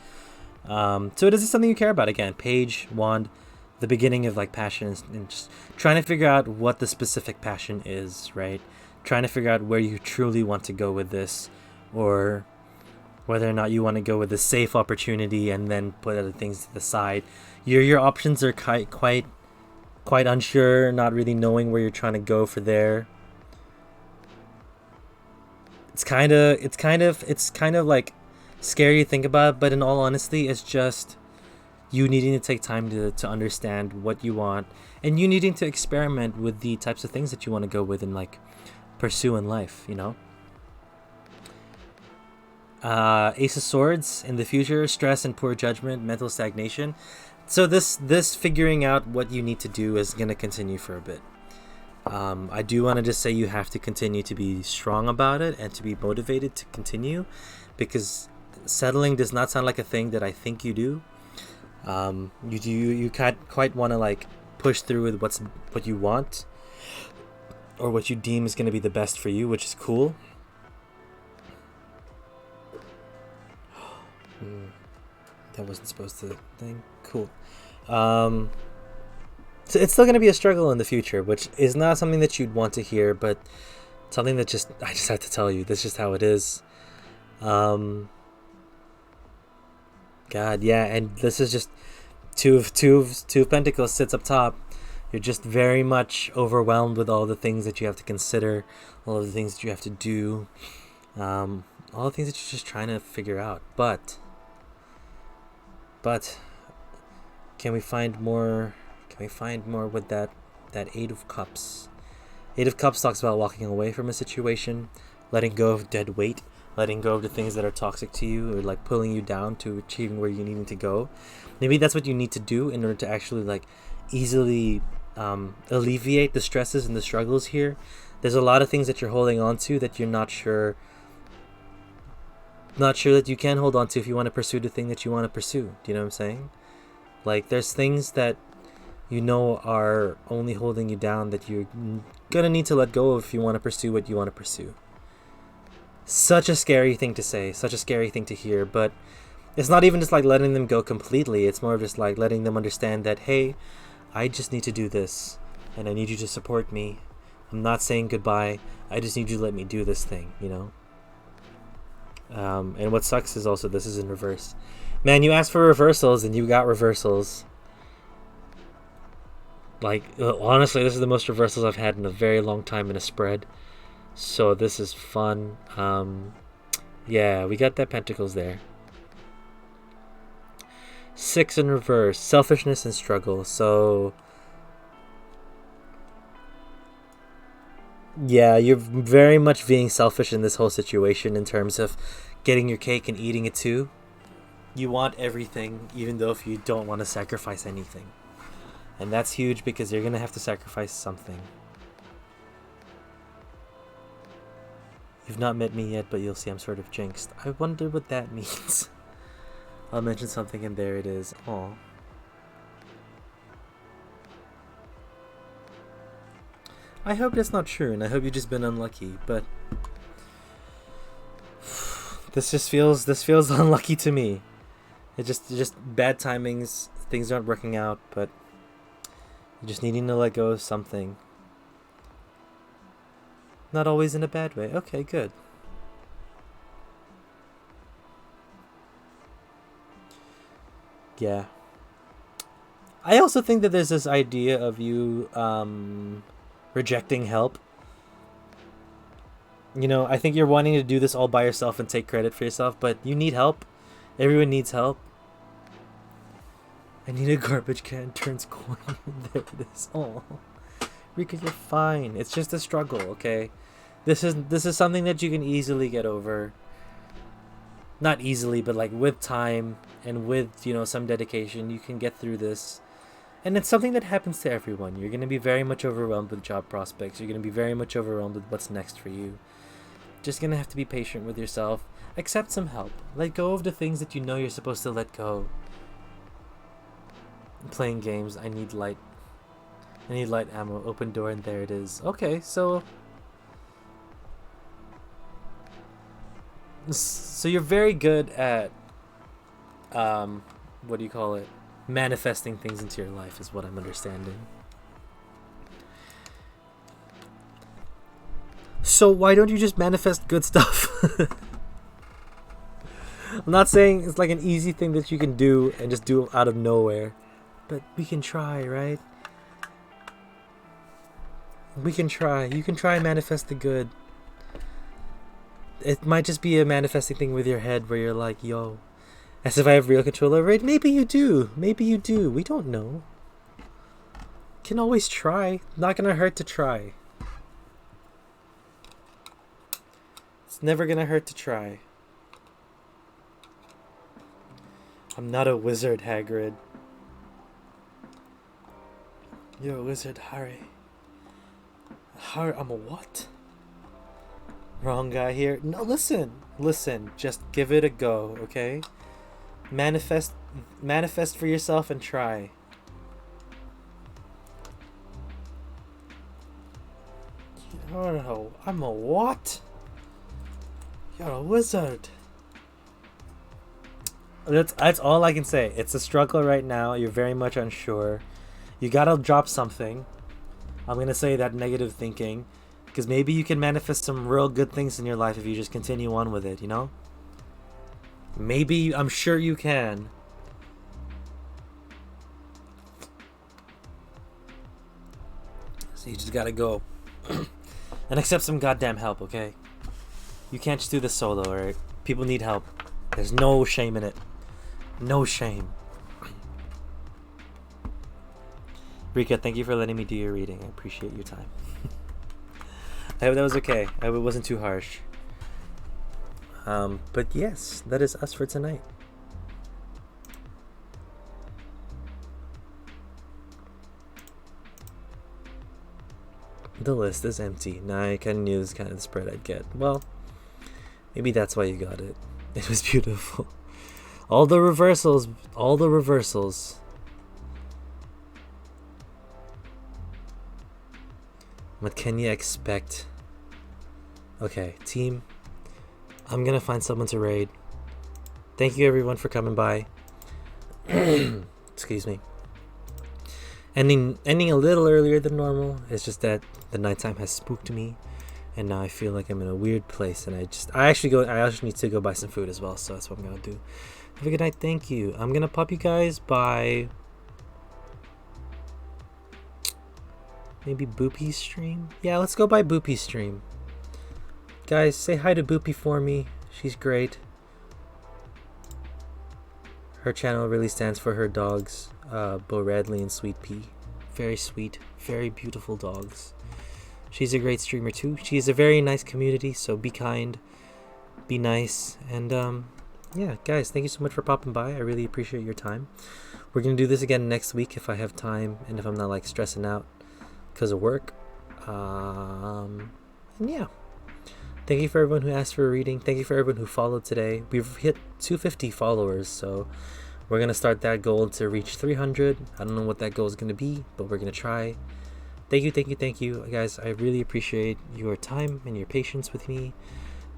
So it is something you care about. Again, Page, Wand, the beginning of, like, passion. And just trying to figure out what the specific passion is, right? Trying to figure out where you truly want to go with this. Or... whether or not you want to go with a safe opportunity and then put other things to the side. Your options are quite unsure, not really knowing where you're trying to go for there. It's kind of like scary to think about, but in all honesty, it's just you needing to take time to understand what you want, and you needing to experiment with the types of things that you want to go with and, like, pursue in life, you know? Ace of Swords in the future, stress and poor judgment, mental stagnation. So this figuring out what you need to do is going to continue for a bit. I do want to just say you have to continue to be strong about it and to be motivated to continue, because settling does not sound like a thing that I think you do. You can't quite want to, like, push through with what you want or what you deem is going to be the best for you, which is cool. That wasn't supposed to thing. Cool. So it's still going to be a struggle in the future, which is not something that you'd want to hear, but something that I just have to tell you. That's just how it is. God, yeah, and this is just two of Pentacles sits up top. You're just very much overwhelmed with all the things that you have to consider, all of the things that you have to do, all the things that you're just trying to figure out. But can we find more with that Eight of Cups? Eight of Cups talks about walking away from a situation, letting go of dead weight, letting go of the things that are toxic to you or, like, pulling you down to achieving where you need to go. Maybe that's what you need to do in order to actually, like, easily alleviate the stresses and the struggles here. There's a lot of things that you're holding on to that you're not sure that you can hold on to if you want to pursue the thing that you want to pursue. Do you know what I'm saying? Like, there's things that you know are only holding you down that you're gonna need to let go of if you want to pursue what you want to pursue. Such a scary thing to say, such a scary thing to hear, but it's not even just like letting them go completely. It's more of just like letting them understand that, hey, I just need to do this and I need you to support me. I'm not saying goodbye. I just need you to let me do this thing, you know? And what sucks is also this is in reverse. Man, you asked for reversals and you got reversals. Like, honestly, this is the most reversals I've had in a very long time in a spread. So this is fun. Yeah, we got that pentacles there. 6 in reverse, selfishness and struggle. So yeah, you're very much being selfish in this whole situation in terms of getting your cake and eating it too. You want everything, even though if you don't want to sacrifice anything. And that's huge because you're going to have to sacrifice something. You've not met me yet, but you'll see I'm sort of jinxed. I wonder what that means. I'll mention something and there it is. Aw. I hope that's not true, and I hope you've just been unlucky, but this feels unlucky to me. It's just bad timings, things aren't working out, but you're just needing to let go of something. Not always in a bad way. Okay, good. Yeah. I also think that there's this idea of you rejecting help. You know, I think you're wanting to do this all by yourself and take credit for yourself, but you need help. Everyone needs help. I need a garbage can turns coin. There it is. Oh, Rika, you're fine. It's just a struggle, okay? This is something that you can easily get over. Not easily, but like with time and with, you know, some dedication, you can get through this. And it's something that happens to everyone. You're going to be very much overwhelmed with job prospects. You're going to be very much overwhelmed with what's next for you. Just going to have to be patient with yourself. Accept some help. Let go of the things that you know you're supposed to let go. I'm playing games. I need light ammo. Open door and there it is. Okay, so you're very good at what do you call it? Manifesting things into your life is what I'm understanding. So why don't you just manifest good stuff? I'm not saying it's like an easy thing that you can do and just do out of nowhere, but we can try, right? We can try. You can try and manifest the good. It might just be a manifesting thing with your head where you're like, yo, as if I have real control over it. Maybe you do. Maybe you do. We don't know. Can always try. Not gonna hurt to try. It's never gonna hurt to try. I'm not a wizard, Hagrid. You're a wizard, Harry. Harry, I'm a what? Wrong guy here. No, listen. Just give it a go, okay? Manifest for yourself and try. Oh, I'm a what? You're a wizard. That's all I can say. It's a struggle right now. You're very much unsure. You gotta drop something. I'm gonna say that negative thinking, because maybe you can manifest some real good things in your life if you just continue on with it, you know? Maybe, I'm sure you can. So you just gotta go. And accept some goddamn help, okay? You can't just do this solo, alright? People need help. There's no shame in it. No shame. Rika, thank you for letting me do your reading. I appreciate your time. I hope that was okay. I hope it wasn't too harsh. But yes, that is us for tonight. The list is empty. Now I kind of knew this kind of the spread I'd get. Well, maybe that's why you got it. It was beautiful. All the reversals. What can you expect? Okay, team. I'm gonna find someone to raid. Thank you everyone for coming by. Excuse me. Ending a little earlier than normal. It's just that the nighttime has spooked me, and now I feel like I'm in a weird place. And I actually need to go buy some food as well. So that's what I'm gonna do. Have a good night. Thank you. I'm gonna pop you guys by maybe Boopy's stream. Yeah, let's go by Boopy's stream. guys, say hi to Boopy for me. She's great. Her channel really stands for her dogs, Bo Radley and Sweet Pea. Very sweet, very beautiful dogs. She's a great streamer too. She is a very nice community, so be kind, be nice, and yeah, guys, thank you so much for popping by. I really appreciate your time. We're gonna do this again next week if I have time and if I'm not like stressing out because of work. And yeah, thank you for everyone who asked for a reading. Thank you for everyone who followed today. We've hit 250 followers, so we're gonna start that goal to reach 300. I don't know what that goal is gonna be, but we're gonna try. Thank you, guys. I really appreciate your time and your patience with me.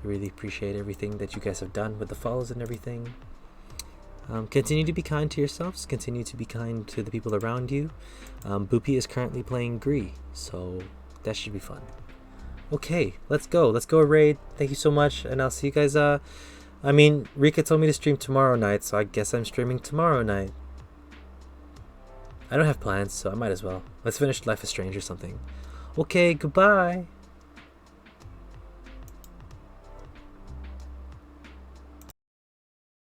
I really appreciate everything that you guys have done with the follows and everything. Continue to be kind to yourselves. Continue to be kind to the people around you. Boopy is currently playing Gree, so that should be fun. Okay, let's go. Let's go raid. Thank you so much, and I'll see you guys. I mean, Rika told me to stream tomorrow night, so I guess I'm streaming tomorrow night. I don't have plans, so I might as well. Let's finish Life is Strange or something. Okay, goodbye.